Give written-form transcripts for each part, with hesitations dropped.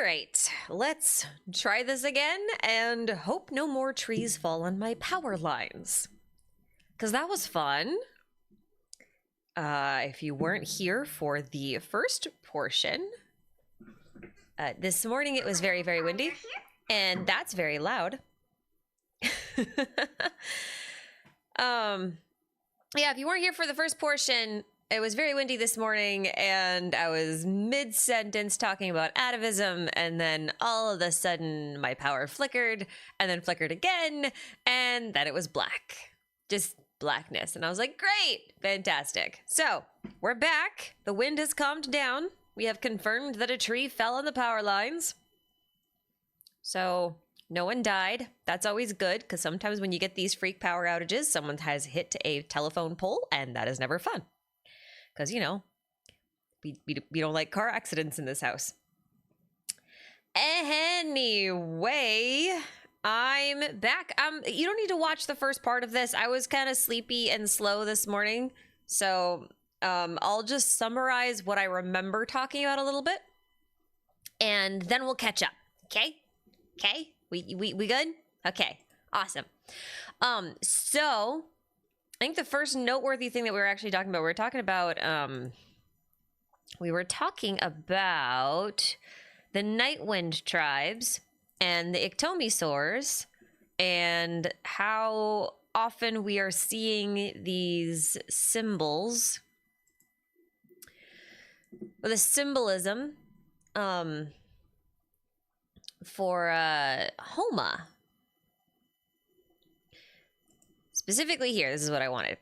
right, let's try this again and hope no more trees fall on my power lines. Because that was fun. If you weren't here for the first portion, this morning it was very, very windy, and that's very loud. Yeah, if you weren't here for the first portion, it was very windy this morning, and I was mid-sentence talking about atavism, and then all of a sudden my power flickered, and then flickered again, and then it was black. Just blackness. And I was like, great, fantastic. So, we're back. The wind has calmed down. We have confirmed that a tree fell on the power lines. So, no one died. That's always good, because sometimes when you get these freak power outages, someone has hit a telephone pole, and that is never fun. Because, you know, we don't like car accidents in this house. Anyway, I'm back. You don't need to watch the first part of this. I was kind of sleepy and slow this morning. So I'll just summarize what I remember talking about a little bit. And then we'll catch up. Okay? Okay? We good? Okay. Awesome. So I think the first noteworthy thing that we were actually talking about, we were talking about the Nightwind tribes and the Iktomisaurs and how often we are seeing these symbols, or the symbolism for Homa. Specifically here, this is what I wanted.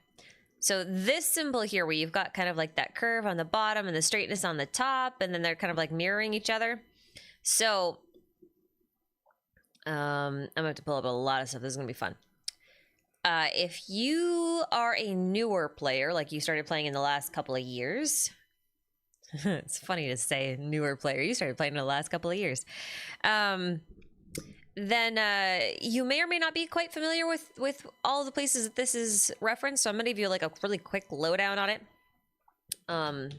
So this symbol here, where you've got kind of like that curve on the bottom and the straightness on the top, and then they're kind of like mirroring each other. So I'm gonna have to pull up a lot of stuff. This is gonna be fun. If you are a newer player, like you started playing in the last couple of years, it's funny to say newer player, you started playing in the last couple of years, then you may or may not be quite familiar with all the places that this is referenced. So I'm gonna give you like a really quick lowdown on it. I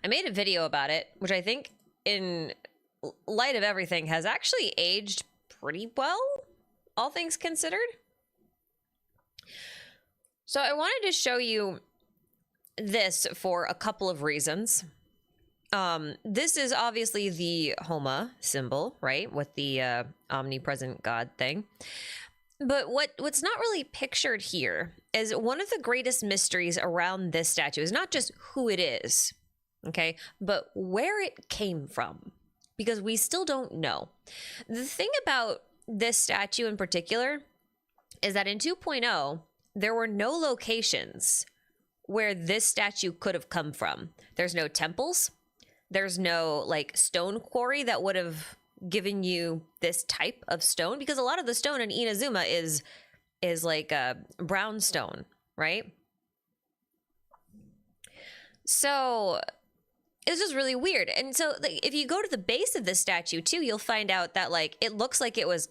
made a video about it, which I think in light of everything has actually aged pretty well, all things considered. So I wanted to show you this for a couple of reasons. This is obviously the Homa symbol, right? With the omnipresent God thing. But what's not really pictured here is one of the greatest mysteries around this statue is not just who it is, okay, but where it came from, because we still don't know. The thing about this statue in particular is that in 2.0, there were no locations where this statue could have come from. There's no temples. There's no like stone quarry that would have given you this type of stone, because a lot of the stone in Inazuma is like a brown stone, right? So it's just really weird. And so like, if you go to the base of this statue too, you'll find out that like it looks like it was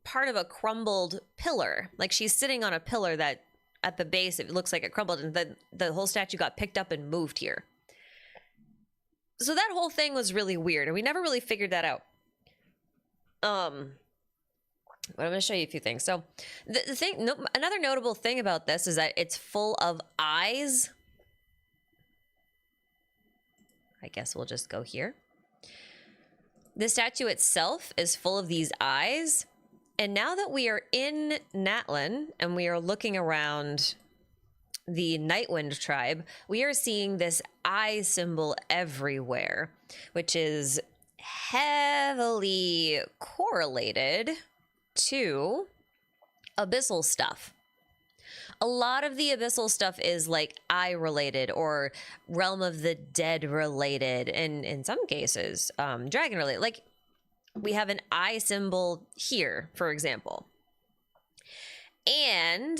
part of a crumbled pillar. Like she's sitting on a pillar that at the base it looks like it crumbled, and the whole statue got picked up and moved here. So that whole thing was really weird, and we never really figured that out. But I'm going to show you a few things. So the thing, another notable thing about this is that it's full of eyes. I guess we'll just go here. The statue itself is full of these eyes. And now that we are in Natlan and we are looking around the Nightwind tribe, we are seeing this eye symbol everywhere, which is heavily correlated to abyssal stuff. A lot of the abyssal stuff is like eye related or realm of the dead related, and in some cases dragon related. Like we have an eye symbol here, for example. And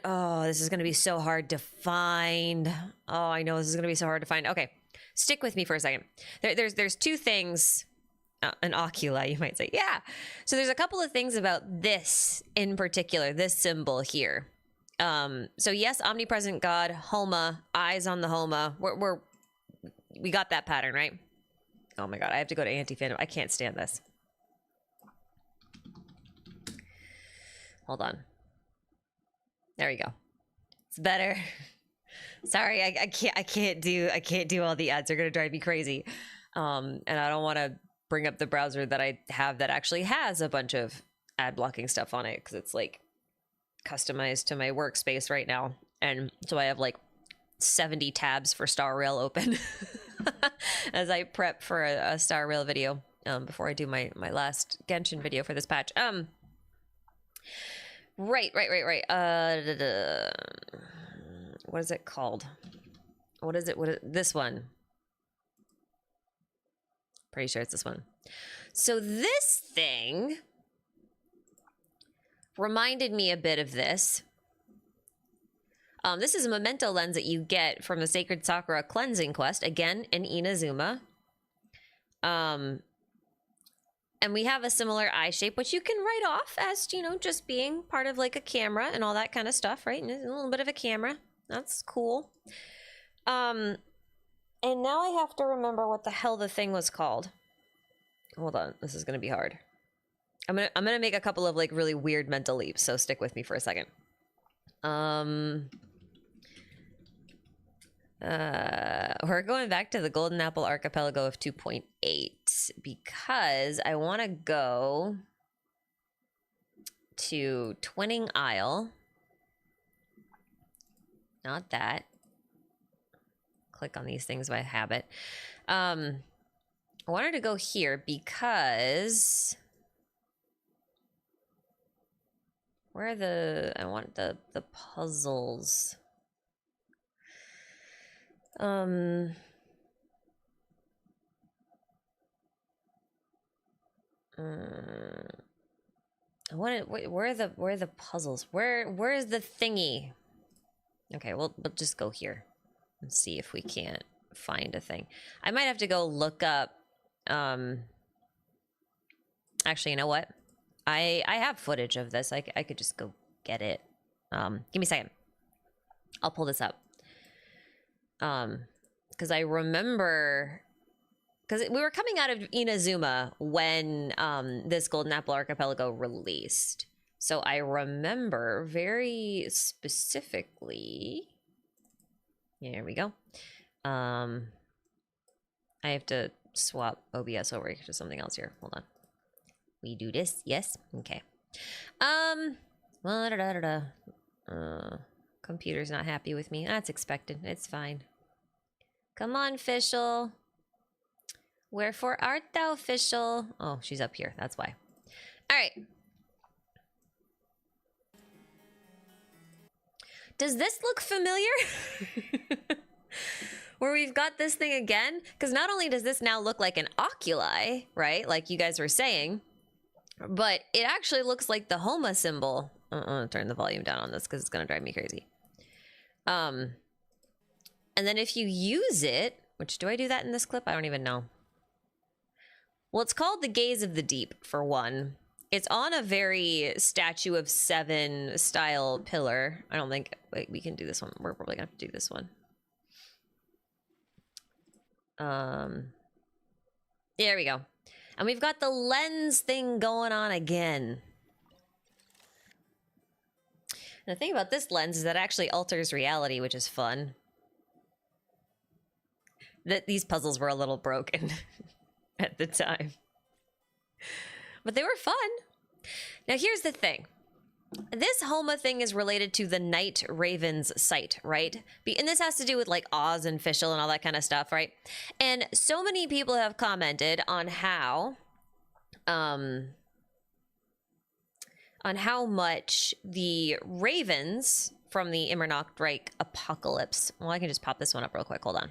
oh, this is going to be so hard to find. Oh, I know this is going to be so hard to find. Okay, stick with me for a second. There's two things. An oculi, you might say. Yeah. So there's a couple of things about this in particular, this symbol here. So yes, omnipresent God, Homa, eyes on the Homa. We're we got that pattern, right? Oh my god, I have to go to anti-fandom. I can't stand this. Hold on. There we go. It's better. Sorry, I can't do all the ads. They're gonna drive me crazy. And I don't want to bring up the browser that I have that actually has a bunch of ad blocking stuff on it, because it's like customized to my workspace right now, and so I have like 70 tabs for Star Rail open as I prep for a Star Rail video before I do my last Genshin video for this patch. Right. What is it called? What is it? This one? Pretty sure it's this one. So this thing reminded me a bit of this. This is a memento lens that you get from the Sacred Sakura cleansing quest, again in Inazuma. And we have a similar eye shape, which you can write off as, you know, just being part of like a camera and all that kind of stuff, right? And a little bit of a camera. That's cool. And now I have to remember what the hell the thing was called. Hold on, this is gonna be hard. I'm gonna make a couple of like really weird mental leaps, so stick with me for a second. We're going back to the Golden Apple Archipelago of 2.8 because I want to go to Twinning Isle. Not that. Click on these things by habit. I wanted to go here because where are I want the puzzles. I want where are the puzzles? Where is the thingy? Okay, we'll just go here and see if we can't find a thing. I might have to go look up. Actually, you know what? I have footage of this. I could just go get it. Give me a second. I'll pull this up. Because I remember, because we were coming out of Inazuma when this Golden Apple Archipelago released. So I remember very specifically. Here we go. I have to swap OBS over to something else here. Hold on. We do this, yes? Okay. Computer's not happy with me. That's expected. It's fine. Come on, Fischl. Wherefore art thou, Fischl? Oh, she's up here. That's why. All right. Does this look familiar? Where we've got this thing again? Because not only does this now look like an oculi, right? Like you guys were saying, but it actually looks like the Homa symbol. Turn the volume down on this because it's going to drive me crazy. And then if you use it, which do I do that in this clip? I don't even know. Well, it's called the Gaze of the Deep, for one. It's on a very Statue of Seven style pillar. I don't think, wait, we can do this one. We're probably gonna have to do this one. There we go. And we've got the lens thing going on again. And the thing about this lens is that it actually alters reality, which is fun. That these puzzles were a little broken at the time. But they were fun. Now here's the thing. This Homa thing is related to the Night Raven's site, right? And this has to do with like Oz and Fischl and all that kind of stuff, right? And so many people have commented on how much the ravens from the Immernachtreich apocalypse. Well, I can just pop this one up real quick. Hold on.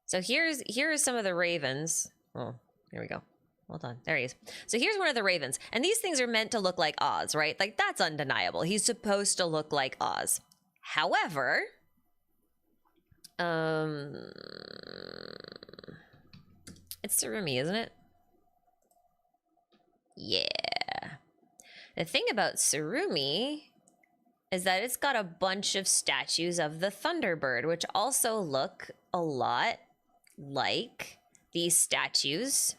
So here are some of the ravens. Oh, here we go. Hold on. There he is. So here's one of the ravens. And these things are meant to look like Oz, right? Like, that's undeniable. He's supposed to look like Oz. However, it's Tsurumi, isn't it? Yeah. The thing about Tsurumi is that it's got a bunch of statues of the Thunderbird, which also look a lot like these statues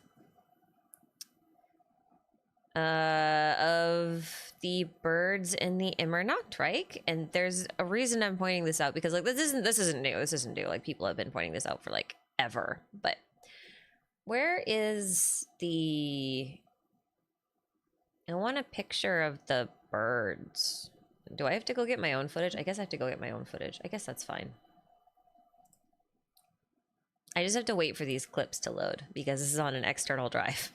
of the birds in the Immernachtreich. And there's a reason I'm pointing this out, because like this isn't new. This isn't new. Like people have been pointing this out for like ever. But where is the... I want a picture of the birds. Do I have to go get my own footage? I guess I have to go get my own footage. I guess that's fine. I just have to wait for these clips to load because this is on an external drive.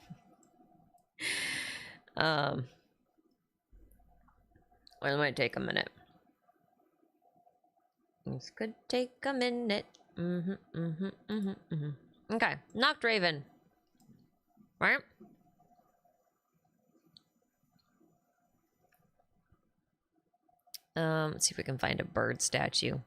Well, it might take a minute. This could take a minute. Okay, Nachtraven. Right? Let's see if we can find a bird statue.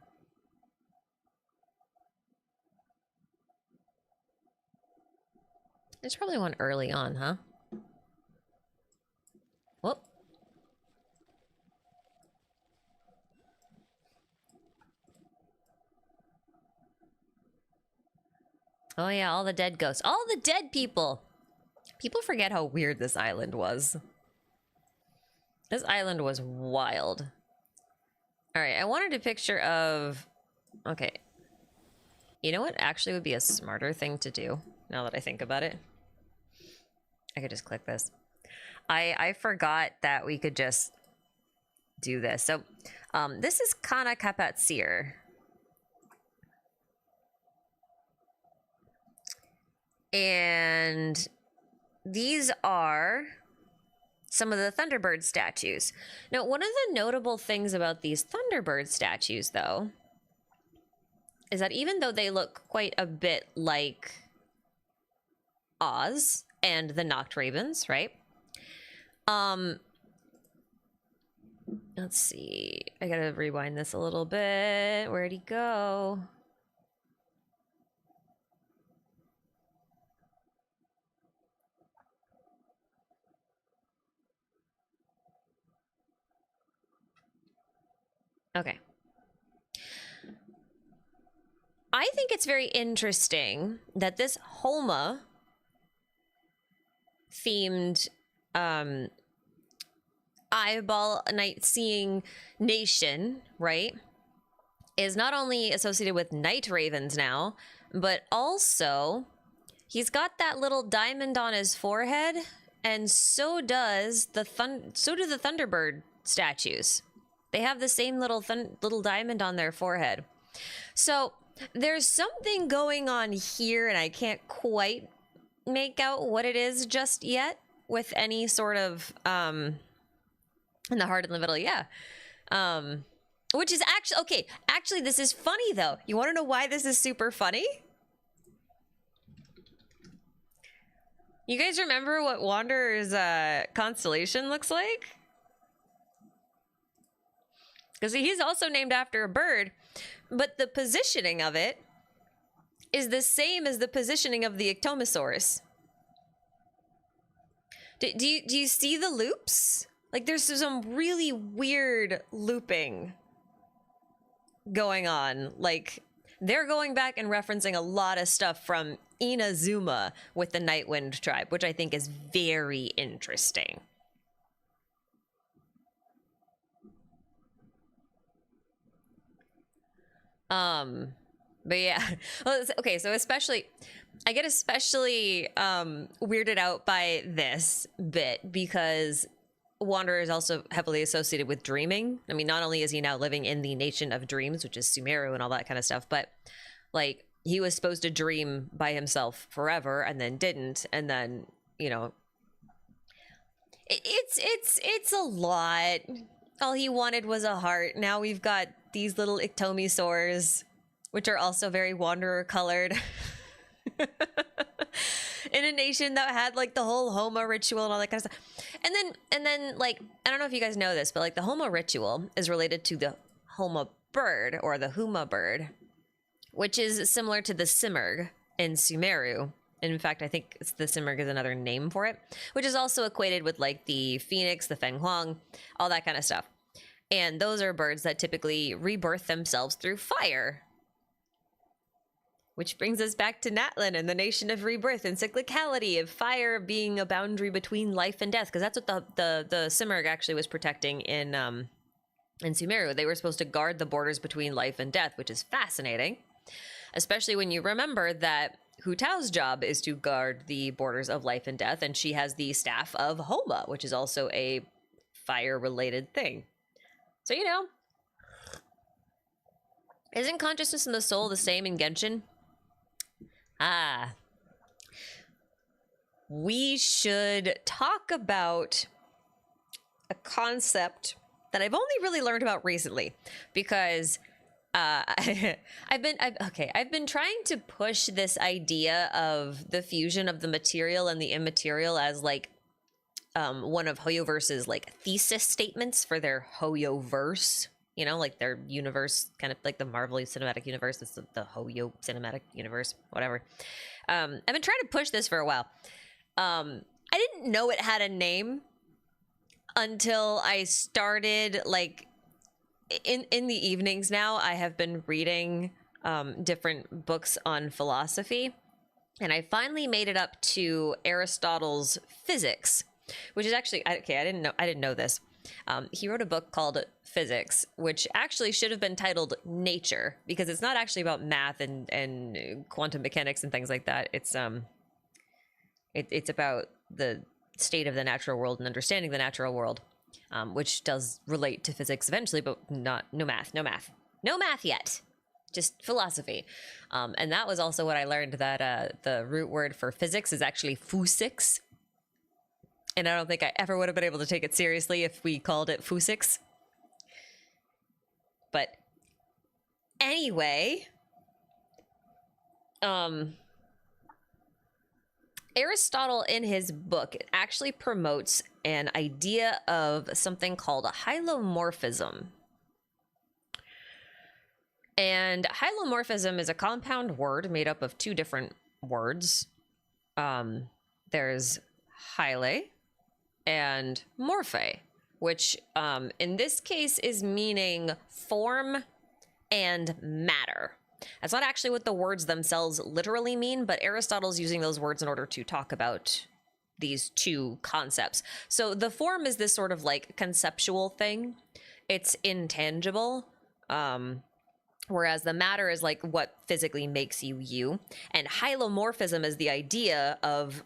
There's probably one early on, huh? Whoop. Oh yeah, all the dead ghosts. All the dead people! People forget how weird this island was. This island was wild. Alright, I wanted a picture of... Okay. You know what actually would be a smarter thing to do, now that I think about it? I could just click this. I forgot that we could just do this. So, this is Kana Kapatsir. And these are some of the Thunderbird statues. Now, one of the notable things about these Thunderbird statues, though, is that even though they look quite a bit like Oz and the Nachtravens, right? Let's see. I gotta rewind this a little bit. Where'd he go? Okay. I think it's very interesting that this Homa themed eyeball night seeing nation, right, is not only associated with night ravens now, but also he's got that little diamond on his forehead, and so does the Thunderbird statues. They have the same little diamond on their forehead. So there's something going on here, and I can't quite make out what it is just yet with any sort of in the heart in the middle, yeah. Which is actually okay. Actually, this is funny though. You want to know why this is super funny? You guys remember what Wanderer's constellation looks like? Because he's also named after a bird, but the positioning of it is the same as the positioning of the Iktomisaurs. Do you see the loops? Like there's some really weird looping going on. Like they're going back and referencing a lot of stuff from Inazuma with the Nightwind tribe, which I think is very interesting. But yeah, well, okay, so I get especially weirded out by this bit because Wanderer is also heavily associated with dreaming. I mean, not only is he now living in the nation of dreams, which is Sumeru and all that kind of stuff, but like he was supposed to dream by himself forever and then didn't, and then, you know, it's a lot. All he wanted was a heart. Now we've got these little Iktomisaurs, which are also very Wanderer colored. In a nation that had like the whole Homa ritual and all that kind of stuff. And then like, I don't know if you guys know this, but like the Homa ritual is related to the Homa bird or the Huma bird, which is similar to the Simurgh in Sumeru. In fact, I think it's the Simurgh is another name for it, which is also equated with like the Phoenix, the Feng Huang, all that kind of stuff. And those are birds that typically rebirth themselves through fire. Which brings us back to Natlan and the nation of rebirth and cyclicality of fire being a boundary between life and death. Because that's what the Simurgh actually was protecting in Sumeru. They were supposed to guard the borders between life and death, which is fascinating. Especially when you remember that Hu Tao's job is to guard the borders of life and death. And she has the staff of Homa, which is also a fire-related thing. So, you know, isn't consciousness and the soul the same in Genshin? We should talk about a concept that I've only really learned about recently, because I've been trying to push this idea of the fusion of the material and the immaterial as like one of Hoyoverse's like thesis statements for their Hoyoverse. You know, like their universe, kind of like the Marvel Cinematic Universe. It's the Hoyo Cinematic Universe, whatever. I've been trying to push this for a while. I didn't know it had a name until I started, like, in the evenings now, I have been reading different books on philosophy. And I finally made it up to Aristotle's Physics, which is actually, okay, I didn't know this. He wrote a book called Physics, which actually should have been titled Nature, because it's not actually about math and quantum mechanics and things like that. It's about the state of the natural world and understanding the natural world, which does relate to physics eventually, but no math yet, just philosophy. And that was also what I learned, that the root word for physics is actually physics. And I don't think I ever would have been able to take it seriously if we called it physics. But anyway, Aristotle in his book actually promotes an idea of something called a hylomorphism. And hylomorphism is a compound word made up of two different words. There's hyle and morphe, which in this case is meaning form and matter. That's not actually what the words themselves literally mean, but Aristotle's using those words in order to talk about these two concepts. So the form is this sort of like conceptual thing. It's intangible. Whereas the matter is like what physically makes you you. And hylomorphism is the idea of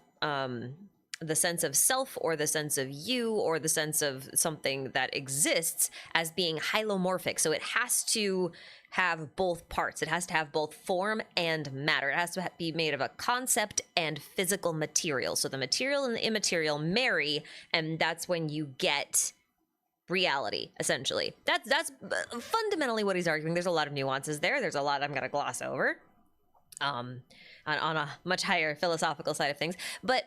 the sense of self, or the sense of you, or the sense of something that exists as being hylomorphic. So it has to have both parts. It has to have both form and matter. It has to be made of a concept and physical material. So the material and the immaterial marry, and that's when you get reality, essentially. That's fundamentally what he's arguing. There's a lot of nuances there. There's a lot I'm going to gloss over on a much higher philosophical side of things. But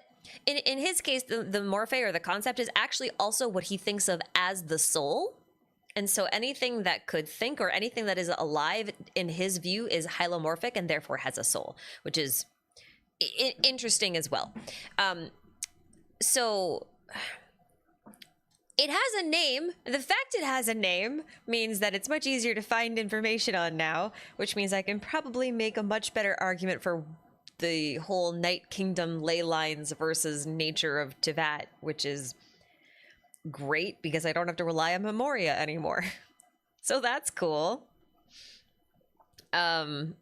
in his case, the morphe, or the concept, is actually also what he thinks of as the soul. And so anything that could think, or anything that is alive in his view, is hylomorphic and therefore has a soul, which is interesting as well. So it has a name. The fact it has a name means that it's much easier to find information on now, which means I can probably make a much better argument for the whole Night Kingdom ley lines versus nature of Tivat, which is great because I don't have to rely on Memoria anymore. So that's cool. But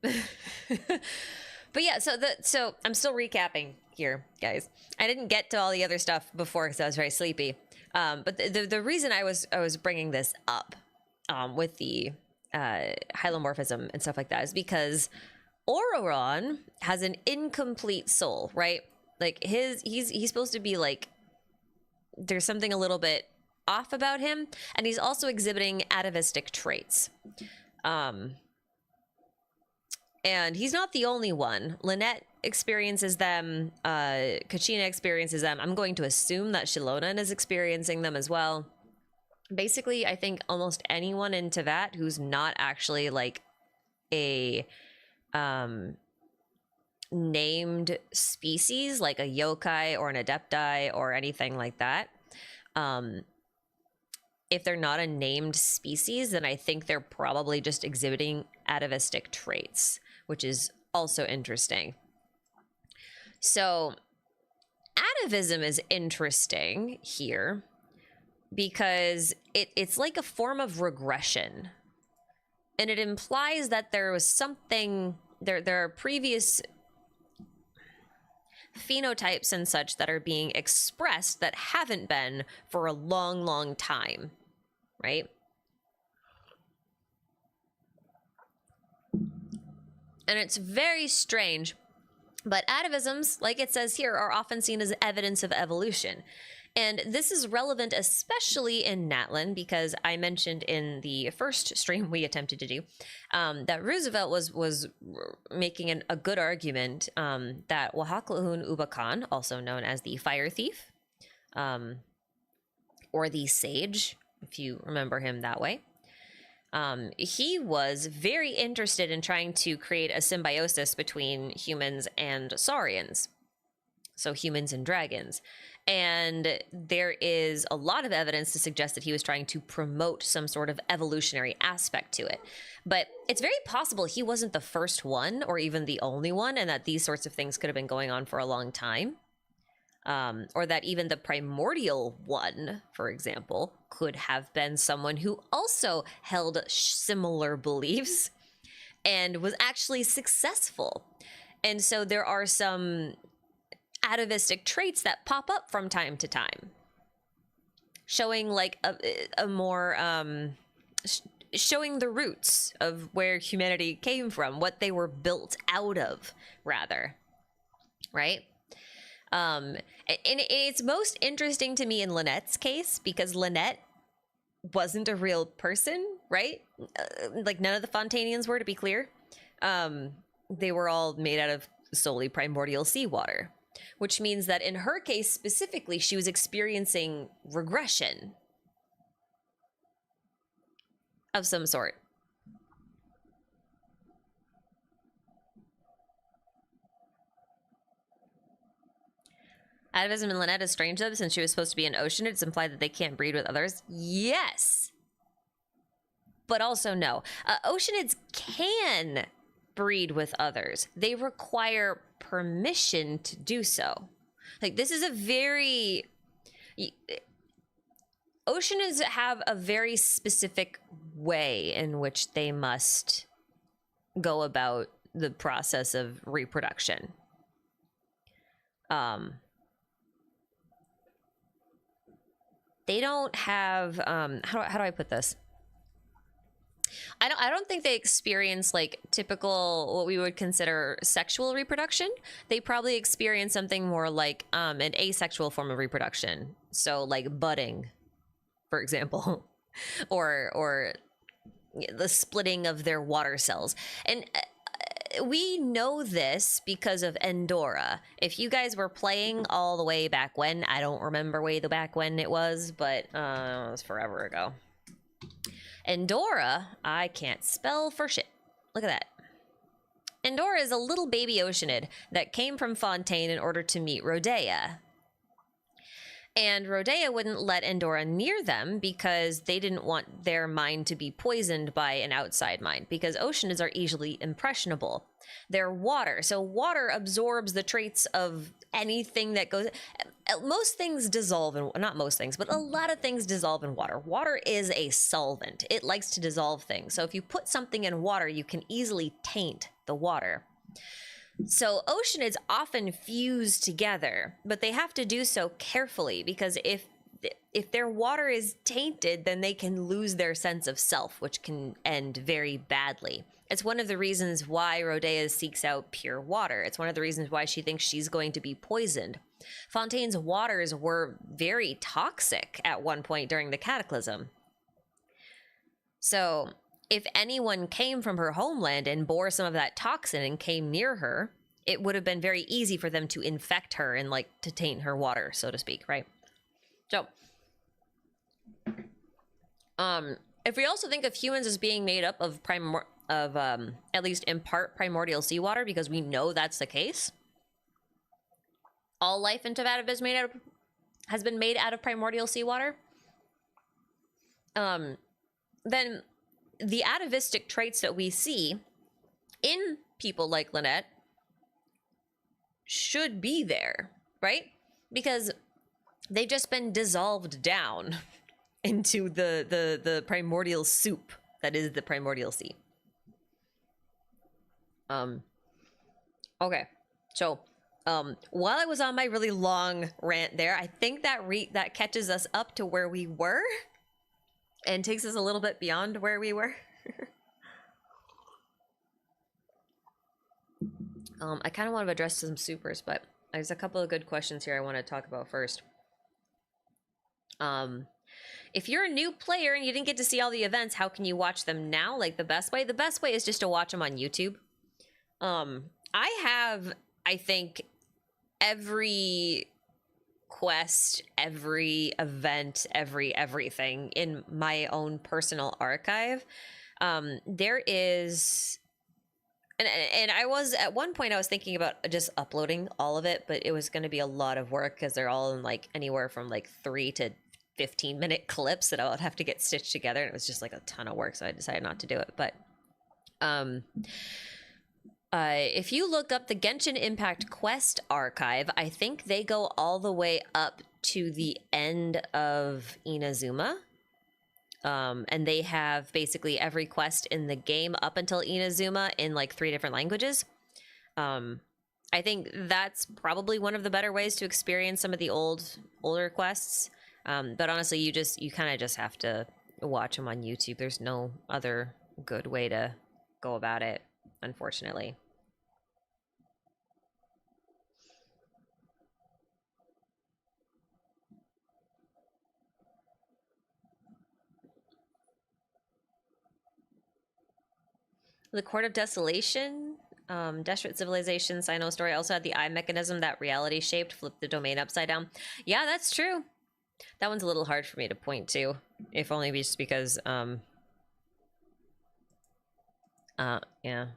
yeah, so I'm still recapping here, guys. I didn't get to all the other stuff before because I was very sleepy. But the reason I was bringing this up with the hylomorphism and stuff like that is because Auroron has an incomplete soul, right? Like he's supposed to be like, there's something a little bit off about him, and he's also exhibiting atavistic traits. And he's not the only one. Lynette experiences them, Kachina experiences them. I'm going to assume that Shilonan is experiencing them as well. Basically, I think almost anyone in Tivat who's not actually like a named species, like a yokai or an adepti or anything like that, if they're not a named species, then I think they're probably just exhibiting atavistic traits, which is also interesting. So atavism is interesting here because it's like a form of regression. And it implies that there was something, there are previous phenotypes and such that are being expressed that haven't been for a long, long time, right? And it's very strange, but atavisms, like it says here, are often seen as evidence of evolution. And this is relevant especially in Natlan, because I mentioned in the first stream we attempted to do that Roosevelt was making a good argument that Wahaklahun Ubakan, also known as the Fire Thief, or the Sage, if you remember him that way, he was very interested in trying to create a symbiosis between humans and saurians, so humans and dragons. And there is a lot of evidence to suggest that he was trying to promote some sort of evolutionary aspect to it. But it's very possible he wasn't the first one or even the only one, and that these sorts of things could have been going on for a long time. Or that even the primordial one, for example, could have been someone who also held similar beliefs and was actually successful. And so there are some atavistic traits that pop up from time to time, showing like a more showing the roots of where humanity came from, what they were built out of, rather, right? And it's most interesting to me in Lynette's case, because Lynette wasn't a real person, right? Like none of the Fontanians were, to be clear. They were all made out of solely primordial seawater, which means that in her case specifically, she was experiencing regression of some sort. Atavism in Lynette is strange though, since she was supposed to be an oceanid. It's implied that they can't breed with others. Yes, but also no. Oceanids can breed with others. They require permission to do so. Like, this is a very... Oceanids have a very specific way in which they must go about the process of reproduction. They don't have how do I put this? I don't think they experience like typical what we would consider sexual reproduction. They probably experience something more like an asexual form of reproduction. So like budding, for example, or the splitting of their water cells. And we know this because of Endora. If you guys were playing all the way back when, I don't remember way the back when it was, but it was forever ago. Endora, I can't spell for shit. Look at that. Endora is a little baby oceanid that came from Fontaine in order to meet Rodea. And Rodea wouldn't let Endora near them because they didn't want their mind to be poisoned by an outside mind, because oceanids are easily impressionable. They're water, so water absorbs the traits of anything that goes... Most things dissolve in... Not most things, but a lot of things dissolve in water. Water is a solvent. It likes to dissolve things. So if you put something in water, you can easily taint the water. So oceanids often fuse together, but they have to do so carefully, because if their water is tainted, then they can lose their sense of self, which can end very badly. It's one of the reasons why Rodea seeks out pure water. It's one of the reasons why she thinks she's going to be poisoned. Fontaine's waters were very toxic at one point during the Cataclysm. So if anyone came from her homeland and bore some of that toxin and came near her, it would have been very easy for them to infect her and like to taint her water, so to speak, right? So, if we also think of humans as being made up of at least in part primordial seawater, because we know that's the case. All life in Tavada has been made out of primordial seawater. then the atavistic traits that we see in people like Lynette should be there, right? Because they've just been dissolved down into the primordial soup that is the primordial sea. Okay, so while I was on my really long rant there, I think that that catches us up to where we were and takes us a little bit beyond where we were. I kind of want to address some supers, but there's a couple of good questions here I want to talk about first. If you're a new player and you didn't get to see all the events, how can you watch them now? Like the best way is just to watch them on YouTube. I have, I think, every quest, every event, everything in my own personal archive. There is, and I was, at one point I was thinking about just uploading all of it, but it was going to be a lot of work because they're all in like anywhere from like 3 to 15-minute clips that I would have to get stitched together, and it was just like a ton of work, so I decided not to do it. But if you look up the Genshin Impact Quest archive, I think they go all the way up to the end of Inazuma. And they have basically every quest in the game up until Inazuma in like 3 different languages. I think that's probably one of the better ways to experience some of the older quests. But honestly, you kind of just have to watch them on YouTube. There's no other good way to go about it, unfortunately. The Court of Desolation, Desperate Civilization, Sino Story also had the eye mechanism that reality shaped, flipped the domain upside down. Yeah, that's true. That one's a little hard for me to point to, if only just because, yeah.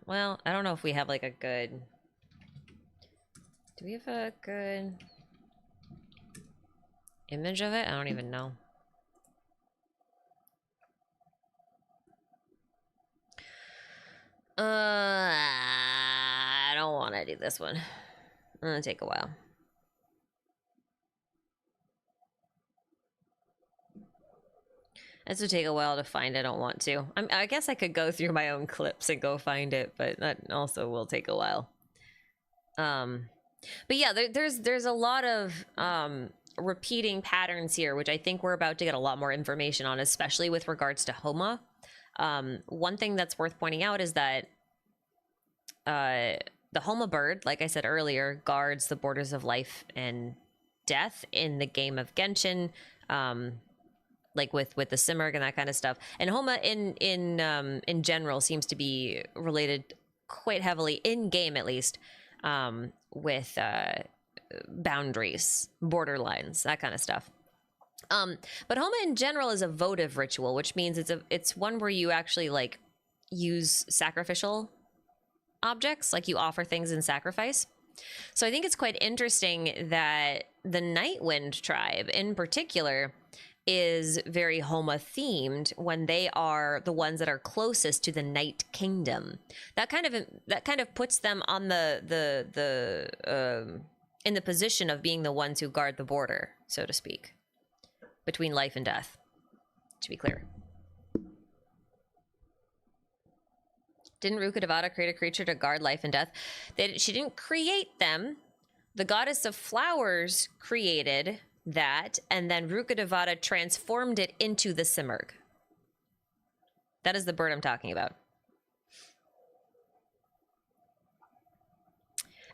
Well, I don't know if we have like a good... Do we have a good image of it? I don't even know. I don't want to do this one. It's gonna take a while. This would take a while to find. I don't want to. I guess I could go through my own clips and go find it, but that also will take a while. But yeah, there's a lot of repeating patterns here, which I think we're about to get a lot more information on, especially with regards to Homa. One thing that's worth pointing out is that the Homa bird, like I said earlier, guards the borders of life and death in the game of Genshin, like with the Simurgh and that kind of stuff. And Homa in general seems to be related quite heavily, in game at least, with boundaries, borderlines, that kind of stuff. But Homa in general is a votive ritual, which means it's one where you actually like use sacrificial objects, like you offer things in sacrifice. So I think it's quite interesting that the Nightwind tribe in particular is very Homa themed when they are the ones that are closest to the Night Kingdom. That kind of puts them on the in the position of being the ones who guard the border, so to speak, between life and death, to be clear. Didn't Rukkhadevata create a creature to guard life and death? She didn't create them. The goddess of flowers created that, and then Rukkhadevata transformed it into the Simurgh. That is the bird I'm talking about.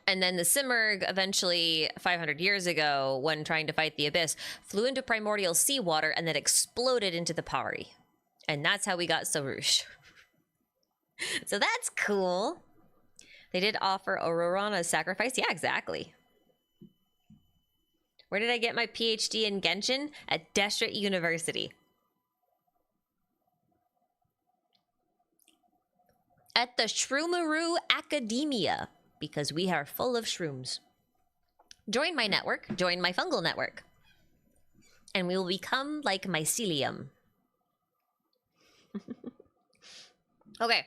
And then the Simurgh eventually, 500 years ago, when trying to fight the Abyss, flew into primordial seawater and then exploded into the Pari. And that's how we got Sarouche. So that's cool. They did offer Aurorana as sacrifice. Yeah, exactly. Where did I get my PhD in Genshin? At Deseret University. At the Shroomaroo Academia, because we are full of shrooms. Join my network, join my fungal network, and we will become like mycelium. Okay,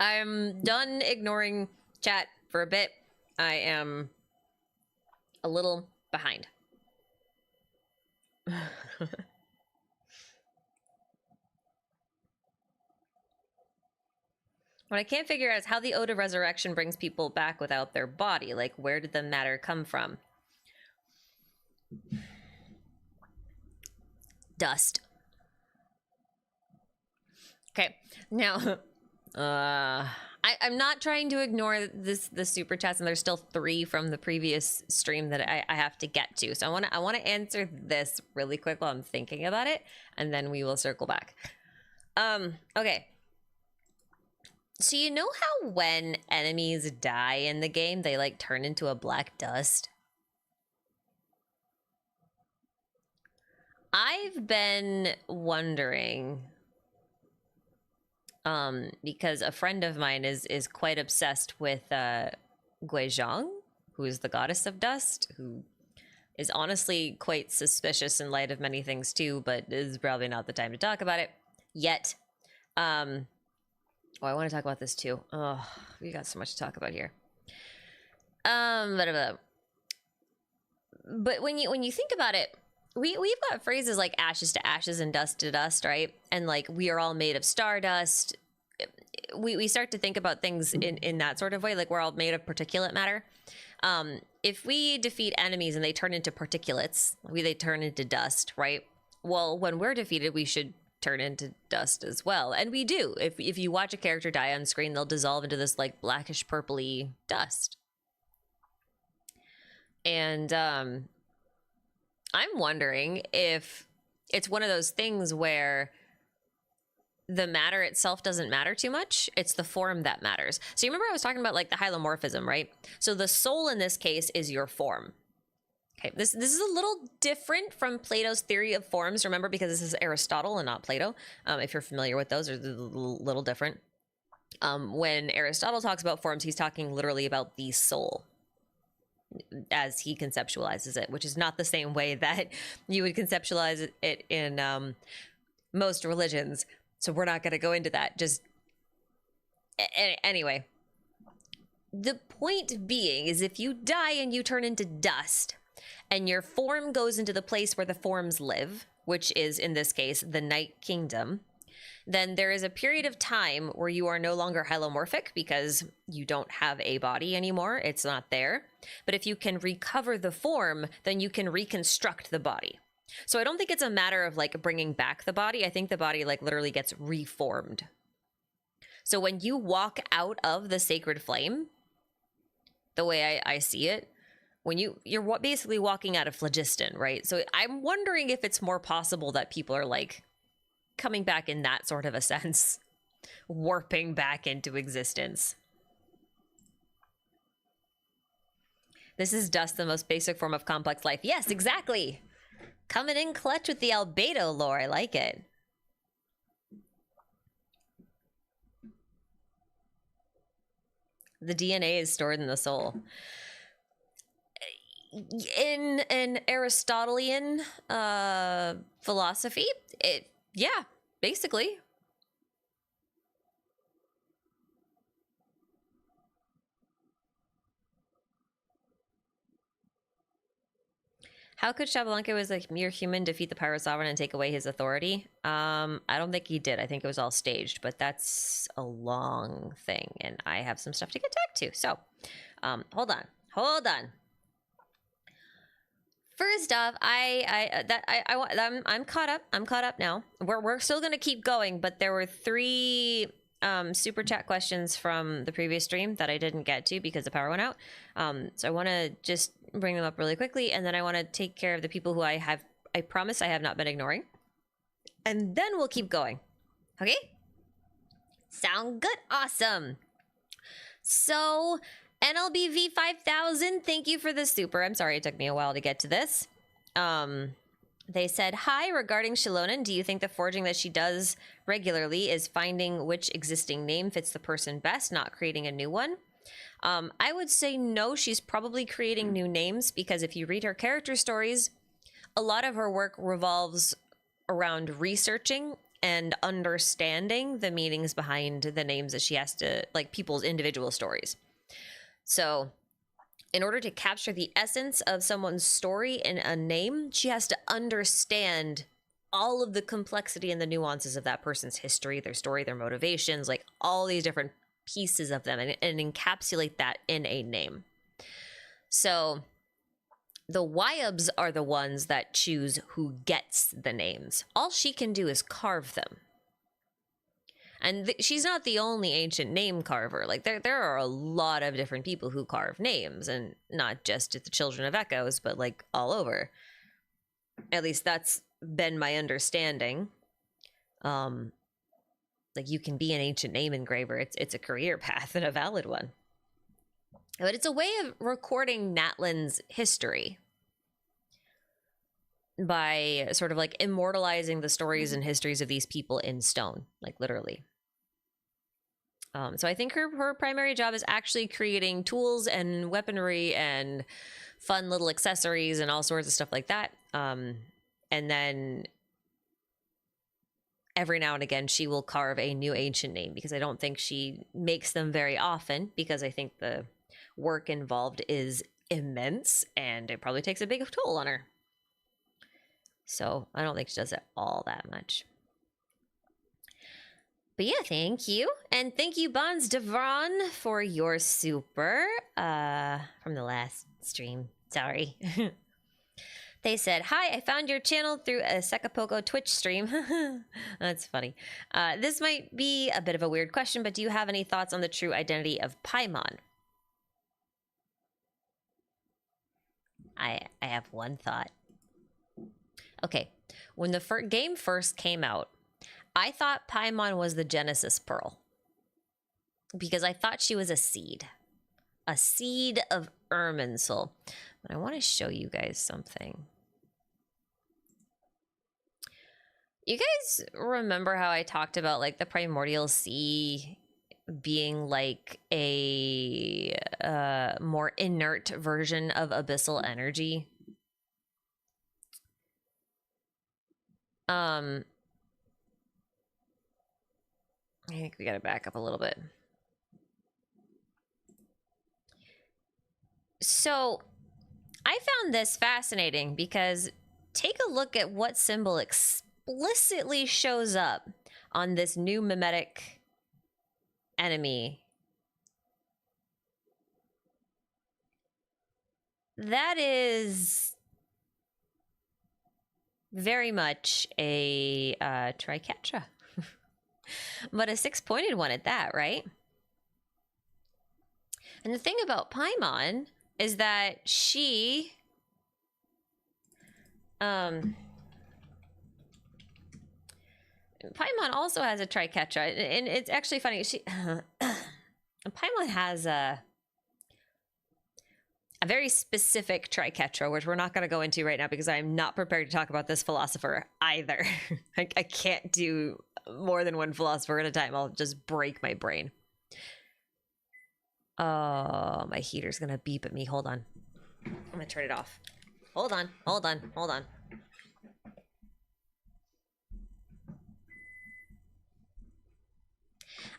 I'm done ignoring chat for a bit. I am a little behind. What I can't figure out is how the ode of resurrection brings people back without their body. Like, where did the matter come from? Dust. Okay, now, I'm not trying to ignore the super chats, and there's still 3 from the previous stream that I have to get to. So I want to answer this really quick while I'm thinking about it, and then we will circle back. Okay. So you know how when enemies die in the game, they like turn into a black dust? I've been wondering, because a friend of mine is quite obsessed with Guizhong, who is the goddess of dust, who is honestly quite suspicious in light of many things too, but is probably not the time to talk about it yet. Oh, I want to talk about this too. Oh, we got so much to talk about here. But when you think about it, we've got phrases like ashes to ashes and dust to dust, right? And like we are all made of stardust. We start to think about things in that sort of way, like we're all made of particulate matter. If we defeat enemies and they turn into particulates, they turn into dust, right? Well, when we're defeated, we should turn into dust as well, and we do. If you watch a character die on screen, they'll dissolve into this like blackish purpley dust. And I'm wondering if it's one of those things where the matter itself doesn't matter too much. It's the form that matters. So you remember I was talking about like the hylomorphism, right? So the soul in this case is your form. Okay, this is a little different from Plato's theory of forms, remember, because this is Aristotle and not Plato. If you're familiar with those, they're a little different. When Aristotle talks about forms, he's talking literally about the soul as he conceptualizes it, which is not the same way that you would conceptualize it in most religions. So we're not going to go into that. Just anyway, the point being is if you die and you turn into dust, and your form goes into the place where the forms live, which is, in this case, the Night Kingdom, then there is a period of time where you are no longer hylomorphic because you don't have a body anymore. It's not there. But if you can recover the form, then you can reconstruct the body. So I don't think it's a matter of, like, bringing back the body. I think the body, like, literally gets reformed. So when you walk out of the sacred flame, the way I see it, when you're basically walking out of phlogiston, right? So I'm wondering if it's more possible that people are like coming back in that sort of a sense, warping back into existence. This is dust, the most basic form of complex life. Yes, exactly. Coming in clutch with the albedo lore. I like it. The DNA is stored in the soul. In an Aristotelian philosophy, yeah, basically. How could Xabalanca was a mere human defeat the Pyro Sovereign and take away his authority? I don't think he did. I think it was all staged, but that's a long thing, and I have some stuff to get back to. So, hold on. First off, I'm caught up. I'm caught up now. We're still gonna keep going, but there were 3 super chat questions from the previous stream that I didn't get to because the power went out. So I want to just bring them up really quickly, and then I want to take care of the people who I promise I have not been ignoring, and then we'll keep going. Okay? Sound good? Awesome. So NLBV 5000, thank you for the super. I'm sorry it took me a while to get to this. They said, hi, regarding Shilonen, do you think the forging that she does regularly is finding which existing name fits the person best, not creating a new one? I would say no, she's probably creating new names, because if you read her character stories, a lot of her work revolves around researching and understanding the meanings behind the names that she has to, like, people's individual stories. So in order to capture the essence of someone's story in a name, she has to understand all of the complexity and the nuances of that person's history, their story, their motivations, like all these different pieces of them, and encapsulate that in a name. So the Wyobs are the ones that choose who gets the names. All she can do is carve them. And she's not the only ancient name carver. Like, there are a lot of different people who carve names, and not just at the Children of Echoes, but like all over. At least that's been my understanding. Like, you can be an ancient name engraver. It's a career path and a valid one. But it's a way of recording Natlan's history by sort of like immortalizing the stories and histories of these people in stone, like literally. So I think her primary job is actually creating tools and weaponry and fun little accessories and all sorts of stuff like that. And then every now and again, she will carve a new ancient name, because I don't think she makes them very often, because I think the work involved is immense and it probably takes a big toll on her. So I don't think she does it all that much. But yeah, thank you. And thank you, Bonds Devron, for your super from the last stream. Sorry. They said, hi, I found your channel through a Sekapoko Twitch stream. That's funny. This might be a bit of a weird question, but do you have any thoughts on the true identity of Paimon? I have one thought. Okay, when the game first came out, I thought Paimon was the Genesis Pearl, because I thought she was a seed of Irminsul. But I want to show you guys something. You guys remember how I talked about like the primordial sea being like a more inert version of abyssal energy? I think we gotta back up a little bit. So I found this fascinating because take a look at what symbol explicitly shows up on this new mimetic enemy. That is very much a triquetra. But a 6-pointed one at that, right? And the thing about Paimon is that she Paimon also has a triquetra, and it's actually funny. She Paimon has a very specific triquetra, which we're not going to go into right now because I'm not prepared to talk about this philosopher either. I can't do more than one philosopher at a time. I'll just break my brain. Oh, my heater's going to beep at me. Hold on. I'm going to turn it off. Hold on.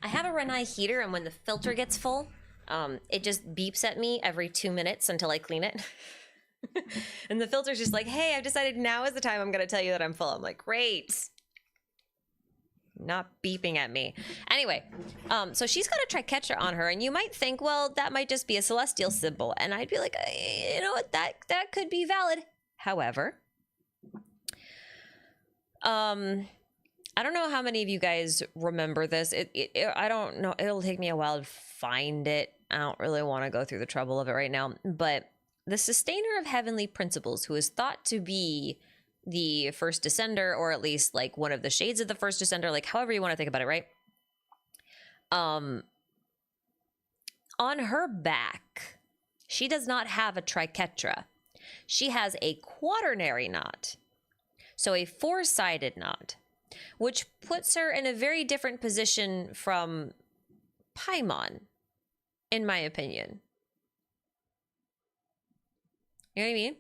I have a Renai heater, and when the filter gets full, it just beeps at me every 2 minutes until I clean it. And the filter's just like, hey, I've decided now is the time I'm going to tell you that I'm full. I'm like, great. Not beeping at me. Anyway, so she's got a triquetra on her, and you might think, well, that might just be a celestial symbol. And I'd be like, you know what, that could be valid. However, I don't know how many of you guys remember this. I don't know. It'll take me a while to find it. I don't really want to go through the trouble of it right now. But the sustainer of heavenly principles, who is thought to be the first descender, or at least like one of the shades of the first descender, like however you want to think about it, right? On her back, she does not have a triquetra. She has a quaternary knot. So a 4-sided knot, which puts her in a very different position from Paimon, in my opinion. You know what I mean?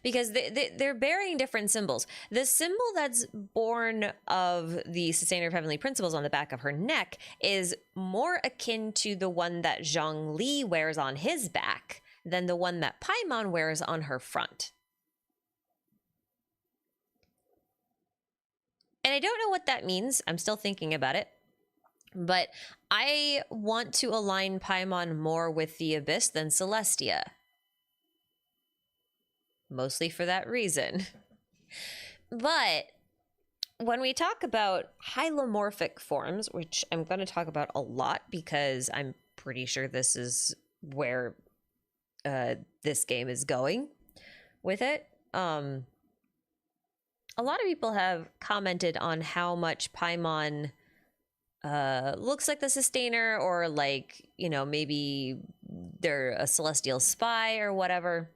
Because they're bearing different symbols. The symbol that's born of the Sustainer of Heavenly Principles on the back of her neck is more akin to the one that Zhongli wears on his back than the one that Paimon wears on her front. And I don't know what that means. I'm still thinking about it. But I want to align Paimon more with the Abyss than Celestia. Mostly for that reason. But when we talk about hylomorphic forms, which I'm going to talk about a lot because I'm pretty sure this is where this game is going with it. A lot of people have commented on how much Paimon looks like the Sustainer, or like, you know, maybe they're a celestial spy or whatever.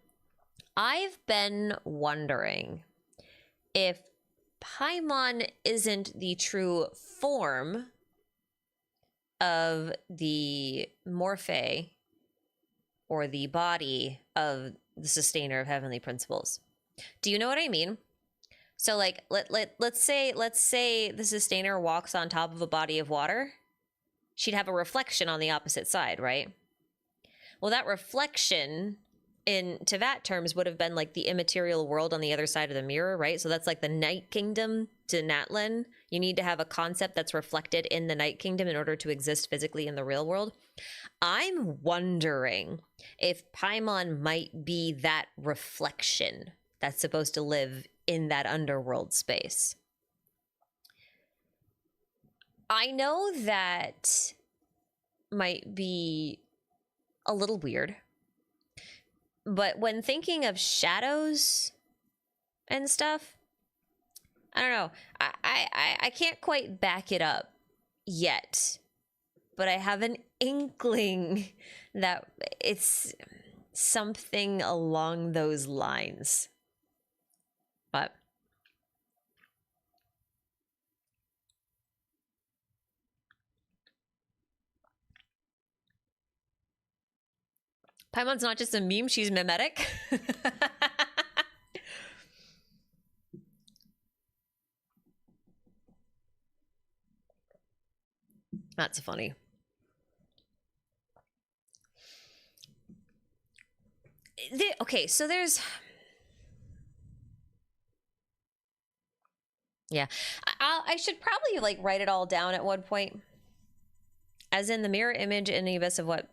I've been wondering if Paimon isn't the true form of the morphe or the body of the Sustainer of Heavenly Principles. Do you know what I mean? So like let's say the Sustainer walks on top of a body of water. She'd have a reflection on the opposite side, right? Well, that reflection in Teyvat terms would have been like the immaterial world on the other side of the mirror, right? So that's like the Night Kingdom to Natlan. You need to have a concept that's reflected in the Night Kingdom in order to exist physically in the real world. I'm wondering if Paimon might be that reflection that's supposed to live in that underworld space. I know that might be a little weird, but when thinking of shadows and stuff, I don't know. I can't quite back it up yet, but I have an inkling that it's something along those lines. But Paimon's not just a meme, she's mimetic. That's funny. Okay, so there's... Yeah, I should probably like write it all down at one point. As in the mirror image in the Abyss of what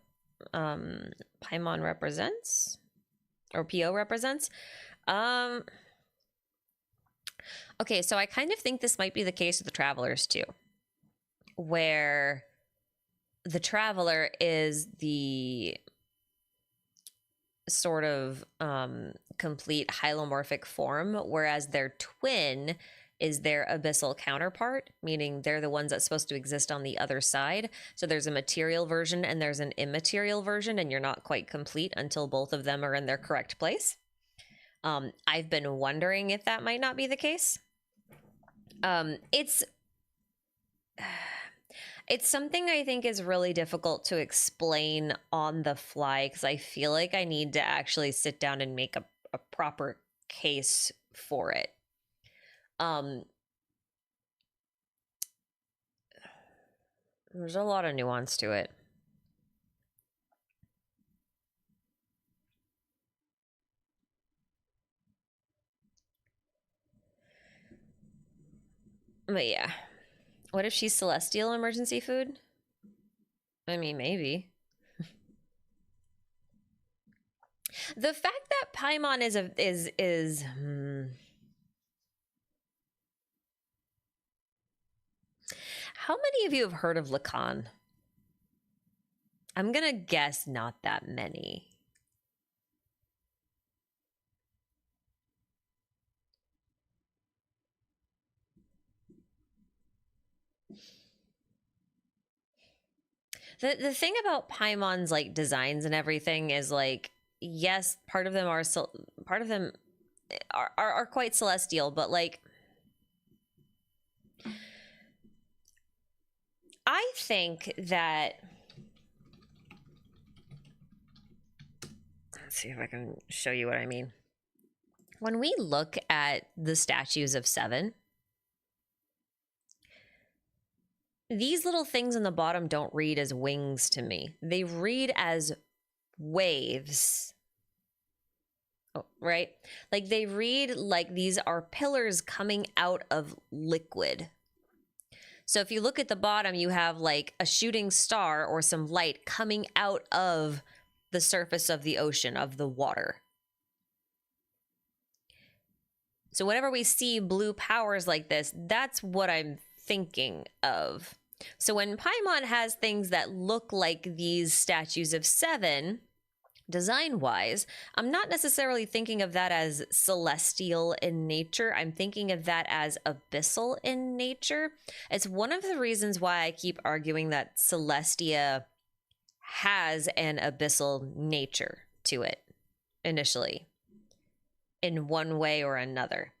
Paimon represents, or PO represents. Okay, so I kind of think this might be the case with the Travelers too, where the Traveler is the sort of complete hylomorphic form, whereas their twin is their abyssal counterpart, meaning they're the ones that's supposed to exist on the other side. So there's a material version and there's an immaterial version, and you're not quite complete until both of them are in their correct place. I've been wondering if that might not be the case. It's something I think is really difficult to explain on the fly, because I feel like I need to actually sit down and make a proper case for it. There's a lot of nuance to it. But yeah, what if she's celestial emergency food? I mean, maybe. The fact that Paimon is how many of you have heard of Lacan? I'm gonna guess not that many. The thing about Paimon's like designs and everything is like, yes, part of them are quite celestial, but like I think that, let's see if I can show you what I mean. when we look at the statues of 7, these little things in the bottom don't read as wings to me. They read as waves. Oh, right? Like they read like these are pillars coming out of liquid. So if you look at the bottom, you have like a shooting star or some light coming out of the surface of the ocean, of the water. So whenever we see blue powers like this, that's what I'm thinking of. So when Paimon has things that look like these statues of 7, design-wise, I'm not necessarily thinking of that as celestial in nature. I'm thinking of that as abyssal in nature. It's one of the reasons why I keep arguing that Celestia has an abyssal nature to it initially, in one way or another.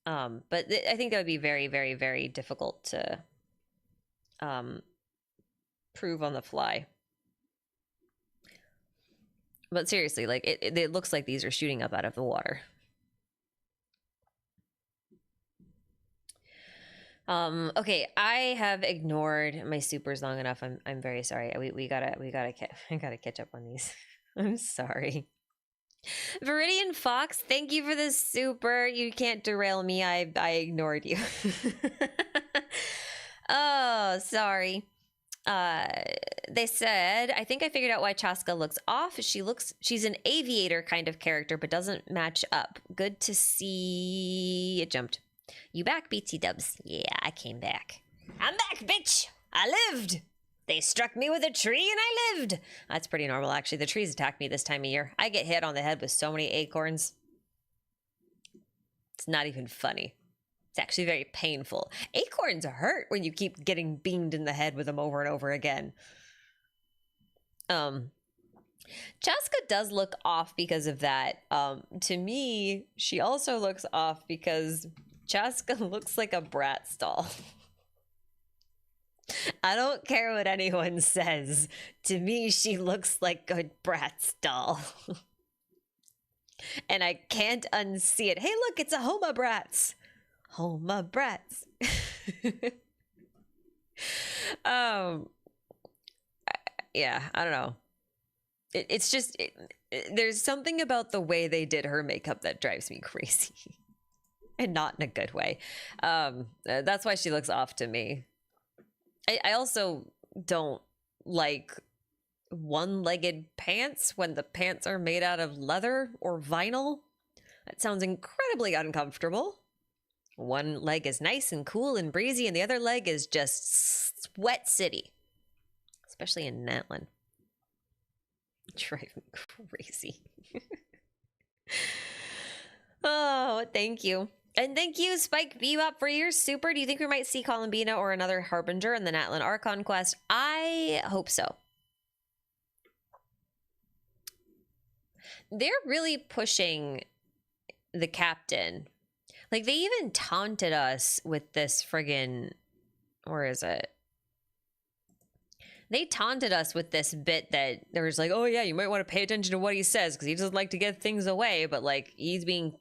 But I think that would be very, very, very difficult to prove on the fly. But seriously, like it looks like these are shooting up out of the water. Okay, I have ignored my supers long enough. I'm very sorry. We gotta catch up on these. I'm sorry. Viridian Fox, thank you for the super. You can't derail me. I ignored you. Oh, sorry. They said, I think I figured out why Chaska looks off. She's an aviator kind of character, but doesn't match up. Good to see. It jumped. You back, BT Dubs? Yeah, I came back. I'm back, bitch. I lived. They struck me with a tree and I lived. That's pretty normal, actually. The trees attack me this time of year. I get hit on the head with so many acorns. It's not even funny. It's actually very painful. Acorns hurt when you keep getting beamed in the head with them over and over again. Chaska does look off because of that. To me, she also looks off because Chaska looks like a Bratz doll. I don't care what anyone says. To me, she looks like a Bratz doll. And I can't unsee it. Hey, look, it's a Homa Bratz. Homa Bratz. Yeah, I don't know. It's just, there's something about the way they did her makeup that drives me crazy. And not in a good way. That's why she looks off to me. I also don't like one-legged pants when the pants are made out of leather or vinyl. That sounds incredibly uncomfortable. One leg is nice and cool and breezy, and the other leg is just sweat city. Especially in Natlan. Driving crazy. Oh, thank you. And thank you, Spike Bebop, for your super. Do you think we might see Columbina or another Harbinger in the Natlan Archon quest? I hope so. They're really pushing the captain. Like, they even taunted us with this friggin'... Where is it? They taunted us with this bit that there was like, oh yeah, you might want to pay attention to what he says because he doesn't like to give things away, but like he's being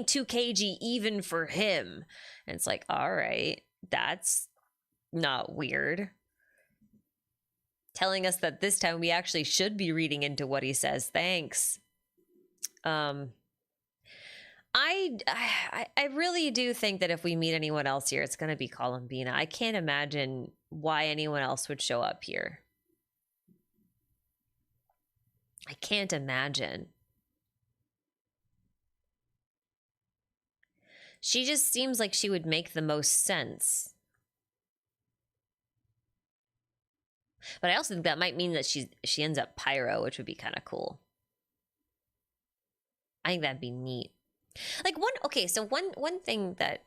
too cagey even for him. And it's like, all right, that's not weird. Telling us that this time we actually should be reading into what he says. Thanks. I really do think that if we meet anyone else here, it's going to be Columbina. I can't imagine why anyone else would show up here. I can't imagine. She just seems like she would make the most sense. But I also think that might mean that she ends up Pyro, which would be kind of cool. I think that'd be neat. Like one thing that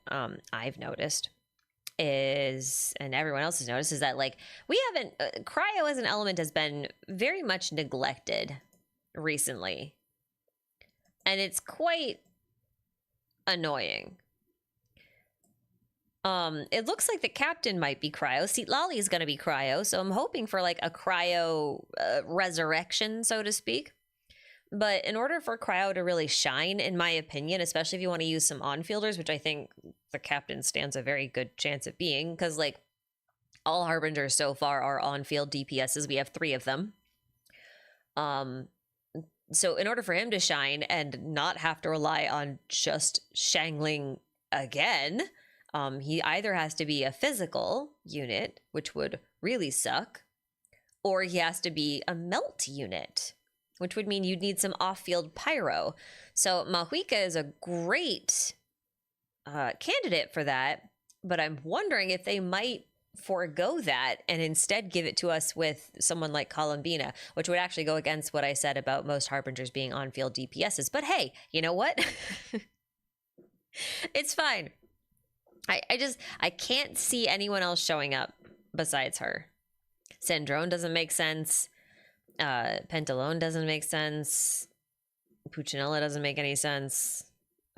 I've noticed is, and everyone else has noticed, is that like we haven't cryo as an element has been very much neglected recently, and it's quite annoying. It looks like the captain might be cryo. Seatlali is going to be cryo, so I'm hoping for like a cryo resurrection, so to speak. But in order for Cryo to really shine, in my opinion, especially if you want to use some on-fielders, which I think the captain stands a very good chance of being, because like all Harbingers so far are on-field DPSs. We have 3 of them. So in order for him to shine and not have to rely on just shangling again, he either has to be a physical unit, which would really suck, or he has to be a melt unit, which would mean you'd need some off-field pyro. So Mahuika is a great candidate for that, but I'm wondering if they might forego that and instead give it to us with someone like Columbina, which would actually go against what I said about most Harbingers being on-field DPSs. But hey, you know what? It's fine. I can't see anyone else showing up besides her. Syndrome doesn't make sense. Pentalone doesn't make sense. Puccinella doesn't make any sense.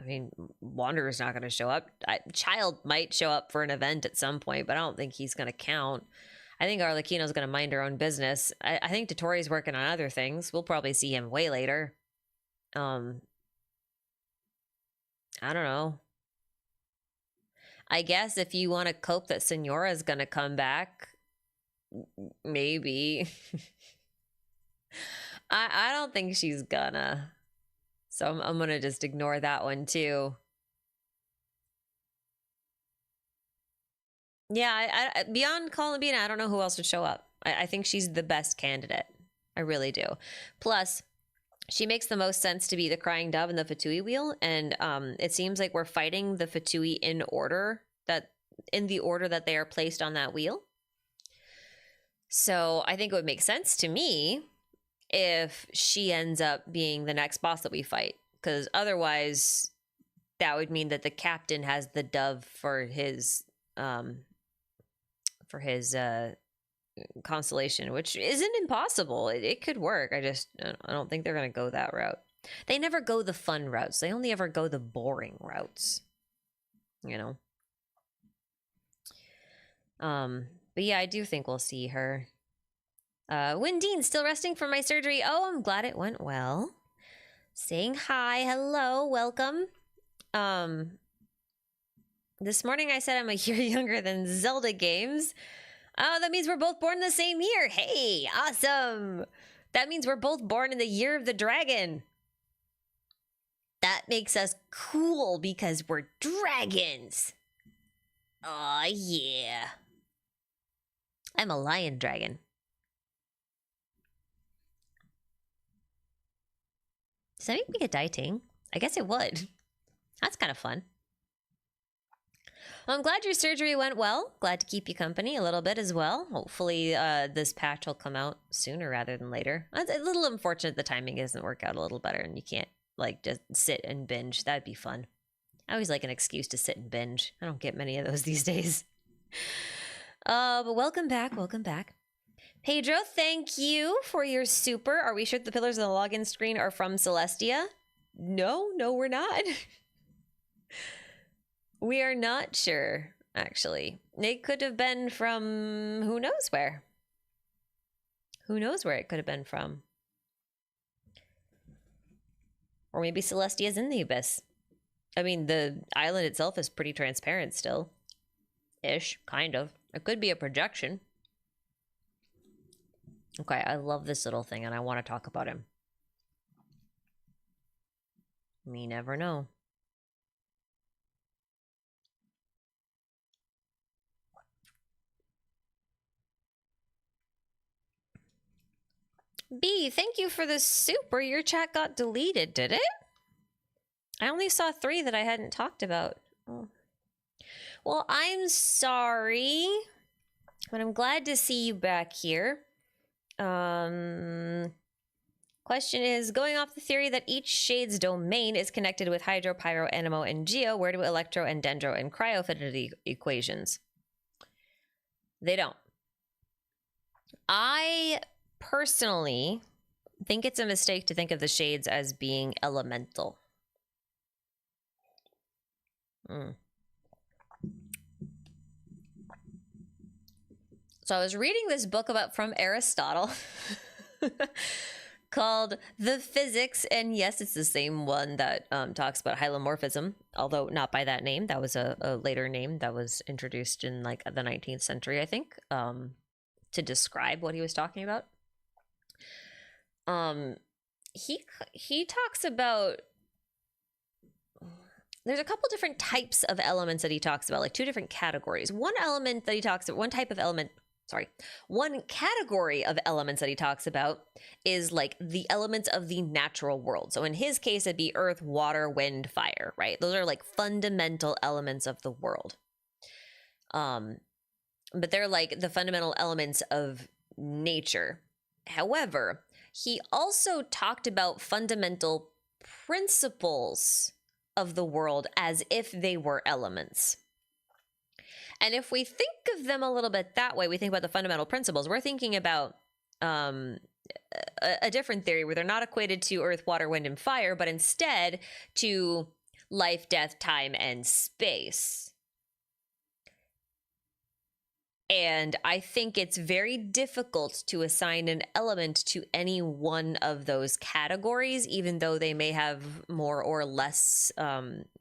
I mean, Wanderer's not going to show up. Child might show up for an event at some point, but I don't think he's going to count. I think Arlecchino's going to mind her own business. I think Tottori's working on other things. We'll probably see him way later. I don't know. I guess if you want to cope that Senora's going to come back, maybe. I don't think she's gonna. So I'm gonna just ignore that one too. Yeah, I beyond Columbina, I don't know who else would show up. I think she's the best candidate. I really do. Plus, she makes the most sense to be the Crying Dove and the Fatui wheel, and it seems like we're fighting the Fatui in the order that they are placed on that wheel. So I think it would make sense to me if she ends up being the next boss that we fight, because otherwise that would mean that the captain has the dove for his constellation, which isn't impossible. It could work. I don't think they're gonna go that route. They never go the fun routes. They only ever go the boring routes, you know. But yeah, I do think we'll see her. Windine, still resting from my surgery. Oh, I'm glad it went well. Saying hi, hello, welcome. This morning I said I'm a year younger than Zelda games. Oh, that means we're both born the same year. Hey, awesome. That means we're both born in the year of the dragon. That makes us cool because we're dragons. Aw, yeah. I'm a lion dragon. Does that make me a dieting? I guess it would. That's kind of fun. Well, I'm glad your surgery went well. Glad to keep you company a little bit as well. Hopefully this patch will come out sooner rather than later. It's a little unfortunate the timing doesn't work out a little better and you can't like just sit and binge. That'd be fun. I always like an excuse to sit and binge. I don't get many of those these days. But welcome back, welcome back. Pedro, thank you for your super. Are we sure the pillars on the login screen are from Celestia? No, we're not. We are not sure, actually. It could have been from who knows where. Who knows where it could have been from. Or maybe Celestia's in the abyss. I mean, the island itself is pretty transparent still. Ish, kind of. It could be a projection. Okay, I love this little thing and I want to talk about him. Me never know. B, thank you for the super. Your chat got deleted, did it? I only saw 3 that I hadn't talked about. Oh. Well, I'm sorry, but I'm glad to see you back here. Question is, going off the theory that each shade's domain is connected with Hydro, Pyro, Animo, and Geo, where do Electro and Dendro and Cryo fit into the equations? They don't. I personally think it's a mistake to think of the shades as being elemental. So I was reading this book from Aristotle called The Physics, and yes, it's the same one that talks about hylomorphism, although not by that name. That was a later name that was introduced in like the 19th century, I think, to describe what he was talking about. He talks about, there's a couple different types of elements that he talks about, like two different categories. One element that he talks about, one category of elements that he talks about is like the elements of the natural world. So in his case, it'd be earth, water, wind, fire, right? Those are like fundamental elements of the world. But they're like the fundamental elements of nature. However, he also talked about fundamental principles of the world as if they were elements. And if we think of them a little bit that way, we think about the fundamental principles, we're thinking about a different theory where they're not equated to earth, water, wind, and fire, but instead to life, death, time, and space. And I think it's very difficult to assign an element to any one of those categories, even though they may have more or less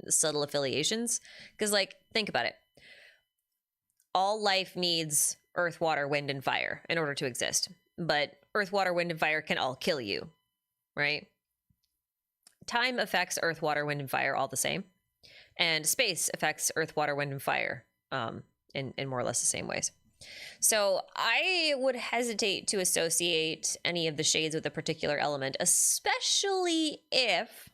subtle affiliations. Because, like, think about it. All life needs earth, water, wind, and fire in order to exist. But earth, water, wind, and fire can all kill you, right? Time affects earth, water, wind, and fire all the same. And space affects earth, water, wind, and fire in more or less the same ways. So I would hesitate to associate any of the shades with a particular element, especially if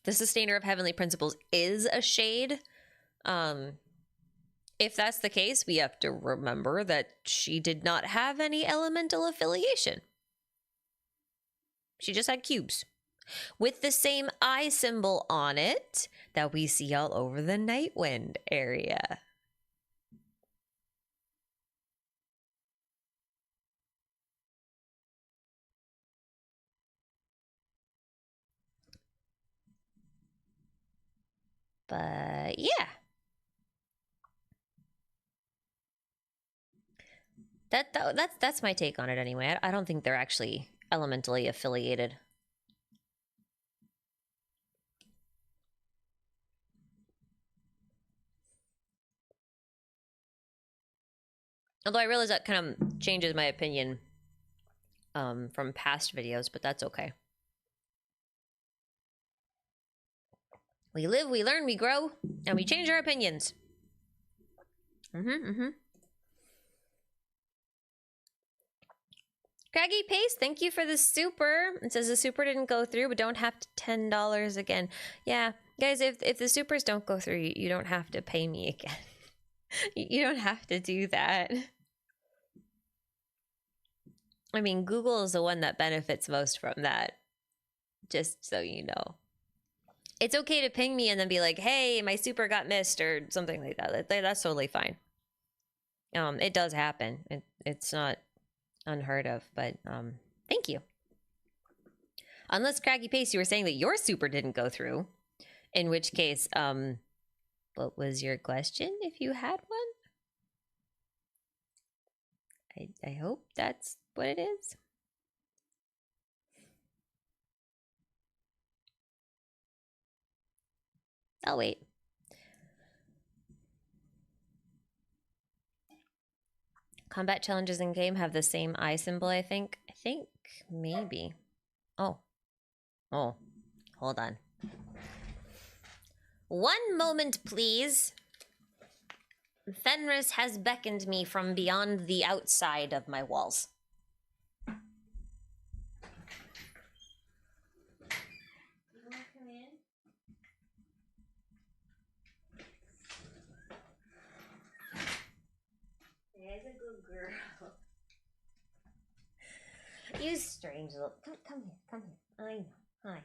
the sustainer of heavenly principles is a shade. If that's the case, we have to remember that she did not have any elemental affiliation. She just had cubes with the same eye symbol on it that we see all over the Nightwind area. But yeah. That's my take on it anyway. I don't think they're actually elementally affiliated. Although I realize that kind of changes my opinion from past videos, but that's okay. We live, we learn, we grow, and we change our opinions. Craggy Paste, thank you for the super. It says the super didn't go through, but don't have to $10 again. Yeah, guys, if the supers don't go through, you don't have to pay me again. You don't have to do that. I mean, Google is the one that benefits most from that. Just so you know. It's okay to ping me and then be like, hey, my super got missed or something like that. That's totally fine. It does happen. It's not unheard of, but thank you. Unless Craggy Pace, you were saying that your super didn't go through, in which case, what was your question if you had one? I hope that's what it is. I'll wait. Combat challenges in game have the same eye symbol, I think. I think maybe. Oh, hold on. One moment, please. Fenris has beckoned me from beyond the outside of my walls. You want to come in? There's a good girl. You strange little... Come here. I know. Hi.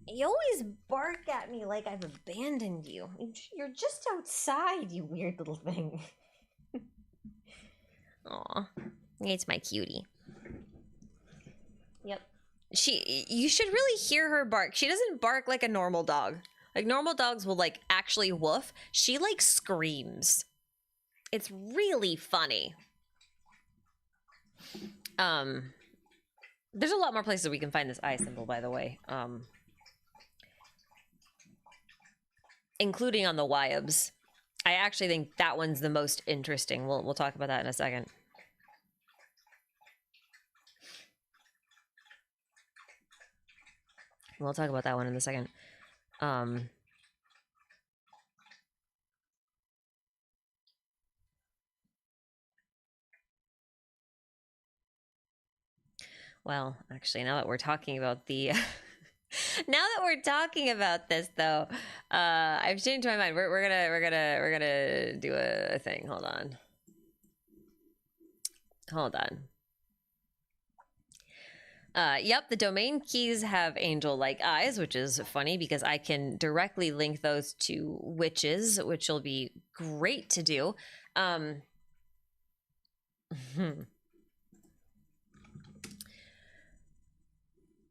You always bark at me like I've abandoned you. You're just outside, you weird little thing. Aw, it's my cutie. Yep. You should really hear her bark. She doesn't bark like a normal dog. Like, normal dogs will, like, actually woof. She, like, screams. It's really funny. There's a lot more places we can find this eye symbol, by the way. Including on the Wyobs. I actually think that one's the most interesting. We'll talk about that in a second. We'll talk about that one in a second. Well, actually, now that we're talking about the... now that we're talking about this, though, I've changed my mind. We're gonna do a thing. Hold on. Yep, the domain keys have angel-like eyes, which is funny because I can directly link those to witches, which will be great to do.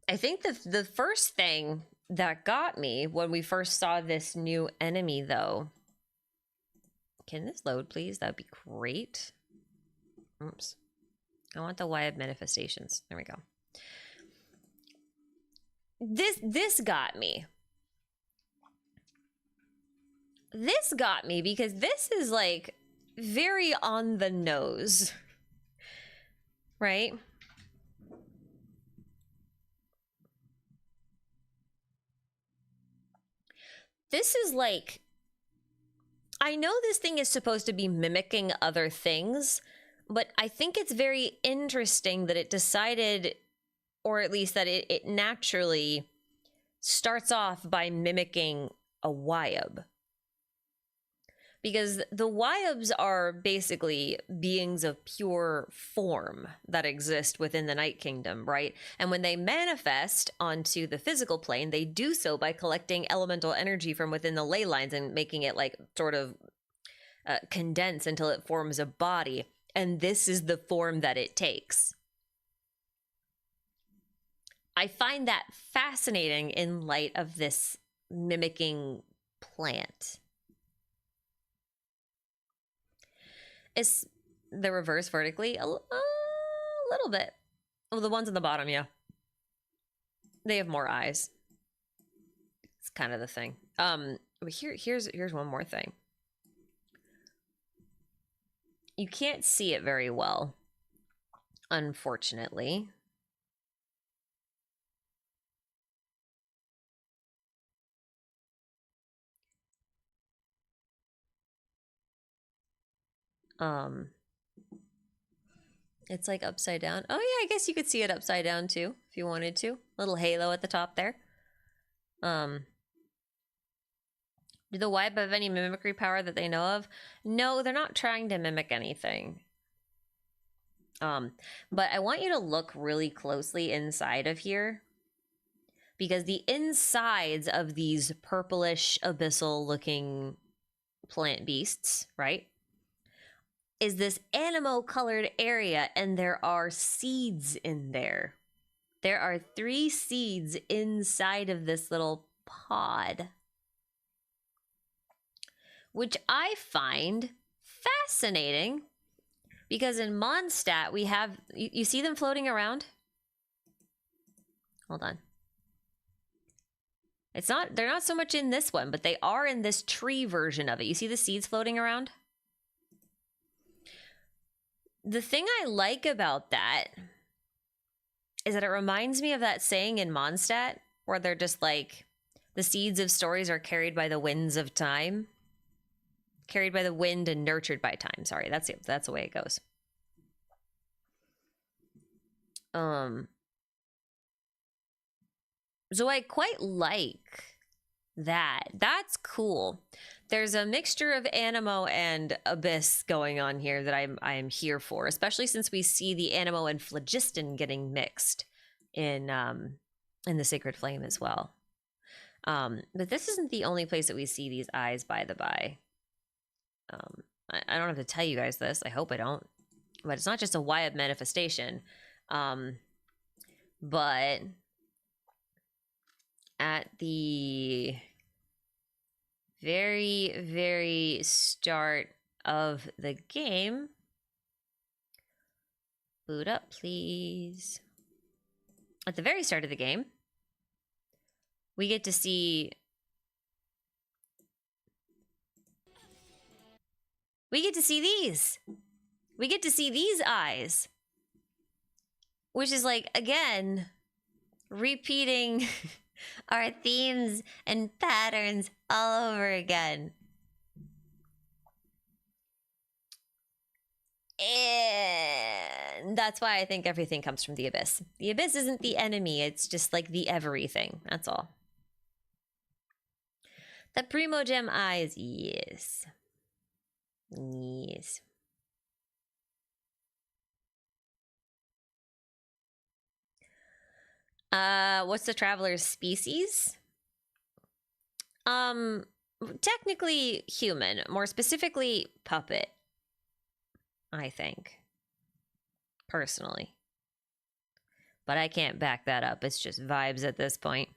I think the first thing that got me when we first saw this new enemy, though... Can this load, please? That would be great. Oops. I want the Wyob manifestations. There we go. This got me. This got me because this is, like, very on the nose. Right? This is like, I know this thing is supposed to be mimicking other things, but I think it's very interesting that it decided, or at least that it naturally starts off by mimicking a Wyob. Because the Wyobs are basically beings of pure form that exist within the Night Kingdom, right? And when they manifest onto the physical plane, they do so by collecting elemental energy from within the ley lines and making it like sort of condense until it forms a body. And this is the form that it takes. I find that fascinating in light of this mimicking plant. Is the reverse vertically? A little bit. Oh, the ones on the bottom, yeah. They have more eyes. It's kind of the thing. Here's one more thing. You can't see it very well, unfortunately. It's like upside down. Oh yeah, I guess you could see it upside down too, if you wanted to. Little halo at the top there. Do the Wyob have any mimicry power that they know of? No, they're not trying to mimic anything. But I want you to look really closely inside of here, because the insides of these purplish abyssal looking plant beasts, right, is this anemo-colored area, and there are seeds in there. There are 3 seeds inside of this little pod, which I find fascinating, because in Mondstadt we have, you see them floating around? Hold on. It's not, they're not so much in this one, but they are in this tree version of it. You see the seeds floating around? The thing I like about that is that it reminds me of that saying in Mondstadt where they're just like, the seeds of stories are carried by the winds of time. Carried by the wind and nurtured by time. Sorry, that's the way it goes. So I quite like that. That's cool. There's a mixture of Anemo and Abyss going on here that I'm here for, especially since we see the Anemo and Phlogiston getting mixed in the Sacred Flame as well. But this isn't the only place that we see these eyes, by the by. I don't have to tell you guys this. I hope I don't. But it's not just a Wyob manifestation. But at the very, very start of the game, boot up, please. at the very start of the game, we get to see these. We get to see these eyes, which is like, again, repeating our themes and patterns all over again. And that's why I think everything comes from the Abyss. The Abyss isn't the enemy, it's just like the everything. That's all. The Primo Gem eyes, yes. Yes. What's the traveler's species? Technically human, more specifically puppet, I think. Personally. But I can't back that up. It's just vibes at this point.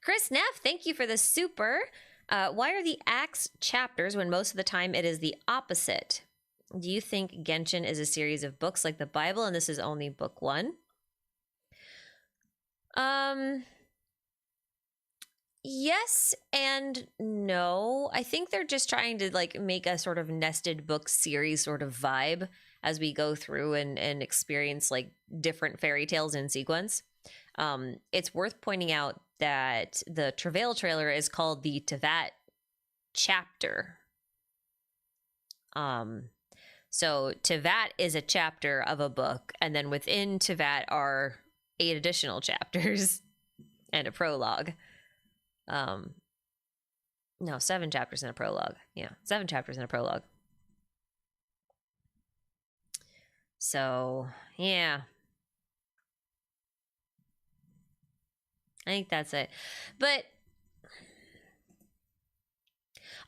Chris Neff, thank you for the super. Why are the Acts chapters when most of the time it is the opposite? Do you think Genshin is a series of books like the Bible and this is only book 1? Yes and no. I think they're just trying to like make a sort of nested book series sort of vibe as we go through and experience like different fairy tales in sequence. It's worth pointing out that the Travail trailer is called the Tevat chapter. So Tevat is a chapter of a book, and then within Tevat are 8 additional chapters and a prologue. No, 7 chapters and a prologue. Yeah, 7 chapters and a prologue. So, yeah. I think that's it. But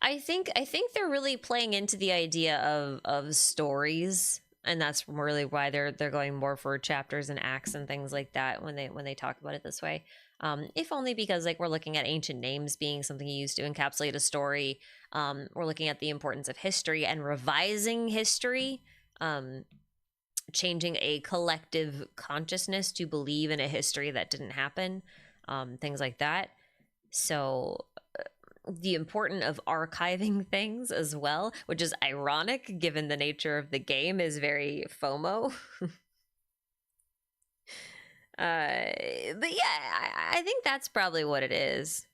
I think they're really playing into the idea of stories, and that's really why they're going more for chapters and acts and things like that when they talk about it this way. If only because like we're looking at ancient names being something you use to encapsulate a story. We're looking at the importance of history and revising history, changing a collective consciousness to believe in a history that didn't happen, things like that. So the importance of archiving things as well, which is ironic given the nature of the game is very FOMO. But yeah, I think that's probably what it is.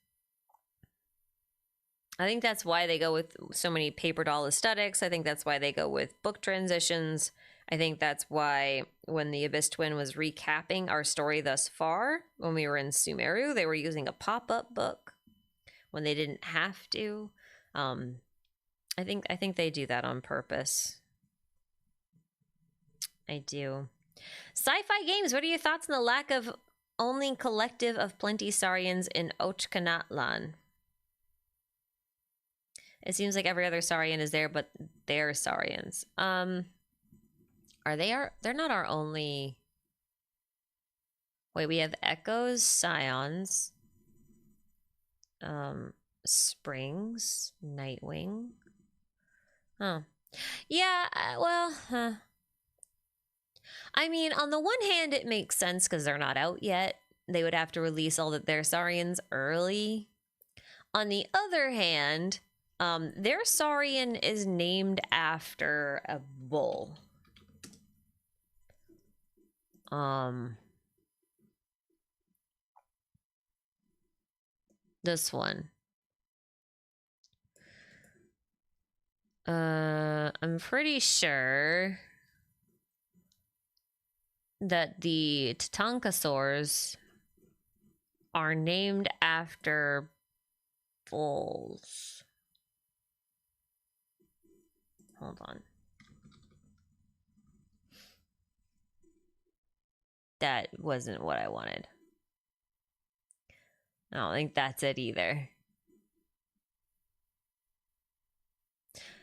I think that's why they go with so many paper doll aesthetics. I think that's why they go with book transitions. I think that's why when the Abyss Twin was recapping our story thus far, when we were in Sumeru, they were using a pop-up book when they didn't have to. I think they do that on purpose. I do. Sci-fi games, what are your thoughts on the lack of only collective of plenty Saurians in Ochkanatlan? It seems like every other Saurian is there, but they're Saurians. They're not our only... Wait, we have Echoes, Scions, Springs, Nightwing. Oh. Yeah, well, I mean, on the one hand, it makes sense because they're not out yet. They would have to release all their Saurians early. On the other hand, their Saurian is named after a bull. This one. I'm pretty sure that the Tatankasaurs are named after bulls. Hold on. That wasn't what I wanted. I don't think that's it either.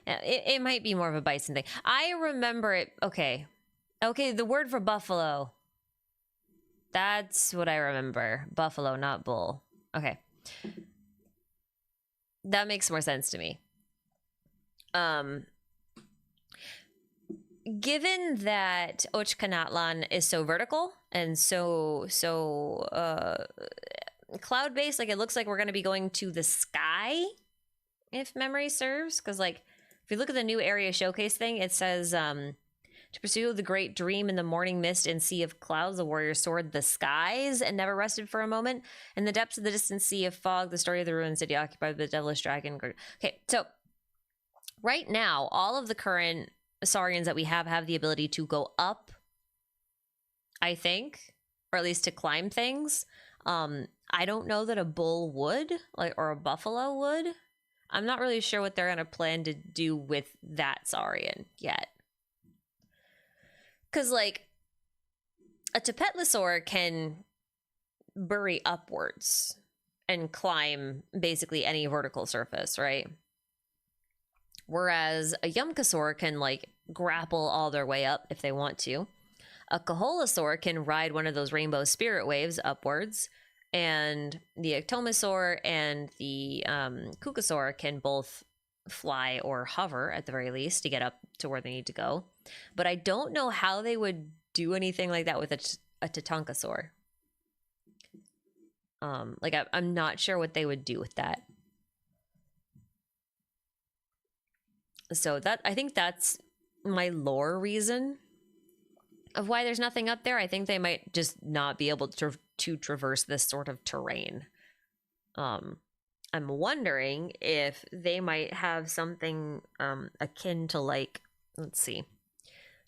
It might be more of a bison thing. I remember it. Okay, the word for buffalo. That's what I remember. Buffalo, not bull. Okay. That makes more sense to me. given that Ochkanatlan is so vertical and so cloud-based, like it looks like we're going to be going to the sky, if memory serves. Because like if you look at the new area showcase thing, it says to pursue the great dream in the morning mist and sea of clouds, the warrior soared the skies and never rested for a moment. In the depths of the distant sea of fog, the story of the ruined city occupied by the devilish dragon. Okay, so right now, all of the current Saurians that we have the ability to go up, I think, or at least to climb things. I don't know that a bull would, like, or a buffalo would. I'm not really sure what they're gonna plan to do with that Saurian yet. Because, like, a Tapetlosaur can bury upwards and climb basically any vertical surface, right? Whereas a Yumkasaur can, like, grapple all their way up if they want to. A Kaholasaur can ride one of those rainbow spirit waves upwards. And the Iktomisaur and the Kukasaur can both fly or hover, at the very least, to get up to where they need to go. But I don't know how they would do anything like that with a Tatankasaur. Like, I'm not sure what they would do with that. So that, I think that's my lore reason of why there's nothing up there. I think they might just not be able to traverse this sort of terrain. I'm wondering if they might have something akin to, like, let's see,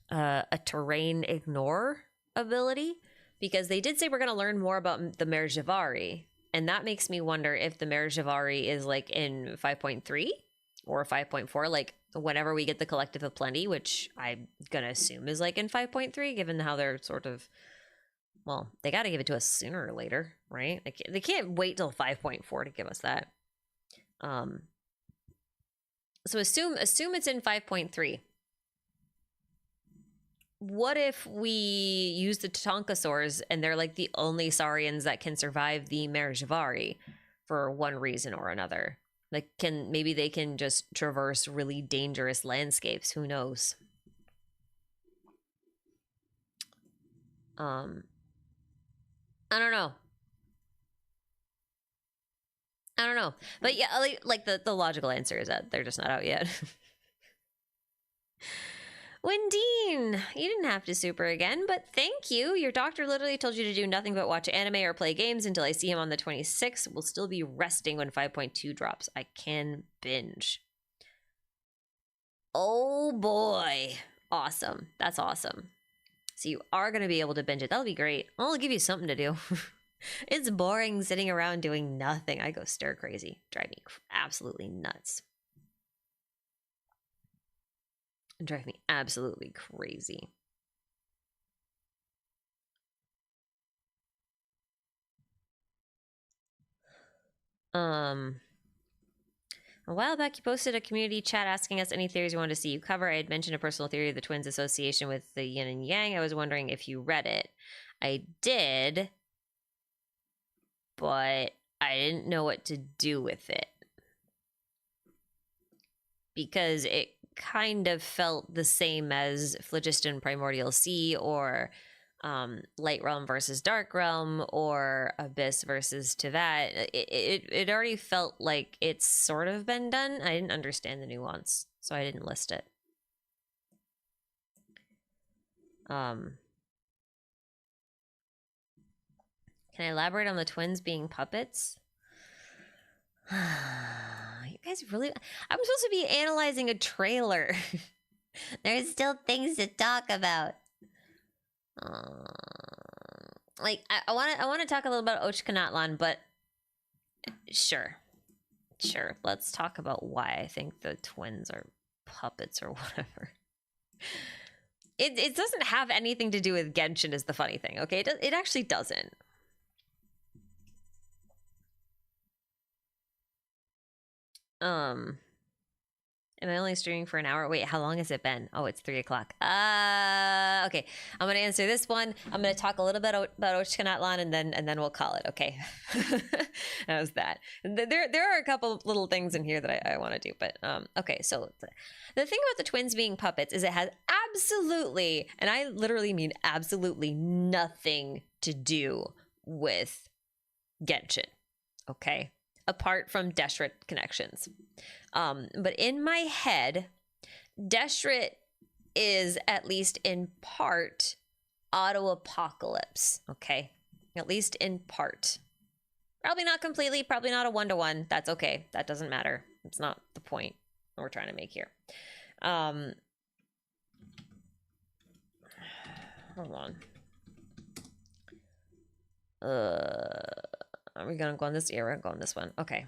a terrain ignore ability, because they did say we're going to learn more about the Merjavari, and that makes me wonder if the Merjavari is like in 5.3 or 5.4, like whenever we get the Collective of Plenty, which I'm gonna assume is like in 5.3, given how they're sort of, well, they got to give it to us sooner or later, right? Like, they can't wait till 5.4 to give us that. So assume it's in 5.3. What if we use the Tatankasaurs and they're like the only Saurians that can survive the Merjavari for one reason or another? Like, maybe they can just traverse really dangerous landscapes. Who knows? I don't know. But yeah, like the logical answer is that they're just not out yet. Windine, you didn't have to super again, but thank you. Your doctor literally told you to do nothing but watch anime or play games until I see him on the 26th. We'll still be resting when 5.2 drops. I can binge. Oh boy. Awesome. That's awesome. So you are going to be able to binge it. That'll be great. I'll give you something to do. It's boring sitting around doing nothing. I go stir crazy. Drive me absolutely nuts. Drive me absolutely crazy. A while back, you posted a community chat asking us any theories you wanted to see you cover. I had mentioned a personal theory of the twins' association with the yin and yang. I was wondering if you read it. I did, but I didn't know what to do with it, because it kind of felt the same as Phlogiston Primordial Sea, or Light Realm versus Dark Realm, or Abyss versus Tevat. It already felt like it's sort of been done. I didn't understand the nuance, so I didn't list it. Can I elaborate on the twins being puppets? You guys really... I'm supposed to be analyzing a trailer. There's still things to talk about. Like, I want to talk a little about Ochkanatlan, but sure. Let's talk about why I think the twins are puppets or whatever. It doesn't have anything to do with Genshin, is the funny thing, okay? It actually doesn't. Am I only streaming for an hour? Wait, how long has it been? Oh, it's 3 o'clock. Okay. I'm gonna answer this one. I'm gonna talk a little bit about Ochkanatlan and then we'll call it. Okay. That was that. There are a couple little things in here that I want to do, but okay. So the thing about the twins being puppets is it has absolutely, and I literally mean absolutely, nothing to do with Genshin. Okay. Apart from Deshret connections. But in my head, Deshret is, at least in part, auto-apocalypse, okay? At least in part. Probably not completely, probably not a one-to-one. That's okay. That doesn't matter. It's not the point we're trying to make here. Hold on. Are we gonna go on this era? Go on this one. Okay.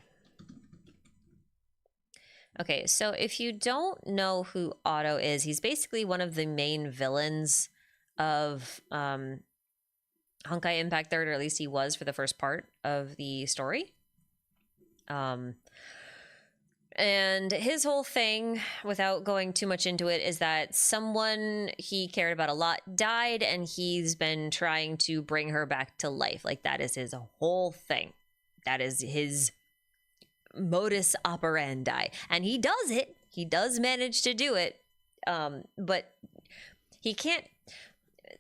Okay, so if you don't know who Otto is, he's basically one of the main villains of Honkai Impact Third, or at least he was for the first part of the story. And his whole thing, without going too much into it, is that someone he cared about a lot died, and he's been trying to bring her back to life. Like, that is his whole thing. That is his modus operandi, and he does it. He does manage to do it, but he can't.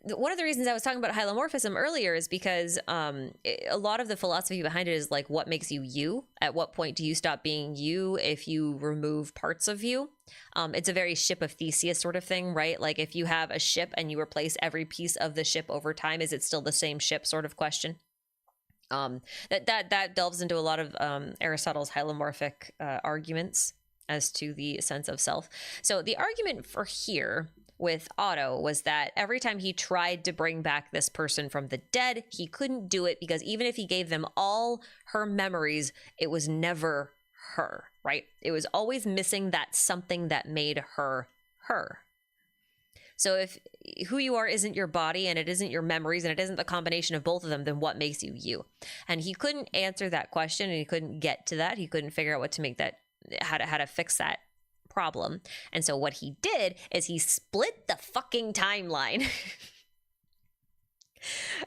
One of the reasons I was talking about hylomorphism earlier is because a lot of the philosophy behind it is like, what makes you you? At what point do you stop being you if you remove parts of you? It's a very Ship of Theseus sort of thing, right? Like, if you have a ship and you replace every piece of the ship over time, is it still the same ship sort of question? That delves into a lot of Aristotle's hylomorphic arguments as to the sense of self. So the argument for here with Otto was that every time he tried to bring back this person from the dead, he couldn't do it because even if he gave them all her memories, it was never her, right? It was always missing that something that made her her. So if who you are isn't your body, and it isn't your memories, and it isn't the combination of both of them, then what makes you you? And he couldn't answer that question, and he couldn't get to that. He couldn't figure out what to make that, how to fix that problem. And so what he did is he split the fucking timeline.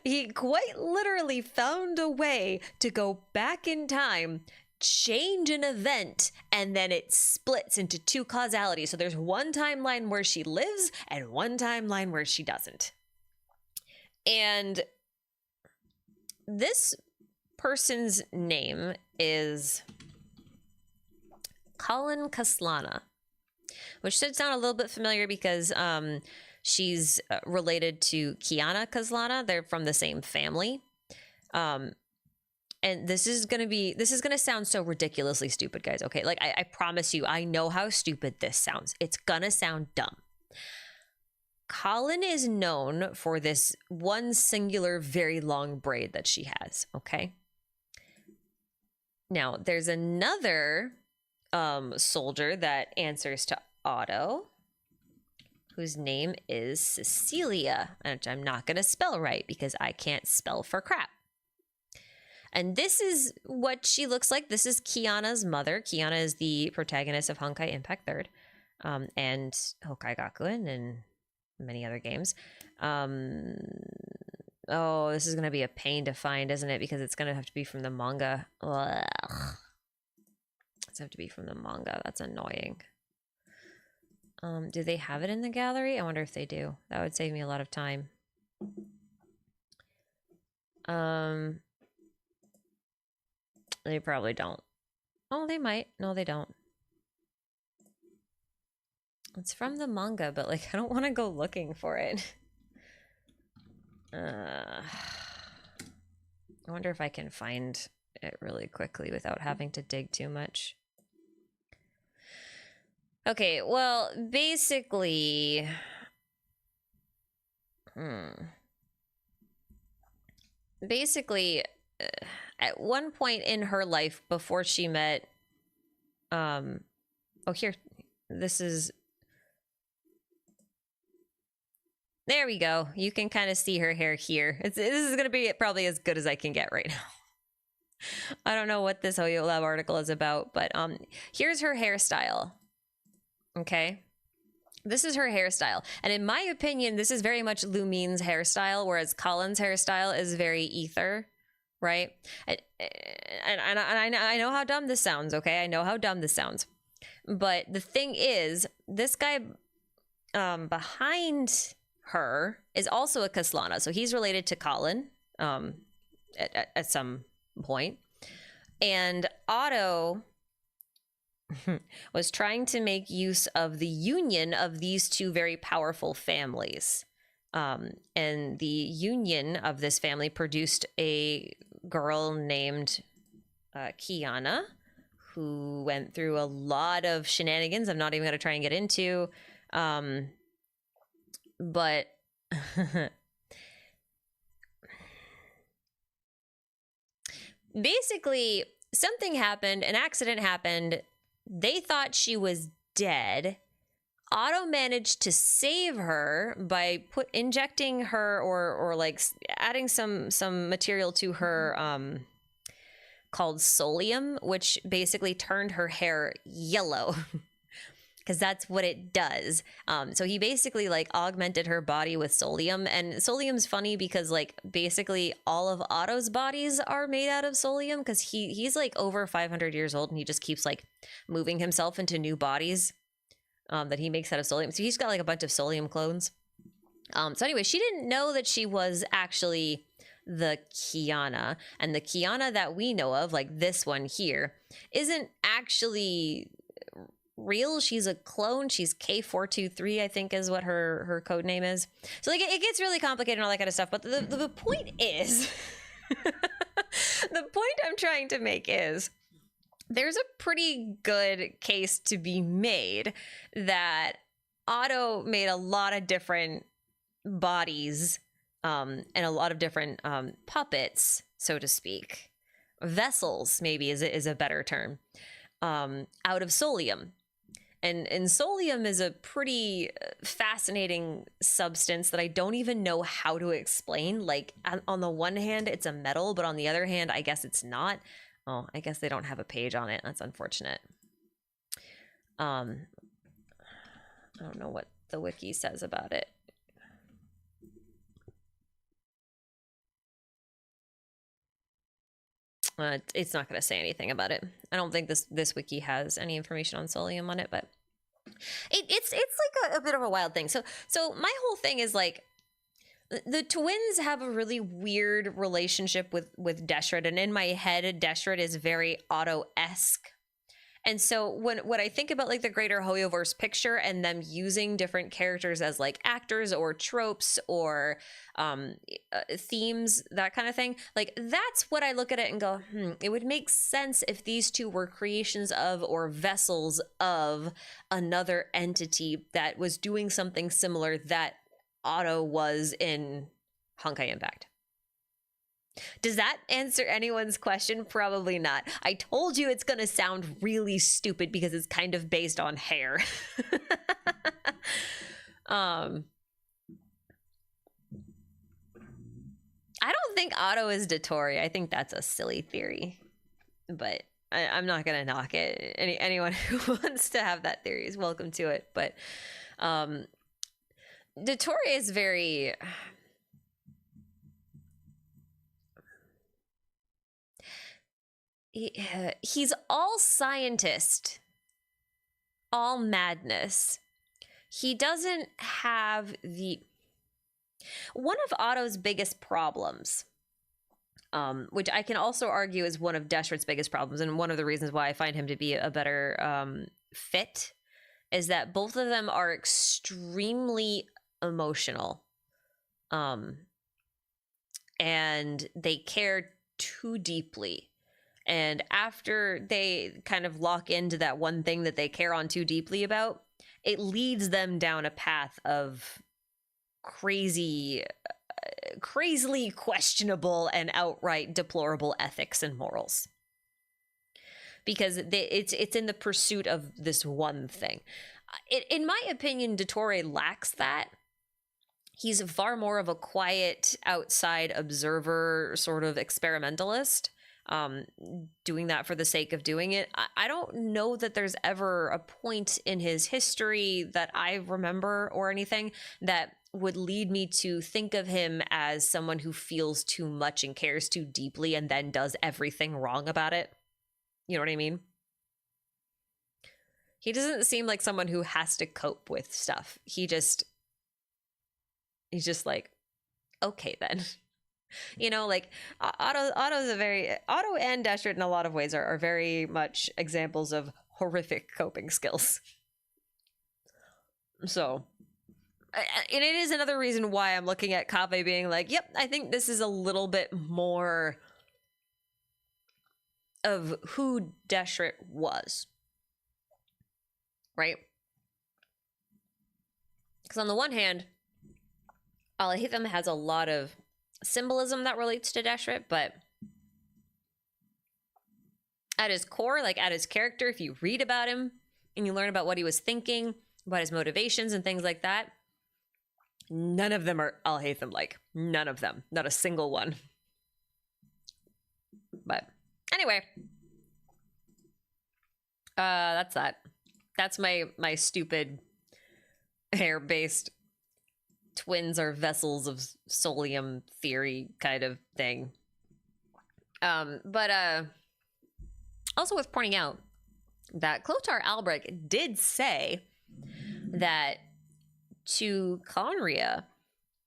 He quite literally found a way to go back in time, change an event, and then it splits into two causalities. So there's one timeline where she lives and one timeline where she doesn't. And this person's name is Ochkanatlan, which should sound a little bit familiar because she's related to Kiana Kazlana. They're from the same family. And this is gonna sound so ridiculously stupid, guys. Okay, like I promise you, I know how stupid this sounds. It's gonna sound dumb. Colin is known for this one singular, very long braid that she has. Okay. Now there's another soldier that answers to Otto, whose name is Cecilia, which I'm not gonna spell right because I can't spell for crap. And this is what she looks like. This is Kiana's mother. Kiana is the protagonist of Honkai Impact Third, and Hokai Gakuen and many other games. Oh, this is going to be a pain to find, isn't it? Because it's going to have to be from the manga. Ugh. It's have to be from the manga. That's annoying. Do they have it in the gallery? I wonder if they do. That would save me a lot of time. They probably don't. Oh, they might. No, they don't. It's from the manga, but like I don't want to go looking for it. I wonder if I can find it really quickly without having to dig too much. Okay, well, basically... Basically... at one point in her life before she met oh, here, this is, there we go. You can kind of see her hair here. This is gonna be probably as good as I can get right now. I don't know what this Hoyo Lab article is about, but here's her hairstyle. Okay. This is her hairstyle. And in my opinion, this is very much Lumine's hairstyle, whereas Colin's hairstyle is very ether, right? And I know how dumb this sounds, okay? I know how dumb this sounds. But the thing is, this guy behind her is also a Kaslana. So he's related to Colin at some point. And Otto was trying to make use of the union of these two very powerful families. And the union of this family produced a girl named Kiana, who went through a lot of shenanigans I'm not even going to try and get into. But basically, something happened, an accident happened. They thought she was dead. Otto managed to save her by injecting her or like adding some material to her called solium, which basically turned her hair yellow. Because that's what it does. So he basically like augmented her body with solium. And solium's funny because like basically all of Otto's bodies are made out of solium, because he's like over 500 years old and he just keeps like moving himself into new bodies that he makes out of solium. So he's got like a bunch of solium clones. So anyway, she didn't know that she was actually the Kiana. And the Kiana that we know of, like this one here, isn't actually real. She's a clone. She's K423, I think is what her code name is. So like it gets really complicated and all that kind of stuff. But the point is, the point I'm trying to make is there's a pretty good case to be made that Otto made a lot of different bodies and a lot of different puppets, so to speak. Vessels, maybe is a better term, out of solium. And solium is a pretty fascinating substance that I don't even know how to explain. Like, on the one hand, it's a metal, but on the other hand, I guess it's not. Oh, I guess they don't have a page on it. That's unfortunate. I don't know what the wiki says about it. It's not going to say anything about it. I don't think this wiki has any information on solium on it, but it's like a bit of a wild thing. So my whole thing is like, the twins have a really weird relationship with Deshret, and in my head, Deshret is very Otto-esque. And so when I think about like the greater hoyoverse picture and them using different characters as like actors or tropes or themes, that kind of thing, like that's what I look at it and go, it would make sense if these two were creations of or vessels of another entity that was doing something similar that Otto was in Honkai Impact. Does that answer anyone's question? Probably not. I told you it's going to sound really stupid because it's kind of based on hair. I don't think Otto is Dotori. I think that's a silly theory, but I'm not going to knock it. Anyone who wants to have that theory is welcome to it. But Dotori is very... he's all scientist, all madness. He doesn't have one of Otto's biggest problems, which I can also argue is one of Deshret's biggest problems, and one of the reasons why I find him to be a better fit, is that both of them are extremely emotional, and they care too deeply. And after they kind of lock into that one thing that they care on too deeply about, it leads them down a path of crazily questionable and outright deplorable ethics and morals. Because it's in the pursuit of this one thing. In my opinion, Dottore lacks that. He's far more of a quiet, outside observer, sort of experimentalist. doing that for the sake of doing it. I don't know that there's ever a point in his history that I remember or anything that would lead me to think of him as someone who feels too much and cares too deeply and then does everything wrong about it. You know what I mean? He doesn't seem like someone who has to cope with stuff. He's just like, okay then. You know, like Otto's a very Otto and Deshret in a lot of ways are very much examples of horrific coping skills. So, and it is another reason why I'm looking at Kave being like, yep, I think this is a little bit more of who Deshret was. Right? Because on the one hand, Alhaitham has a lot of symbolism that relates to Deshret, but at his core, like at his character, if you read about him and you learn about what he was thinking, about his motivations and things like that, none of them are Alhaitham like. None of them. Not a single one. But anyway, that's that. That's my stupid hair-based twins are vessels of solium theory kind of thing. But also worth pointing out that Clotar Albrecht did say that to Conria,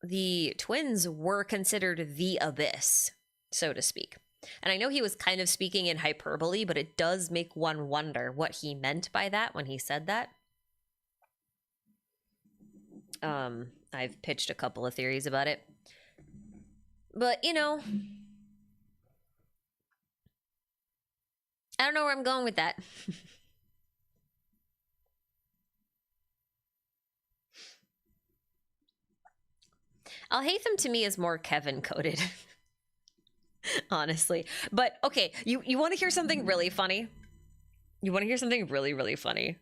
the twins were considered the abyss, so to speak. And I know he was kind of speaking in hyperbole, but it does make one wonder what he meant by that when he said that. I've pitched a couple of theories about it. But, you know, I don't know where I'm going with that. Alhaitham to me is more Kevin coded. Honestly. But okay, you want to hear something really funny? You want to hear something really, really funny?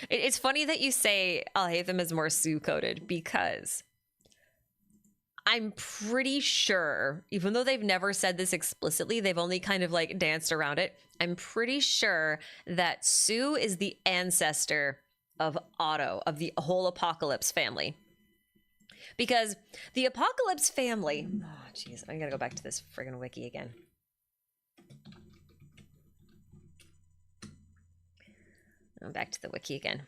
It's funny that you say Alhaitham is more Sue coded, because I'm pretty sure, even though they've never said this explicitly, they've only kind of like danced around it. I'm pretty sure that Sue is the ancestor of Otto, of the whole Apocalypse family. Because the Apocalypse family... Oh, jeez. I gotta go back to this friggin' wiki again. I'm back to the wiki again.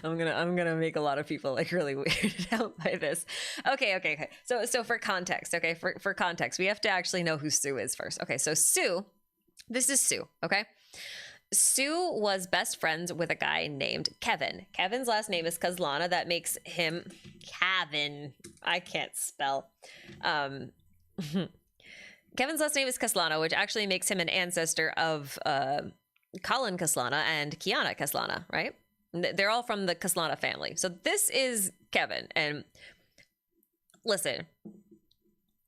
I'm gonna make a lot of people like really weirded out by this. Okay. So for context, okay, for context, we have to actually know who Sue is first. Okay, so Sue, this is Sue, okay? Sue was best friends with a guy named Kevin. Kevin's last name is Kazlana. That makes him Kevin. I can't spell. Kevin's last name is Kaslana, which actually makes him an ancestor of Colin Kaslana and Kiana Kaslana, right? They're all from the Kaslana family. So this is Kevin. And listen,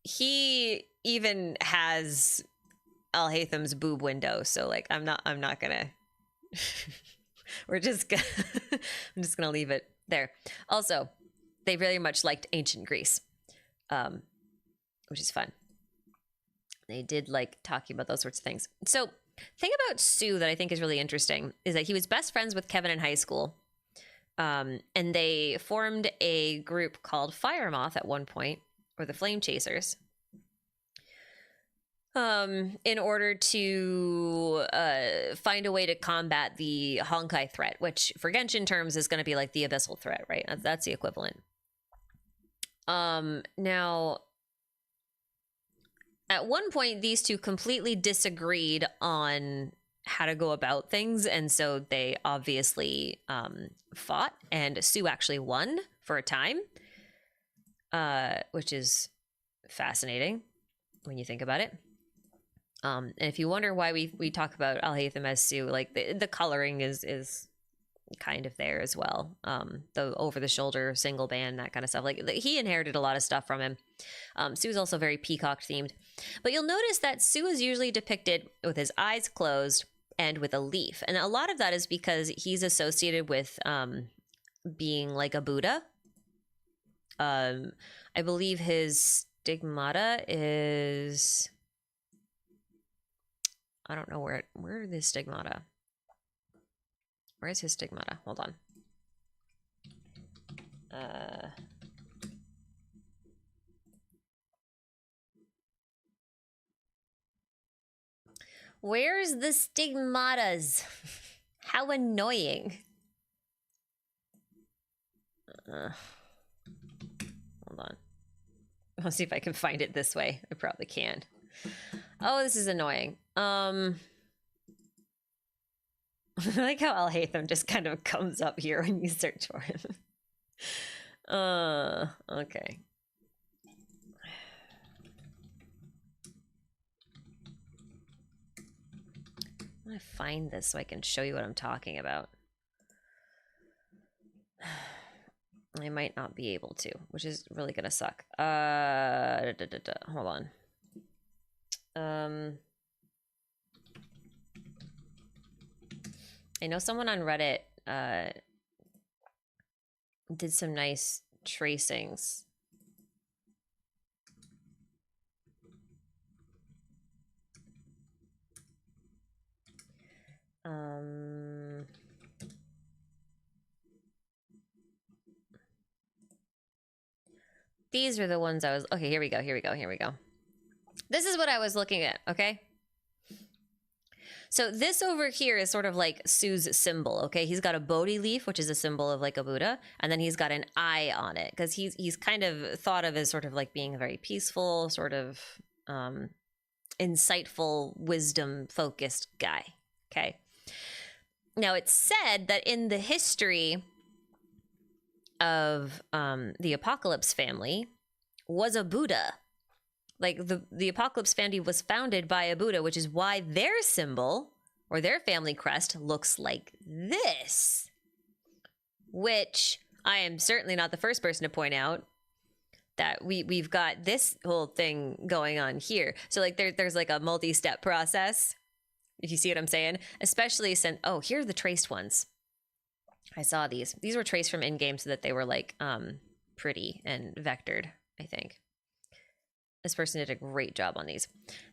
he even has Alhaitham's boob window, so like I'm not gonna I'm just gonna leave it there. Also, they very much liked ancient Greece, which is fun. They did like talking about those sorts of things. So thing about Sue that I think is really interesting is that he was best friends with Kevin in high school, and they formed a group called Fire Moth at one point, or the Flame Chasers, in order to find a way to combat the Honkai threat, which for Genshin terms is going to be like the abyssal threat, right? That's the equivalent. Now, at one point, these two completely disagreed on how to go about things, and so they obviously fought, and Sue actually won for a time, which is fascinating when you think about it. And if you wonder why we talk about Alhaitham as Sue, like the coloring is kind of there as well. The over-the-shoulder single band, that kind of stuff. Like he inherited a lot of stuff from him. Sue's also very peacock themed. But you'll notice that Sue is usually depicted with his eyes closed and with a leaf. And a lot of that is because he's associated with being like a Buddha. I believe his Stigmata is... I don't know where is Stigmata? Where is his Stigmata? Hold on. Where's the Stigmatas? How annoying. Hold on. I'll see if I can find it this way. I probably can. Oh, this is annoying. I like how Alhaitham just kind of comes up here when you search for him. Okay. I'm gonna find this so I can show you what I'm talking about. I might not be able to, which is really gonna suck. Hold on. I know someone on Reddit did some nice tracings. These are the ones I was... Okay, here we go. This is what I was looking at, okay? So this over here is sort of like Sue's symbol, okay? He's got a Bodhi leaf, which is a symbol of like a Buddha, and then he's got an eye on it, because he's kind of thought of as sort of like being a very peaceful, sort of insightful, wisdom-focused guy, okay? Now, it's said that in the history of the Apocalypse family was a Buddha. Like, the Apocalypse family was founded by a Buddha, which is why their symbol, or their family crest, looks like this. Which, I am certainly not the first person to point out that we've got this whole thing going on here. So, like, there's like a multi-step process, if you see what I'm saying. Especially since, oh, here are the traced ones. I saw these. These were traced from in-game so that they were, like, pretty and vectored, I think. This person did a great job on these.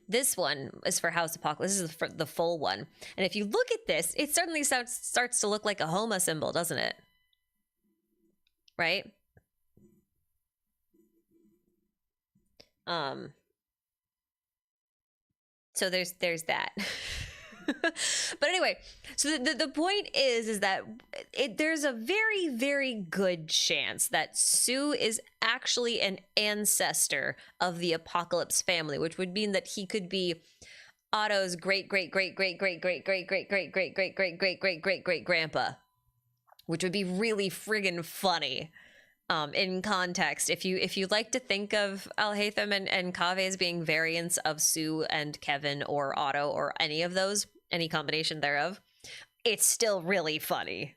This one is for House Apocalypse. This is the full one. And if you look at this, it certainly starts to look like a Homa symbol, doesn't it? Right? So there's that. But anyway, so the point is that there's a very, very good chance that Sue is actually an ancestor of the Apocalypse family, which would mean that he could be Otto's great grandpa, which would be really friggin' funny. In context, if you like to think of Alhaitham and Kaveh as being variants of Sue and Kevin or Otto or any of those, any combination thereof, it's still really funny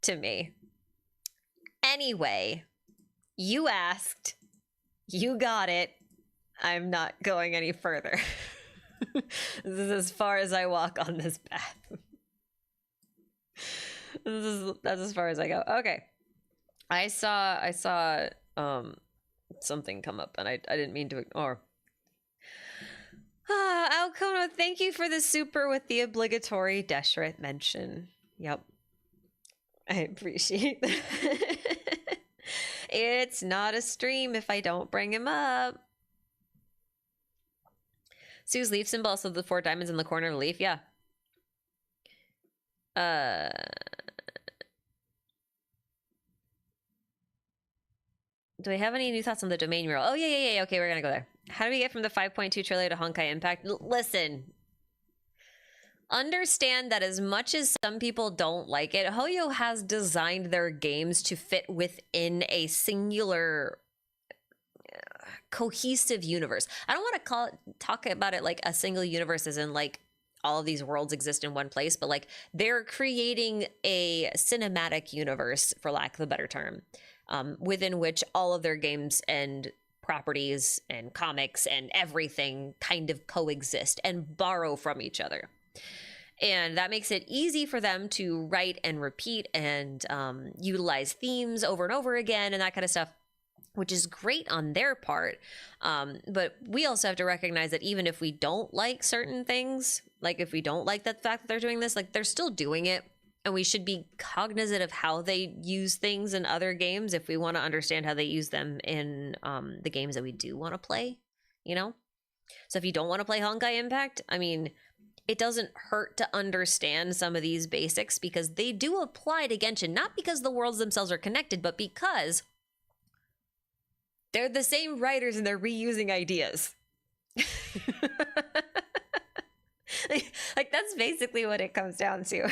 to me. Anyway, you asked, you got it. I'm not going any further. This is as far as I walk on this path. That's as far as I go. Okay. I saw something come up and I didn't mean to ignore. Alcona, thank you for the super with the obligatory Deshret mention. Yep. I appreciate that. It's not a stream if I don't bring him up. Sue's leaf symbol, also the 4 diamonds in the corner of the leaf, yeah. Do we have any new thoughts on the domain mural? Oh, yeah. Okay, we're gonna go there. How do we get from the 5.2 trillion to Honkai Impact? Listen. Understand that as much as some people don't like it, Hoyo has designed their games to fit within a singular, cohesive universe. I don't want to talk about it like a single universe as in like all of these worlds exist in one place, but like they're creating a cinematic universe, for lack of a better term. Within which all of their games and properties and comics and everything kind of coexist and borrow from each other. And that makes it easy for them to write and repeat and utilize themes over and over again and that kind of stuff. which is great on their part. But we also have to recognize that even if we don't like certain things, like if we don't like the fact that they're doing this, like they're still doing it. And we should be cognizant of how they use things in other games if we want to understand how they use them in the games that we do want to play, you know? So if you don't want to play Honkai Impact, I mean, it doesn't hurt to understand some of these basics because they do apply to Genshin, not because the worlds themselves are connected, but because they're the same writers and they're reusing ideas. like that's basically what it comes down to.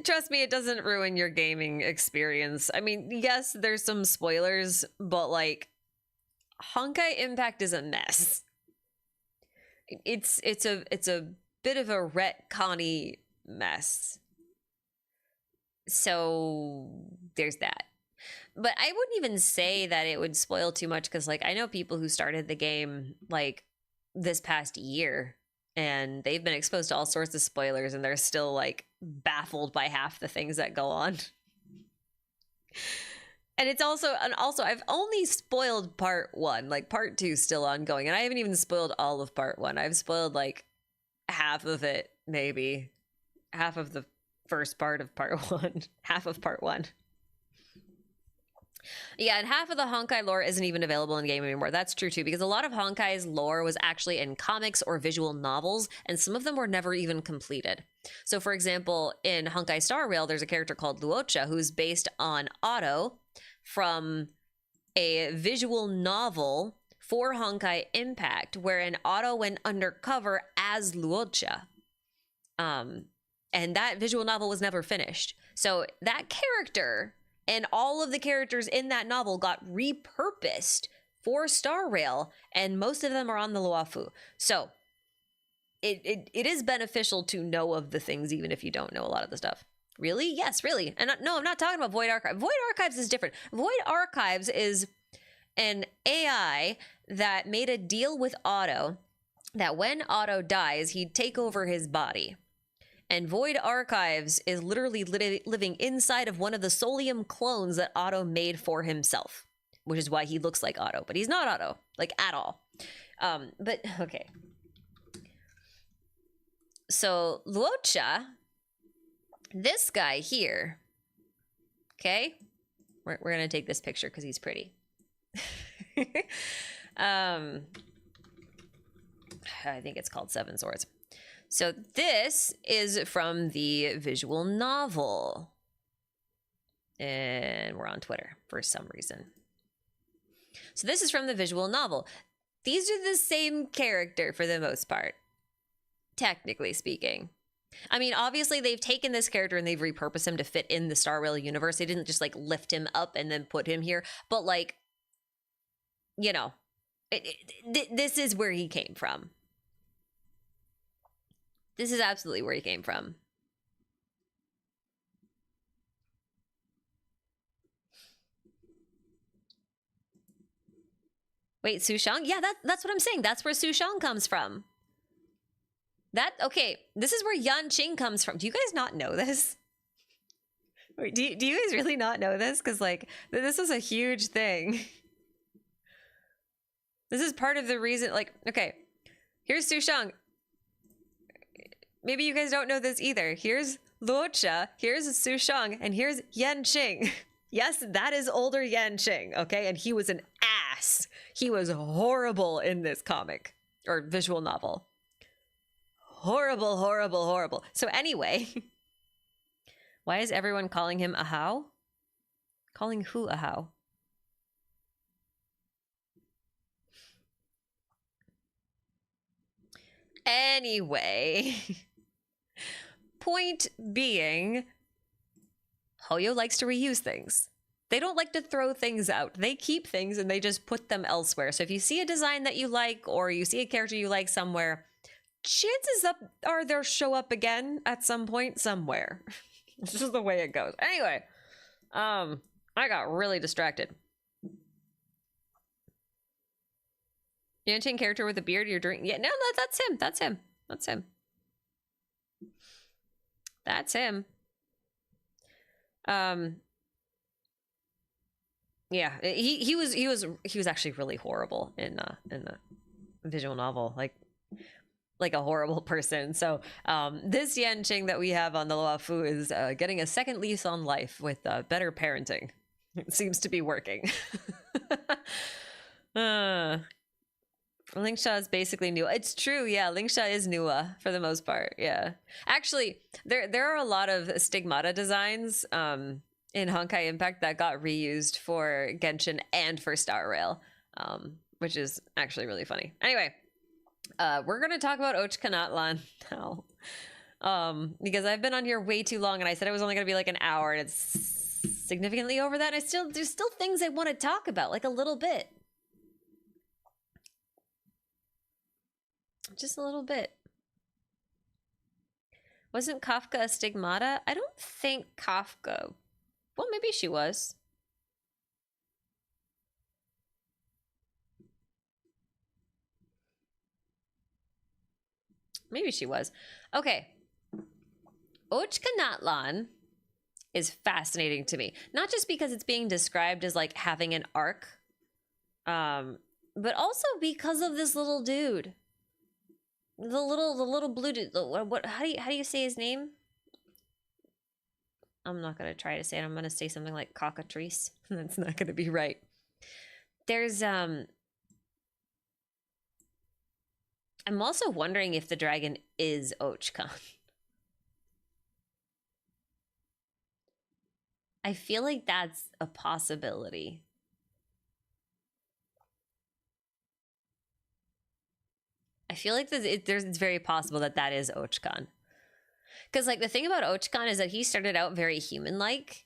Trust me, it doesn't ruin your gaming experience. I mean, yes, there's some spoilers, but like Honkai Impact is a mess. It's a bit of a retconny mess. So there's that. But I wouldn't even say that it would spoil too much because like I know people who started the game like this past year and they've been exposed to all sorts of spoilers and they're still like baffled by half the things that go on. And it's also I've only spoiled part 1, like part 2 still ongoing, and I haven't even spoiled all of part 1. I've spoiled like half of it, maybe half of the first part of part 1, half of part 1. Yeah, and half of the Honkai lore isn't even available in the game anymore. That's true too, because a lot of Honkai's lore was actually in comics or visual novels, and some of them were never even completed. So for example, in Honkai Star Rail, there's a character called Luocha who's based on Otto from a visual novel for Honkai Impact, wherein Otto went undercover as Luocha. And that visual novel was never finished. So that character and all of the characters in that novel got repurposed for Star Rail, and most of them are on the Luofu. So it is beneficial to know of the things, even if you don't know a lot of the stuff. Really? Yes, really. And no, I'm not talking about Void Archive. Void Archives is different. Void Archives is an AI that made a deal with Otto that when Otto dies, he'd take over his body. And Void Archives is literally living inside of one of the Solium clones that Otto made for himself, which is why he looks like Otto, but he's not Otto, like at all. But okay. So Luocha, this guy here, okay? We're gonna take this picture because he's pretty. I think it's called Seven Swords. So this is from the visual novel. And we're on Twitter for some reason. So this is from the visual novel. These are the same character for the most part, technically speaking. I mean, obviously they've taken this character and they've repurposed him to fit in the Star Rail universe. They didn't just like lift him up and then put him here. But like, you know, this is where he came from. This is absolutely where he came from. Wait, Sushang? Yeah, that's what I'm saying. That's where Sushang comes from. Okay, this is where Yanqing comes from. Do you guys not know this? Wait, do you guys really not know this? Because, like, this is a huge thing. This is part of the reason, like, okay, here's Sushang. Maybe you guys don't know this either. Here's Luocha, here's Sushang, and here's Yanqing. Yes, that is older Yanqing, okay? And he was an ass. He was horrible in this comic, or visual novel. Horrible, horrible, horrible. So anyway, why is everyone calling him Ahau? Calling who Ahau? Anyway, point being, Hoyo likes to reuse things. They don't like to throw things out. They keep things and they just put them elsewhere. So if you see a design that you like or you see a character you like somewhere, chances are they'll show up again at some point somewhere. This is the way it goes. Anyway, I got really distracted. Yanqing character with a beard, you're drinking. Yeah, no, that's him. That's him. That's him. That's him. Yeah, he was actually really horrible in the visual novel, like a horrible person. So this Yanqing that we have on the Luofu is getting a second lease on life with better parenting. It seems to be working. Lingsha is basically new. It's true, yeah. Lingsha is Nua for the most part, yeah. Actually, there are a lot of Stigmata designs in Honkai Impact that got reused for Genshin and for Star Rail, which is actually really funny. Anyway, we're gonna talk about Ochkanatlan now, because I've been on here way too long, and I said it was only gonna be like an hour, and it's significantly over that. And there's still things I want to talk about, like a little bit. Just a little bit. Wasn't Kafka a Stigmata? I don't think Kafka... Well, maybe she was. Maybe she was. Okay. Ochkanatlan is fascinating to me. Not just because it's being described as like having an arc, but also because of this little dude. The little blue dude. What? How do you say his name? I'm not gonna try to say it. I'm gonna say something like cockatrice. That's not gonna be right. There's I'm also wondering if the dragon is Ochkan. I feel like that's a possibility. I feel like it's very possible that that is Ochkan. Because, like, the thing about Ochkan is that he started out very human-like.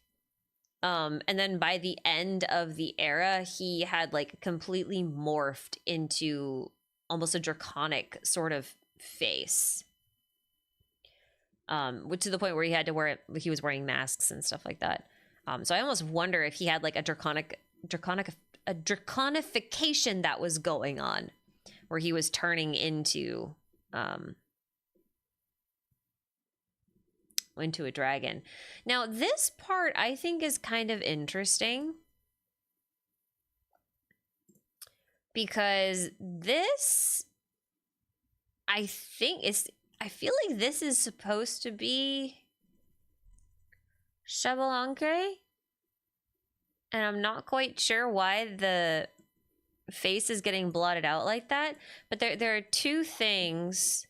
And then by the end of the era, he had, like, completely morphed into almost a draconic sort of face. Which to the point where he had to wear he was wearing masks and stuff like that. So I almost wonder if he had, like, a draconification that was going on, where he was turning into a dragon. Now, this part I think is kind of interesting, because this, I feel like this is supposed to be Xbalanque, and I'm not quite sure why the face is getting blotted out like that, but there are two things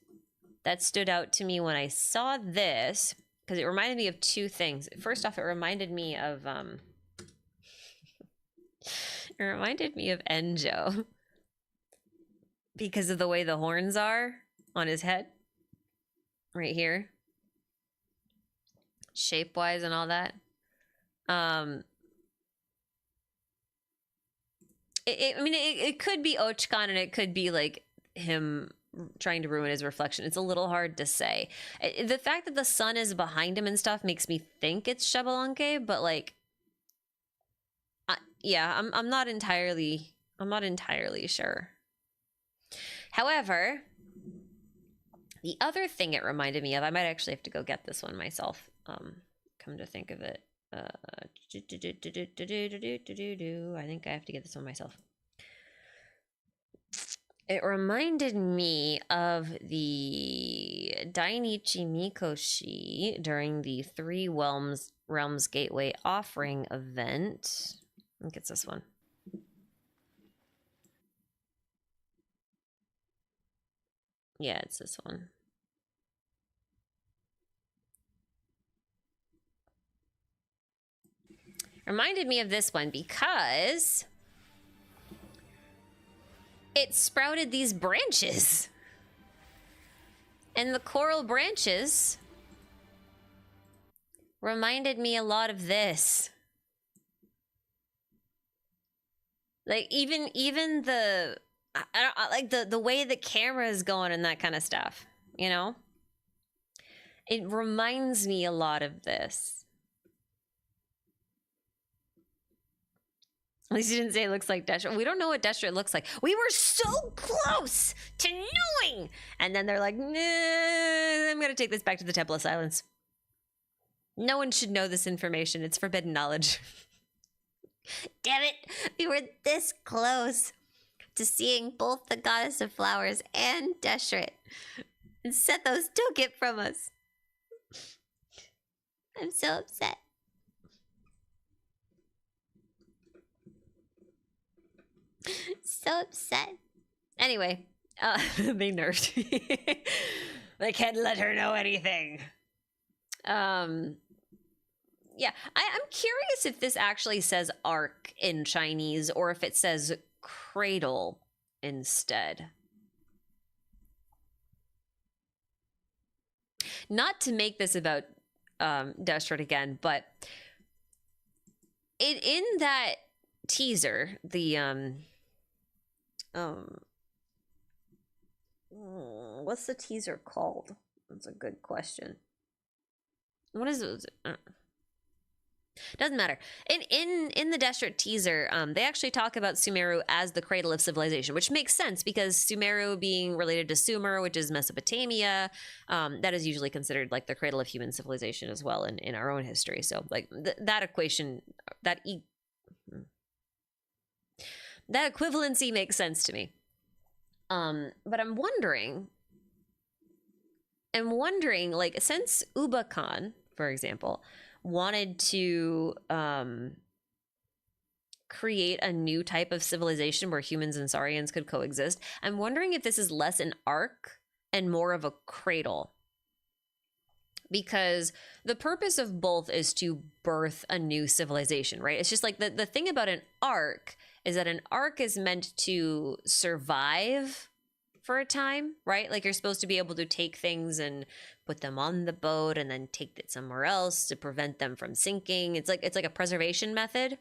that stood out to me when I saw this, because it reminded me of two things. First off, it reminded me of Enjo, because of the way the horns are on his head right here, shape wise and all that. It could be Ochkan, and it could be like him trying to ruin his reflection. It's a little hard to say. The fact that the sun is behind him and stuff makes me think it's Xbalanque, but like, yeah, I'm not entirely sure. However, the other thing it reminded me of, I might actually have to go get this one myself. Come to think of it, I think I have to get this one myself. It reminded me of the Dainichi Mikoshi during the Three Realms Gateway offering event. I think it's this one. Yeah, it's this one. Reminded me of this one because it sprouted these branches. And the coral branches reminded me a lot of this. Like even the like the way the camera is going and that kind of stuff, you know? It reminds me a lot of this. At least you didn't say it looks like Destro. We don't know what Destro looks like. We were so close to knowing! And then they're like, nah, I'm gonna take this back to the Temple of Silence. No one should know this information. It's forbidden knowledge. Damn it! We were this close to seeing both the goddess of flowers and Deshret. And Sethos took it from us. I'm so upset. So upset. Anyway, they nerfed me. They can't let her know anything. Yeah, I'm curious if this actually says arc in Chinese or if it says cradle instead. Not to make this about Deshret again, but in that teaser, the what's the teaser called? That's a good question. What is it? Doesn't matter. In the Deshret teaser, they actually talk about Sumeru as the cradle of civilization, which makes sense because Sumeru being related to Sumer, which is Mesopotamia, that is usually considered like the cradle of human civilization as well in our own history. So like that equation, that equivalency makes sense to me. But I'm wondering, like, since Uba Khan, for example, wanted to create a new type of civilization where humans and Saurians could coexist, I'm wondering if this is less an arc and more of a cradle. Because the purpose of both is to birth a new civilization, right? It's just like the thing about an arc is that an arc is meant to survive for a time, right? Like you're supposed to be able to take things and put them on the boat and then take it somewhere else to prevent them from sinking. It's like a preservation method.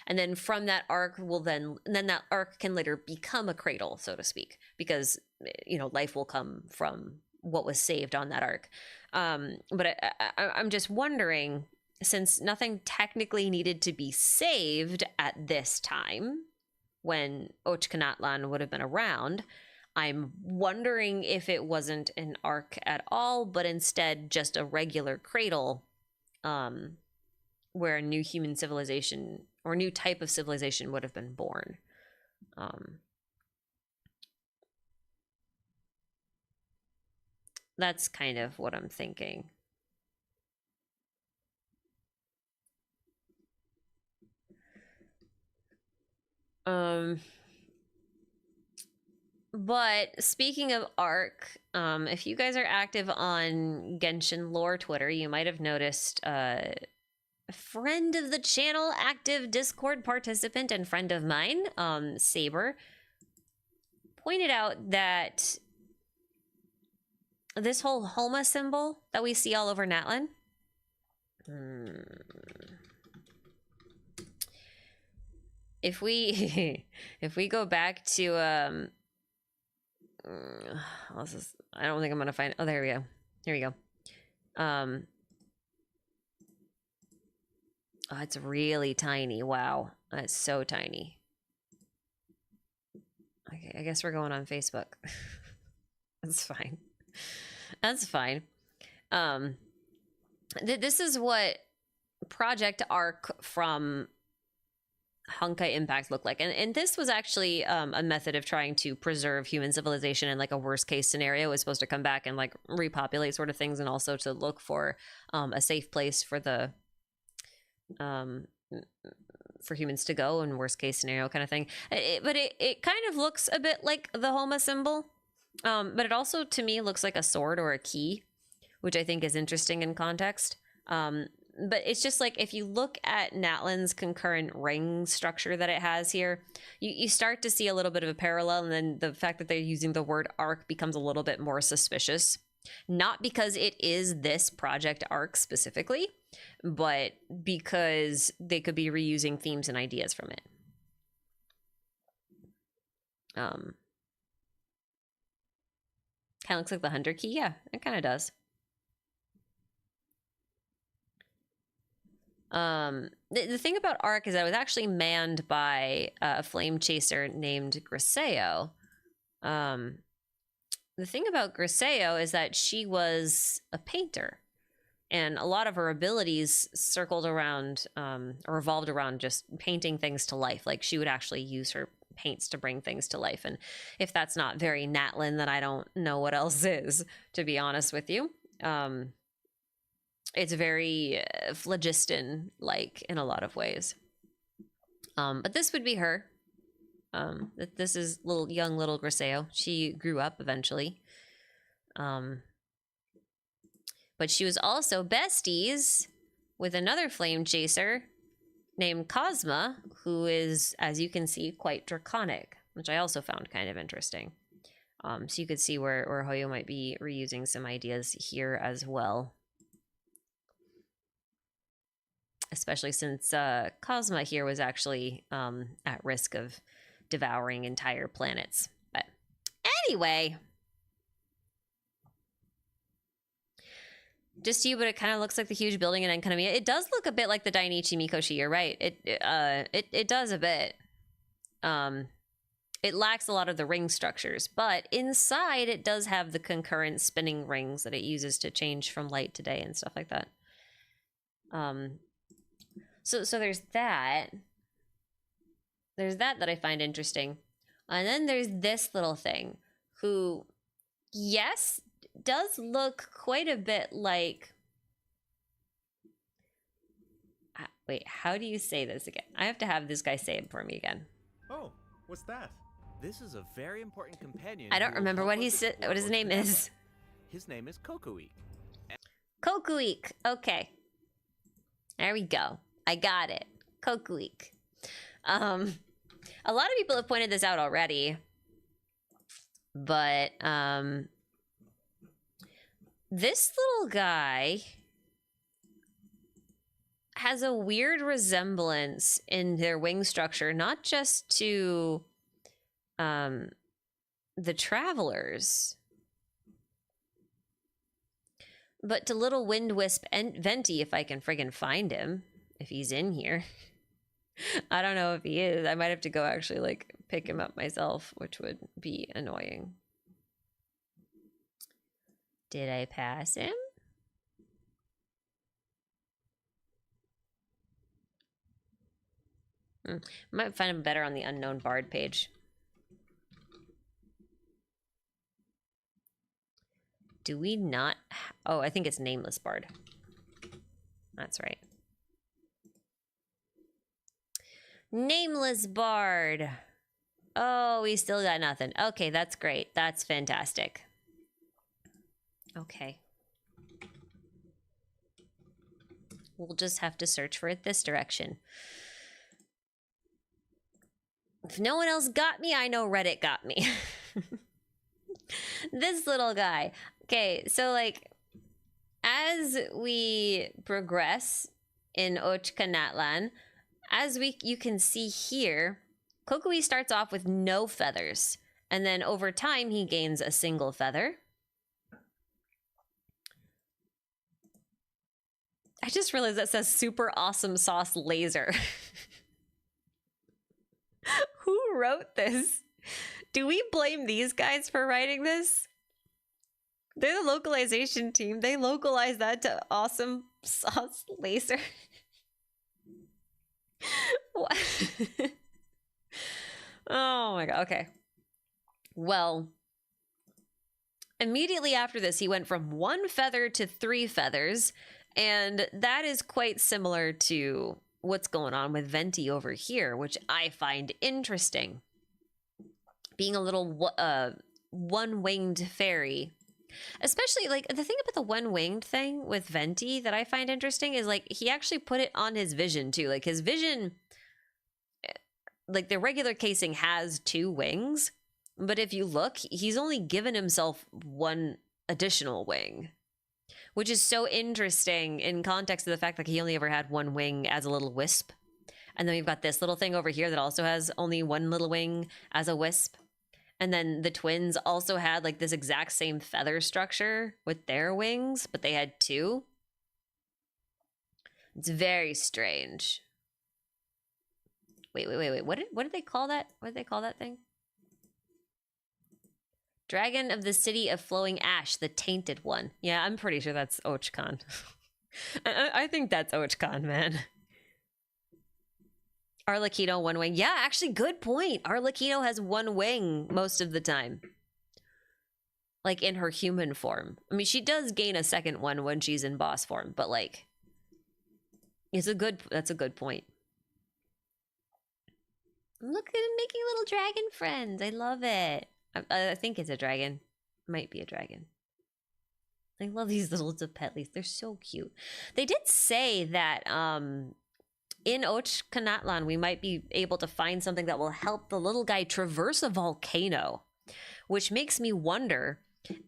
And then from that arc then that arc can later become a cradle, so to speak, because, you know, life will come from what was saved on that arc. But I'm just wondering, since nothing technically needed to be saved at this time when Ochkanatlan would have been around, I'm wondering if it wasn't an arc at all, but instead just a regular cradle, where a new human civilization or new type of civilization would have been born. That's kind of what I'm thinking. But speaking of arc, if you guys are active on Genshin lore Twitter, you might have noticed a friend of the channel, active Discord participant and friend of mine, Saber, pointed out that this whole Homa symbol that we see all over Natlan, if we go back to I don't think I'm gonna find. Oh, there we go. Here we go. Oh, it's really tiny. Wow, that's so tiny. Okay, I guess we're going on Facebook. That's fine. That's fine. This is what Project Arc from Honkai Impact looked like, and this was actually a method of trying to preserve human civilization in like a worst case scenario. It was supposed to come back and like repopulate sort of things, and also to look for a safe place for the for humans to go in worst case scenario kind of thing. But it kind of looks a bit like the Homa symbol, but it also to me looks like a sword or a key, which I think is interesting in context. But it's just like, if you look at Natlan's concurrent ring structure that it has here, you start to see a little bit of a parallel, and then the fact that they're using the word arc becomes a little bit more suspicious. Not because it is this Project Arc specifically, but because they could be reusing themes and ideas from it. Kind of looks like the Hunter key. Yeah, it kind of does. The thing about Arc is that it was actually manned by a flame chaser named Griseo. The thing about Griseo is that she was a painter. And a lot of her abilities circled around or revolved around just painting things to life. Like she would actually use her paints to bring things to life. And if that's not very Natlin, then I don't know what else is, to be honest with you. It's very phlogiston like in a lot of ways. But this would be her. This is young little Griseo. She grew up eventually. But she was also besties with another flame chaser named Cosma, who is, as you can see, quite draconic, which I also found kind of interesting. So you could see where Hoyo might be reusing some ideas here as well. Especially since Cosma here was actually at risk of devouring entire planets. But anyway... Just you, but it kind of looks like the huge building in Iktomisaur. It does look a bit like the Dainichi Mikoshi, you're right. It does a bit. It lacks a lot of the ring structures, but inside it does have the concurrent spinning rings that it uses to change from light to day and stuff like that. So there's that. There's that I find interesting. And then there's this little thing who, yes, does look quite a bit like... Wait, how do you say this again? I have to have this guy say it for me again. Oh, what's that? This is a very important companion. I don't remember what he said. What his name is. His name is Kokuik. Kokuik. Okay. There we go. I got it. Kokuik. A lot of people have pointed this out already. But, this little guy has a weird resemblance in their wing structure, not just to the travelers, but to little Wind Wisp and Venti, if I can friggin' find him, if he's in here. I don't know if he is. I might have to go actually like pick him up myself, which would be annoying. Did I pass him? Might find him better on the unknown bard page. Do we not? Oh, I think it's nameless bard. That's right. Nameless bard. Oh, we still got nothing. Okay, that's great. That's fantastic. Okay. We'll just have to search for it this direction. If no one else got me, I know Reddit got me. This little guy. Okay, so like, as we progress in Ochkanatlan, as you can see here, Kokui starts off with no feathers, and then over time he gains a single feather. I just realized that says super awesome sauce laser. Who wrote this? Do we blame these guys for writing this? They're the localization team. They localized that to awesome sauce laser. What? Oh my god. Okay. Well, immediately after this, he went from 1 feather to 3 feathers. And that is quite similar to what's going on with Venti over here, which I find interesting. Being a little one-winged fairy. Especially, like, the thing about the one-winged thing with Venti that I find interesting is, like, he actually put it on his vision, too. Like, his vision, like, the regular casing has 2 wings. But if you look, he's only given himself 1 additional wing. Which is so interesting in context of the fact that he only ever had 1 wing as a little wisp. And then we've got this little thing over here that also has only 1 little wing as a wisp. And then the twins also had like this exact same feather structure with their wings, but they had 2. It's very strange. Wait. What did they call that? What did they call that thing? Dragon of the City of Flowing Ash, the Tainted One. Yeah, I'm pretty sure that's Ochkan. I think that's Ochkan, man. Arlecchino, one wing. Yeah, actually, good point. Arlecchino has one wing most of the time. Like, in her human form. I mean, she does gain a second one when she's in boss form, but, like, that's a good point. Look at him making little dragon friends. I love it. I think it's a dragon. Might be a dragon. I love these little Zepetlis. They're so cute. They did say that in Ochkanatlan we might be able to find something that will help the little guy traverse a volcano, which makes me wonder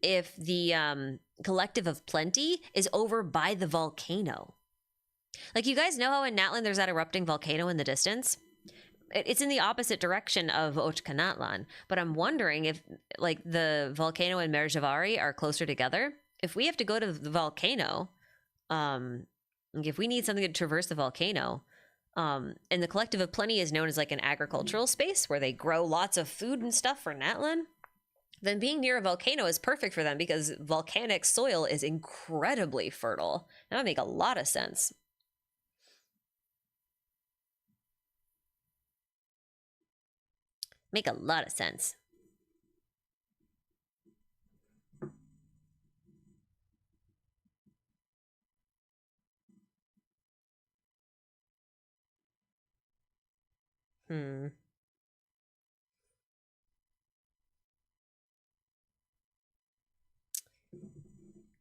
if the Collective of Plenty is over by the volcano. Like, you guys know how in Natlan there's that erupting volcano in the distance? It's in the opposite direction of Ochkanatlan, but I'm wondering if, like, the volcano and Merjavari are closer together. If we have to go to the volcano, if we need something to traverse the volcano, and the Collective of Plenty is known as, like, an agricultural space where they grow lots of food and stuff for Natlan, then being near a volcano is perfect for them because volcanic soil is incredibly fertile. That would make a lot of sense. Make a lot of sense.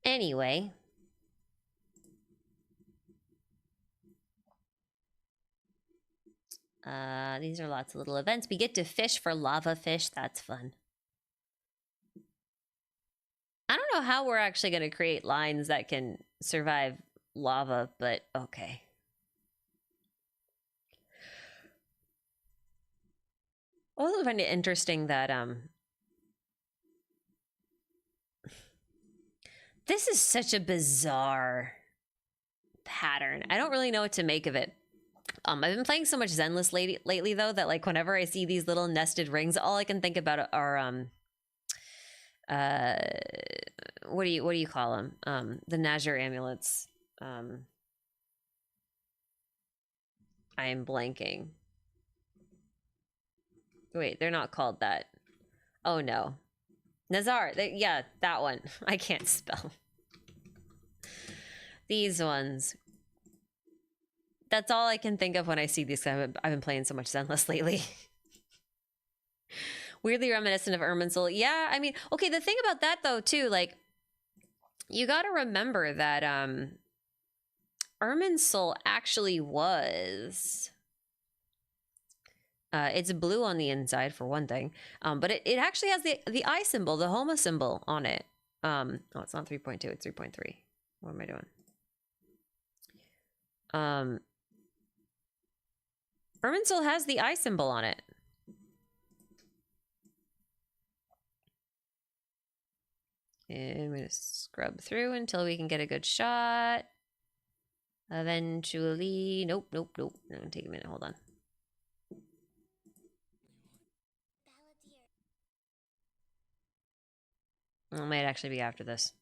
Anyway. These are lots of little events. We get to fish for lava fish. That's fun. I don't know how we're actually going to create lines that can survive lava, but okay. I also find it interesting that this is such a bizarre pattern. I don't really know what to make of it. I've been playing so much Zenless lately though that, like, whenever I see these little nested rings, all I can think about are what do you call them? The Nazir amulets. I am blanking. Wait, they're not called that. Oh no. Nazar, yeah, that one. I can't spell. These ones. That's all I can think of when I see these. I've been playing so much Zenless lately. Weirdly reminiscent of Irminsul. Yeah, I mean, okay, the thing about that though too, like, you gotta remember that Irminsul actually was it's blue on the inside for one thing, but it actually has the eye symbol, the Homa symbol on it. Oh, it's not 3.2, it's 3.3. What am I doing? Irminsul has the eye symbol on it. And I'm gonna scrub through until we can get a good shot. Eventually, nope. I'm gonna take a minute, hold on. It might actually be after this.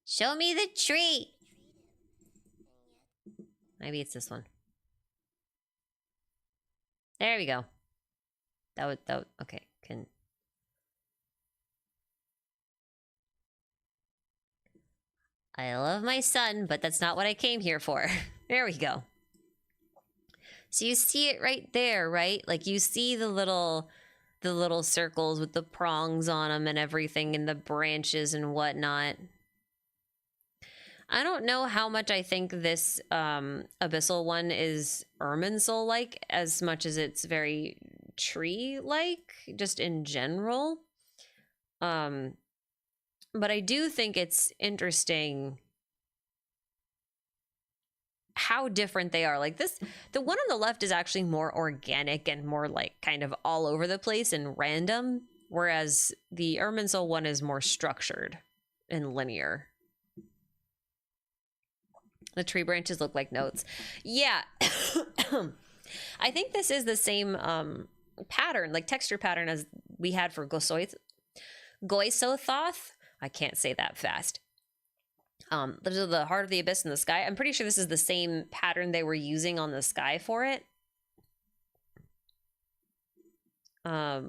Show me the tree! Maybe it's this one. There we go. That would, okay, I love my son, but that's not what I came here for. There we go. So you see it right there, right? Like, you see the little circles with the prongs on them and everything, and the branches and whatnot. I don't know how much I think this abyssal one is Irminsul-like, as much as it's very tree-like, just in general. But I do think it's interesting how different they are. Like, this, the one on the left is actually more organic and more, like, kind of all over the place and random, whereas the Irminsul one is more structured and linear. The tree branches look like notes. Yeah. I think this is the same pattern, like texture pattern, as we had for Gosoith. Goisothoth. I can't say that fast. Those are the Heart of the Abyss in the sky. I'm pretty sure this is the same pattern they were using on the sky for it. I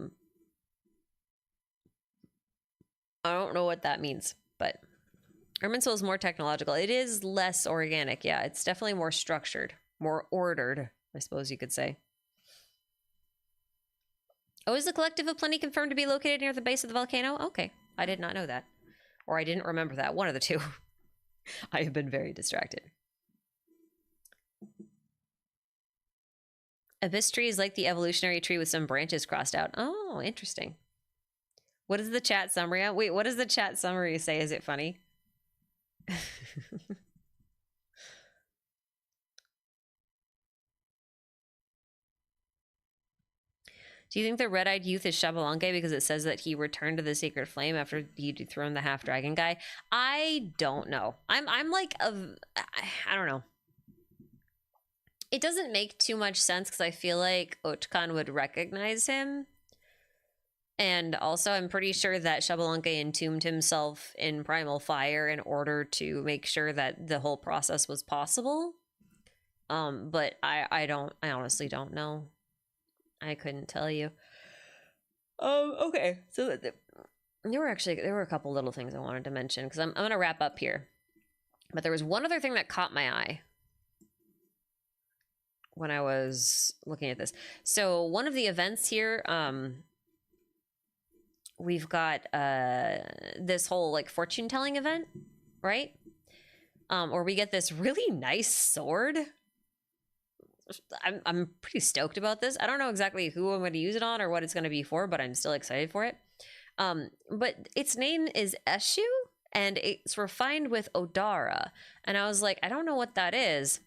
don't know what that means, but Irminsul is more technological. It is less organic. Yeah, it's definitely more structured, more ordered, I suppose you could say. Oh, is the Collective of Plenty confirmed to be located near the base of the volcano? Okay, I did not know that. Or I didn't remember that. One of the two. I have been very distracted. Abyss tree is like the evolutionary tree with some branches crossed out. Oh, interesting. What is the chat summary? Wait, what does the chat summary say? Is it funny? Do you think the red-eyed youth is Xbalanque because it says that he returned to the sacred flame after he dethroned the half-dragon guy? I don't know. I'm like I don't know. It doesn't make too much sense because I feel like Ochkan would recognize him. And also, I'm pretty sure that Xbalanque entombed himself in primal fire in order to make sure that the whole process was possible. But I honestly don't know. I couldn't tell you. Okay. So there were a couple little things I wanted to mention because I'm gonna wrap up here. But there was one other thing that caught my eye when I was looking at this. So one of the events here, we've got this whole like fortune telling event, right? Where we get this really nice sword. I'm pretty stoked about this. I don't know exactly who I'm going to use it on or what it's going to be for, but I'm still excited for it. But its name is Eshu, and it's refined with Odara. And I was like, I don't know what that is.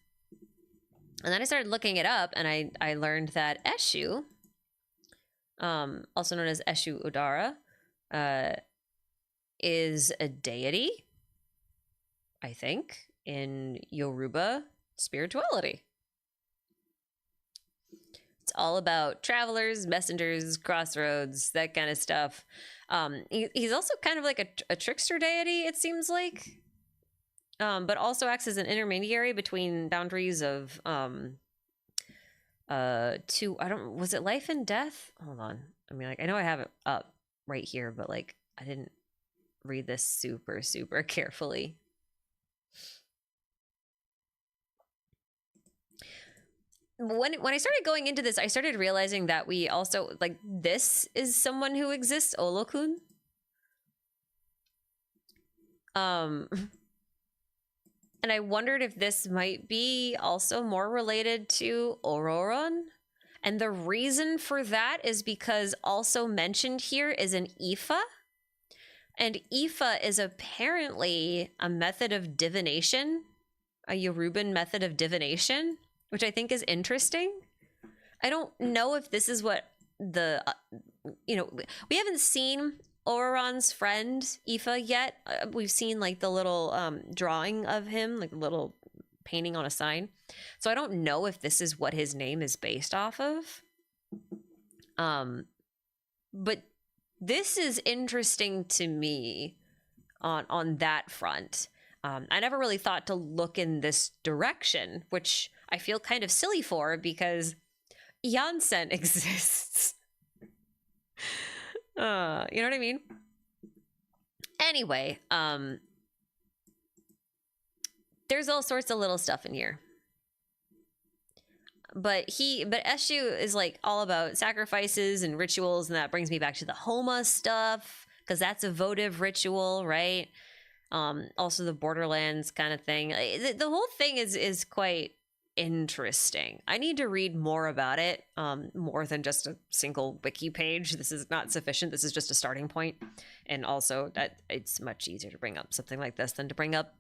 And then I started looking it up, and I learned that Eshu, also known as Eshu Odara, is a deity, I think, in Yoruba spirituality. It's all about travelers, messengers, crossroads, that kind of stuff. He's also kind of like a trickster deity, it seems like. But also acts as an intermediary between boundaries of was it life and death? Hold on. I mean, like, I know I have it up right here, but like I didn't read this super carefully. When I started going into this, I started realizing that we also, like, this is someone who exists, Olokun. And I wondered if this might be also more related to Ororon. And the reason for that is because also mentioned here is an Ifa. And Ifa is apparently a method of divination, a Yoruban method of divination, which I think is interesting. I don't know if this is what the, we haven't seen Ororon's friend, Ifa, yet. We've seen like the little drawing of him, like a little painting on a sign. So I don't know if this is what his name is based off of. But this is interesting to me on that front. I never really thought to look in this direction, which I feel kind of silly for because Janssen exists. You know what I mean? Anyway, there's all sorts of little stuff in here. But Eshu is like all about sacrifices and rituals, and that brings me back to the Homa stuff, because that's a votive ritual, right? Also the Borderlands kind of thing. The whole thing is quite interesting. I need to read more about it, more than just a single wiki page. This is not sufficient. This is just a starting point. And also that it's much easier to bring up something like this than to bring up,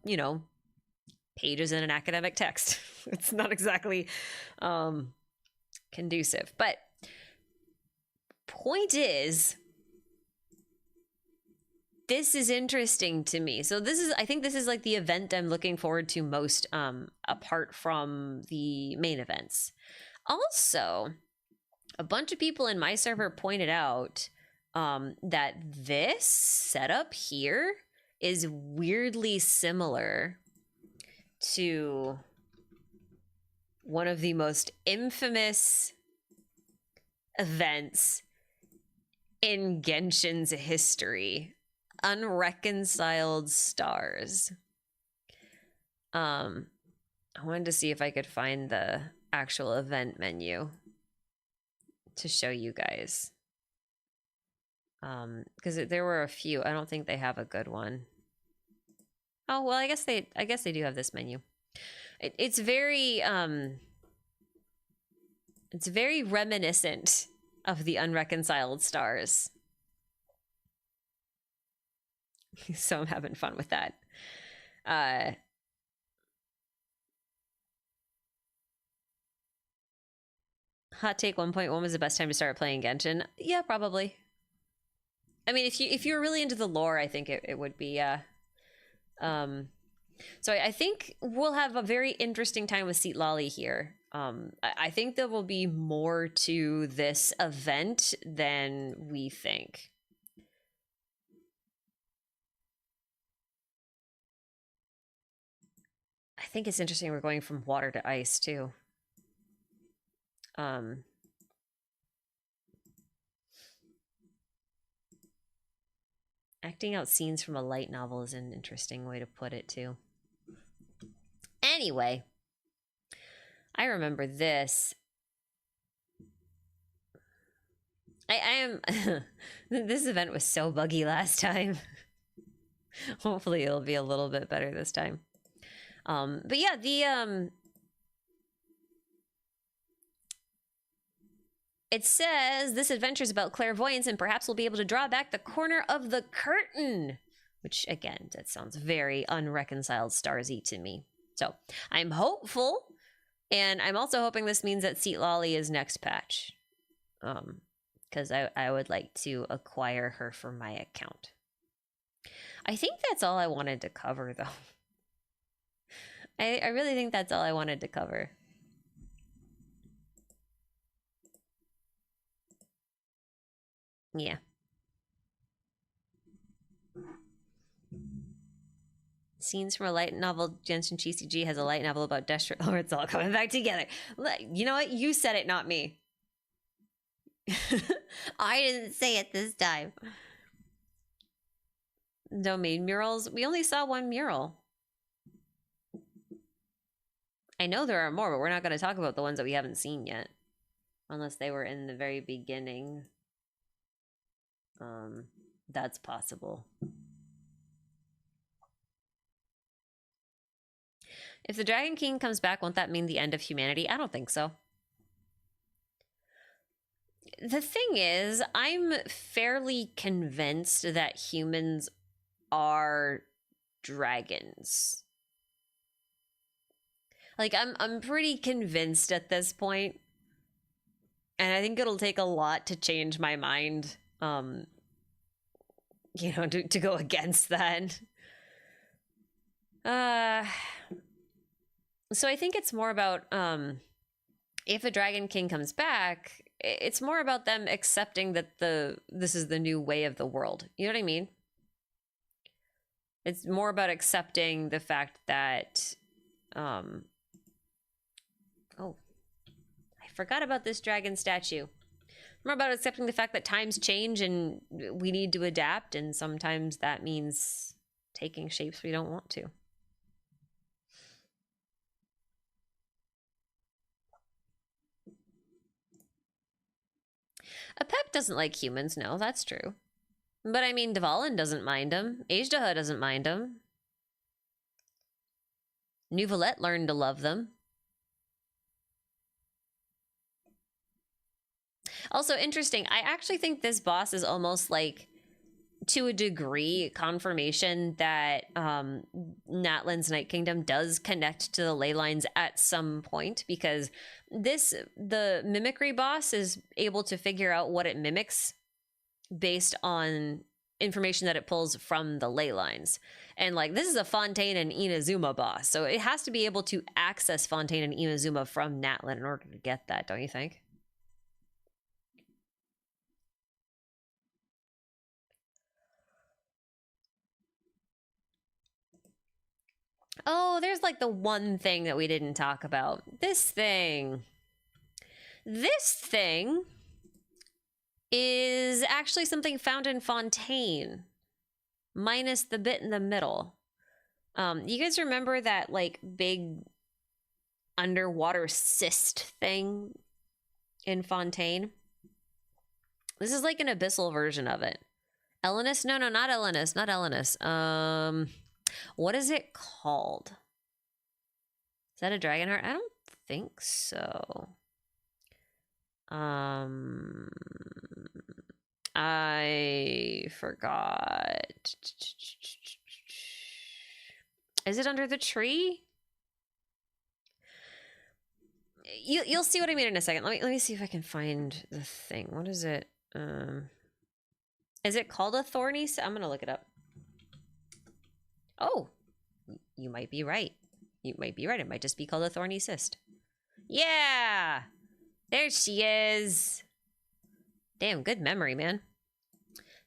pages in an academic text. It's not exactly conducive. But point is, this is interesting to me. So I think this is like the event I'm looking forward to most, apart from the main events. Also, a bunch of people in my server pointed out that this setup here is weirdly similar to one of the most infamous events in Genshin's history, unreconciled stars. I wanted to see if I could find the actual event menu to show you guys. Because there were a few. I don't think they have a good one. Oh, well, I guess they do have this menu. It's very reminiscent of the unreconciled stars. So I'm having fun with that. Hot take 1.1 was the best time to start playing Genshin. Yeah, probably. I mean, if you're really into the lore, I think it would be, so I think we'll have a very interesting time with Seat Lolly here. I think there will be more to this event than we think. I think it's interesting we're going from water to ice, too. Acting out scenes from a light novel is an interesting way to put it, too. Anyway, I remember this. I am... This event was so buggy last time. Hopefully it'll be a little bit better this time. But yeah, the... It says, this adventure is about clairvoyance and perhaps we'll be able to draw back the corner of the curtain. Which, again, that sounds very unreconciled Starsy to me. So, I'm hopeful. And I'm also hoping this means that Seat Lolly is next patch. Because I would like to acquire her for my account. I think that's all I wanted to cover, though. I really think that's all I wanted to cover. Yeah. Scenes from a light novel. Genshin GCG has a light novel about Desperate. Oh, it's all coming back together. You know what? You said it, not me. I didn't say it this time. Domain murals. We only saw one mural. I know there are more, but we're not going to talk about the ones that we haven't seen yet. Unless they were in the very beginning. That's possible. If the Dragon King comes back, won't that mean the end of humanity? I don't think so. The thing is, I'm fairly convinced that humans are dragons. Like, I'm pretty convinced at this point. And I think it'll take a lot to change my mind, you know, to go against that. So I think it's more about, if a Dragon King comes back, it's more about them accepting that this is the new way of the world. You know what I mean? It's more about accepting the fact that, oh, I forgot about this dragon statue. More about accepting the fact that times change and we need to adapt, and sometimes that means taking shapes we don't want to. Apep doesn't like humans, no, that's true. But I mean, Dvalin doesn't mind them. Ajdaha doesn't mind them. Nuvolette learned to love them. Also, interesting, I actually think this boss is almost like, to a degree, confirmation that Natlan's Night Kingdom does connect to the Ley Lines at some point, because the Mimicry boss is able to figure out what it mimics based on information that it pulls from the Ley Lines. And like, this is a Fontaine and Inazuma boss, so it has to be able to access Fontaine and Inazuma from Natlan in order to get that, don't you think? Oh, there's like the one thing that we didn't talk about. This thing. This thing is actually something found in Fontaine, minus the bit in the middle. You guys remember that like big underwater cyst thing in Fontaine? This is like an abyssal version of it. Elenus? No, not Elenus. Not Elenus. What is it called? Is that a dragon heart? I don't think so. I forgot. Is it under the tree? You'll see what I mean in a second. Let me see if I can find the thing. What is it? Is it called a thorny? I'm gonna look it up. Oh, you might be right. You might be right. It might just be called a thorny cyst. Yeah, there she is. Damn, good memory, man.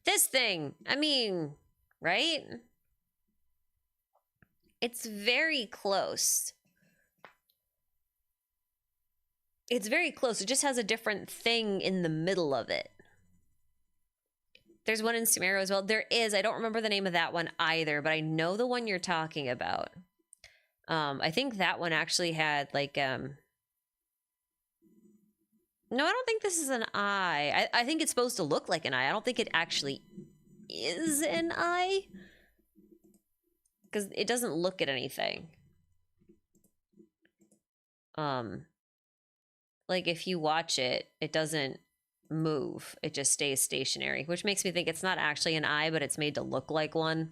This thing. I mean, right? It's very close. It's very close. It just has a different thing in the middle of it. There's one in Sumeru as well. There is. I don't remember the name of that one either, but I know the one you're talking about. I think that one actually had like no, I don't think this is an eye. I think it's supposed to look like an eye. I don't think it actually is an eye. Because it doesn't look at anything. Like if you watch it, it doesn't move. It just stays stationary, which makes me think it's not actually an eye, but it's made to look like one.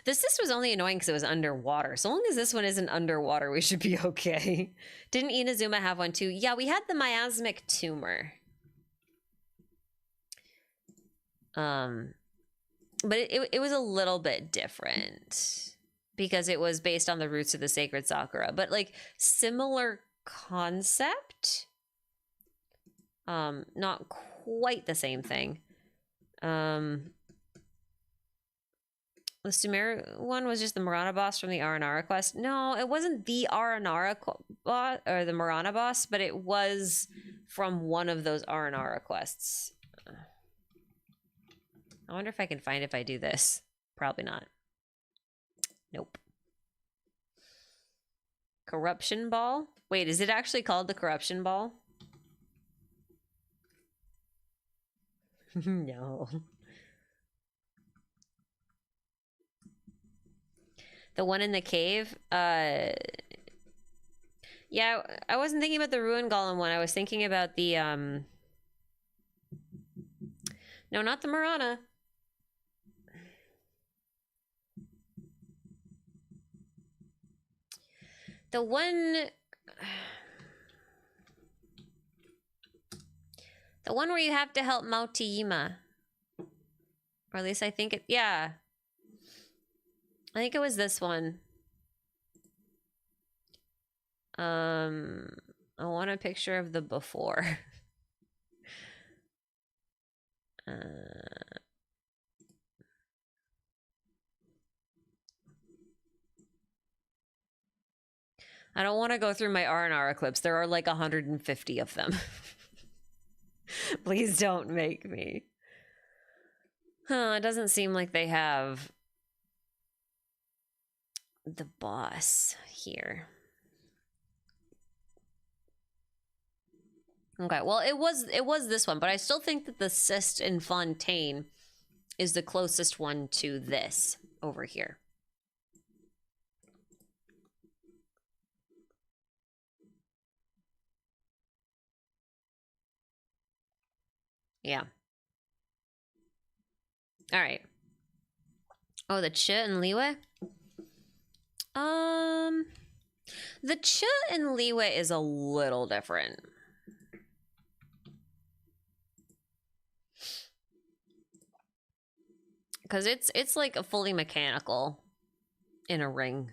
This was only annoying because it was underwater. So long as this one isn't underwater, we should be okay. Didn't Inazuma have one too? Yeah, we had the miasmic tumor. But it was a little bit different because it was based on the roots of the sacred Sakura, but like similar concept. Not quite the same thing. The Sumeru one was just the Marana boss from the Aranara quest. No, it wasn't the Aranara boss or the Marana boss, but it was from one of those Aranara quests. I wonder if I can find if I do this. Probably not. Nope. Corruption ball? Wait, is it actually called the corruption ball? No. The one in the cave? Yeah, I wasn't thinking about the ruin golem one. I was thinking about the no, not the Marana. The one where you have to help Mautiyima. Or at least I think it, yeah. I think it was this one. I want a picture of the before. I don't want to go through my R&R clips. There are like 150 of them. Please don't make me. Huh, it doesn't seem like they have the boss here. Okay, well, it was this one, but I still think that the cyst in Fontaine is the closest one to this over here. Yeah. All right. Oh, the Ch and Liwe? The Ch and Liwe is a little different. Because it's like a fully mechanical in a ring.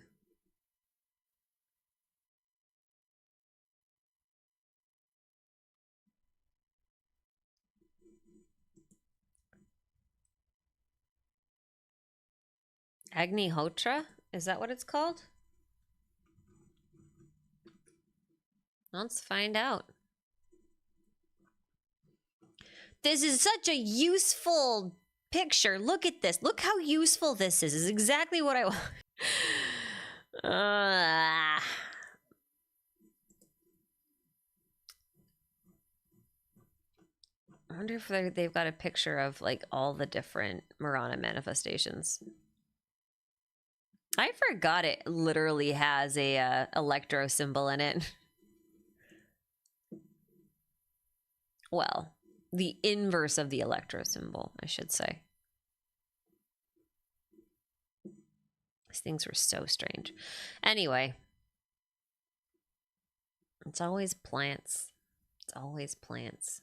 Agnihotra? Is that what it's called? Let's find out. This is such a useful picture. Look at this. Look how useful this is. This is exactly what I want. I wonder if they've got a picture of like all the different Murana manifestations. I forgot it literally has a electro symbol in it. Well, the inverse of the electro symbol, I should say. These things were so strange. Anyway. It's always plants. It's always plants.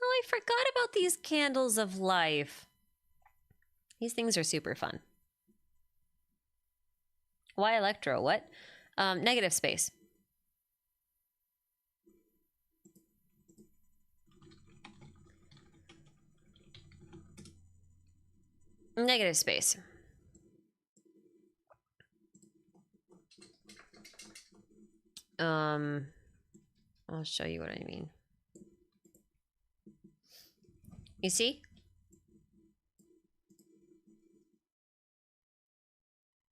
Oh, I forgot about these candles of life. These things are super fun. Why electro? What? Negative space. Negative space. I'll show you what I mean. You see?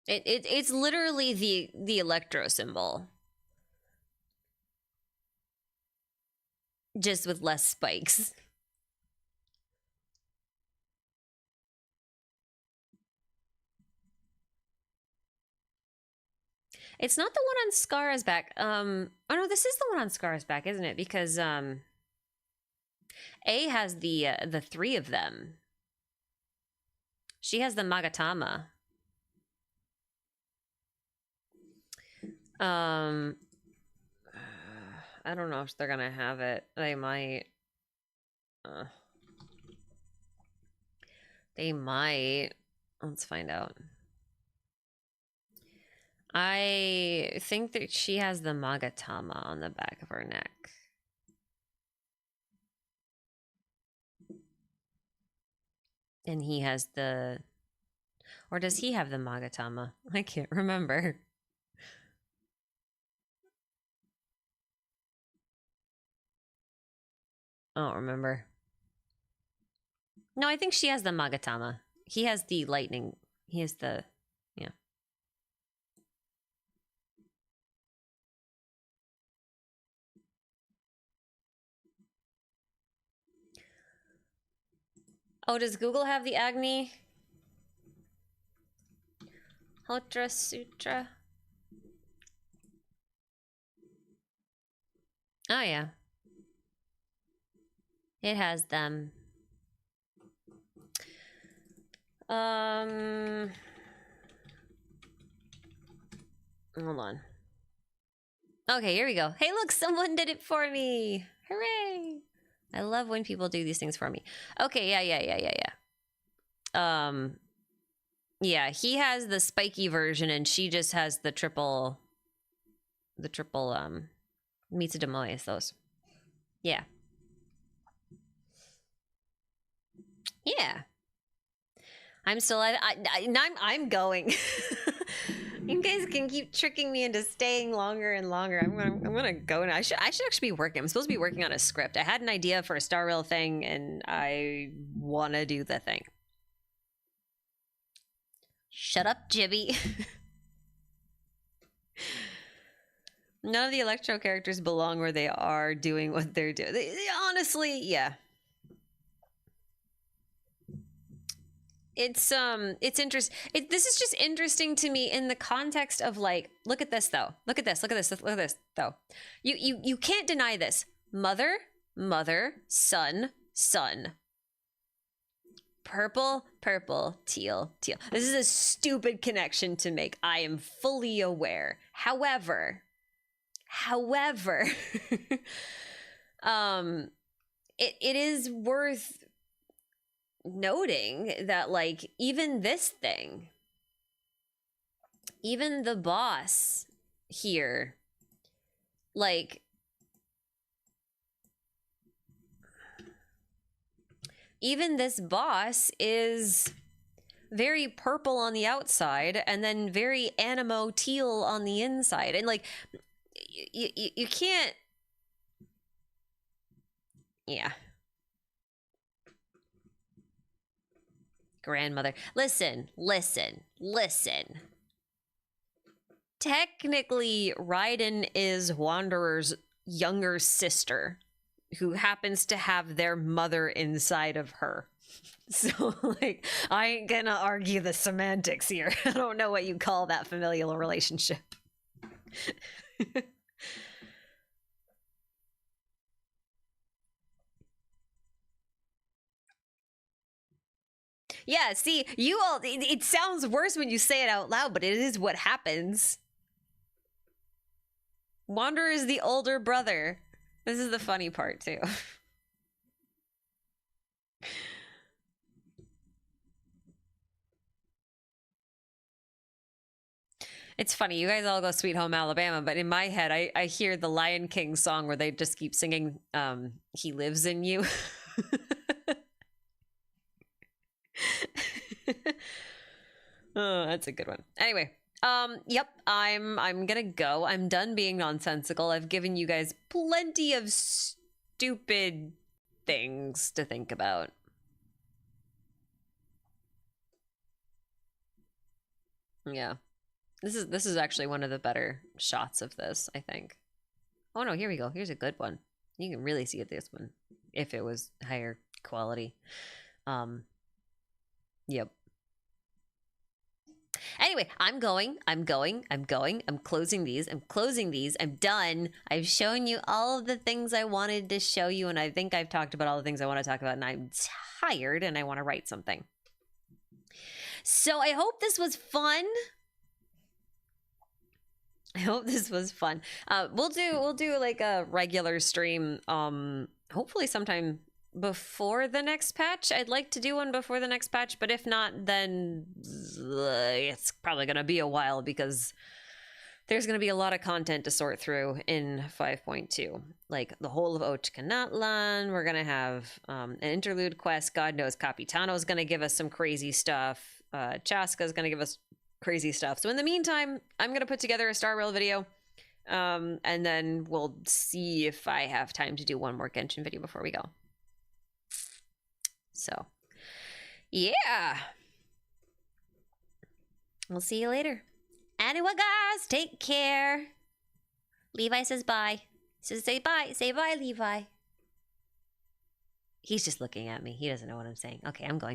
It's literally the electro symbol. Just with less spikes. It's not the one on Scar's back. Oh no, this is the one on Scar's back, isn't it? Because A has the three of them. She has the Magatama. I don't know if they're gonna have it. They might. They might. Let's find out. I think that she has the Magatama on the back of her neck. And he has the... Or does he have the Magatama? I can't remember. I don't remember. No, I think she has the Magatama. He has the lightning. He has the... Yeah. Oh, does Google have the Agni? Hotra Sutra? Oh, yeah. It has them. Hold on. Okay, here we go. Hey, look, someone did it for me. Hooray. I love when people do these things for me. Okay, yeah. Yeah, he has the spiky version and she just has the triple Mitsudomoe, those. Yeah. Yeah. I'm still I'm going. You guys can keep tricking me into staying longer and longer. I'm gonna go now. I should actually be working. I'm supposed to be working on a script. I had an idea for a Star Rail thing, and I want to do the thing. Shut up, Jibby. None of the Electro characters belong where they are doing what they're doing. Honestly, yeah. It's interesting. This is just interesting to me in the context of like, look at this though. Look at this though. You can't deny this. Mother, son. Purple, teal. This is a stupid connection to make. I am fully aware. However, it is worth noting that like even this thing, even the boss here, like even this boss is very purple on the outside and then very animo teal on the inside. And like, you can't... Yeah. Grandmother. Listen. Technically, Raiden is Wanderer's younger sister, who happens to have their mother inside of her. So, like, I ain't gonna argue the semantics here. I don't know what you call that familial relationship. Yeah, see, you all, it sounds worse when you say it out loud, but it is what happens. Wanderer is the older brother. This is the funny part, too. It's funny, you guys all go Sweet Home Alabama, but in my head, I hear the Lion King song where they just keep singing, He Lives in You. Oh, that's a good one. Anyway, yep, I'm gonna go. I'm done being nonsensical. I've given you guys plenty of stupid things to think about. Yeah. This is actually one of the better shots of this, I think. Oh no, here we go. Here's a good one. You can really see it this one if it was higher quality. Yep. Anyway, I'm closing these. I'm done. I've shown you all of the things I wanted to show you, and I think I've talked about all the things I want to talk about, and I'm tired and I want to write something. So I hope this was fun. We'll do like a regular stream, hopefully sometime before the next patch. I'd like to do one before the next patch, but if not, then it's probably gonna be a while because there's gonna be a lot of content to sort through in 5.2. Like the whole of Ochkanatlan, we're gonna have an interlude quest. God knows Capitano's gonna give us some crazy stuff. Chaska's gonna give us crazy stuff. So in the meantime, I'm gonna put together a Star Rail video, and then we'll see if I have time to do one more Genshin video before we go. So, yeah. We'll see you later. Anyway, guys, take care. Levi says bye. So say bye. Say bye, Levi. He's just looking at me. He doesn't know what I'm saying. Okay, I'm going.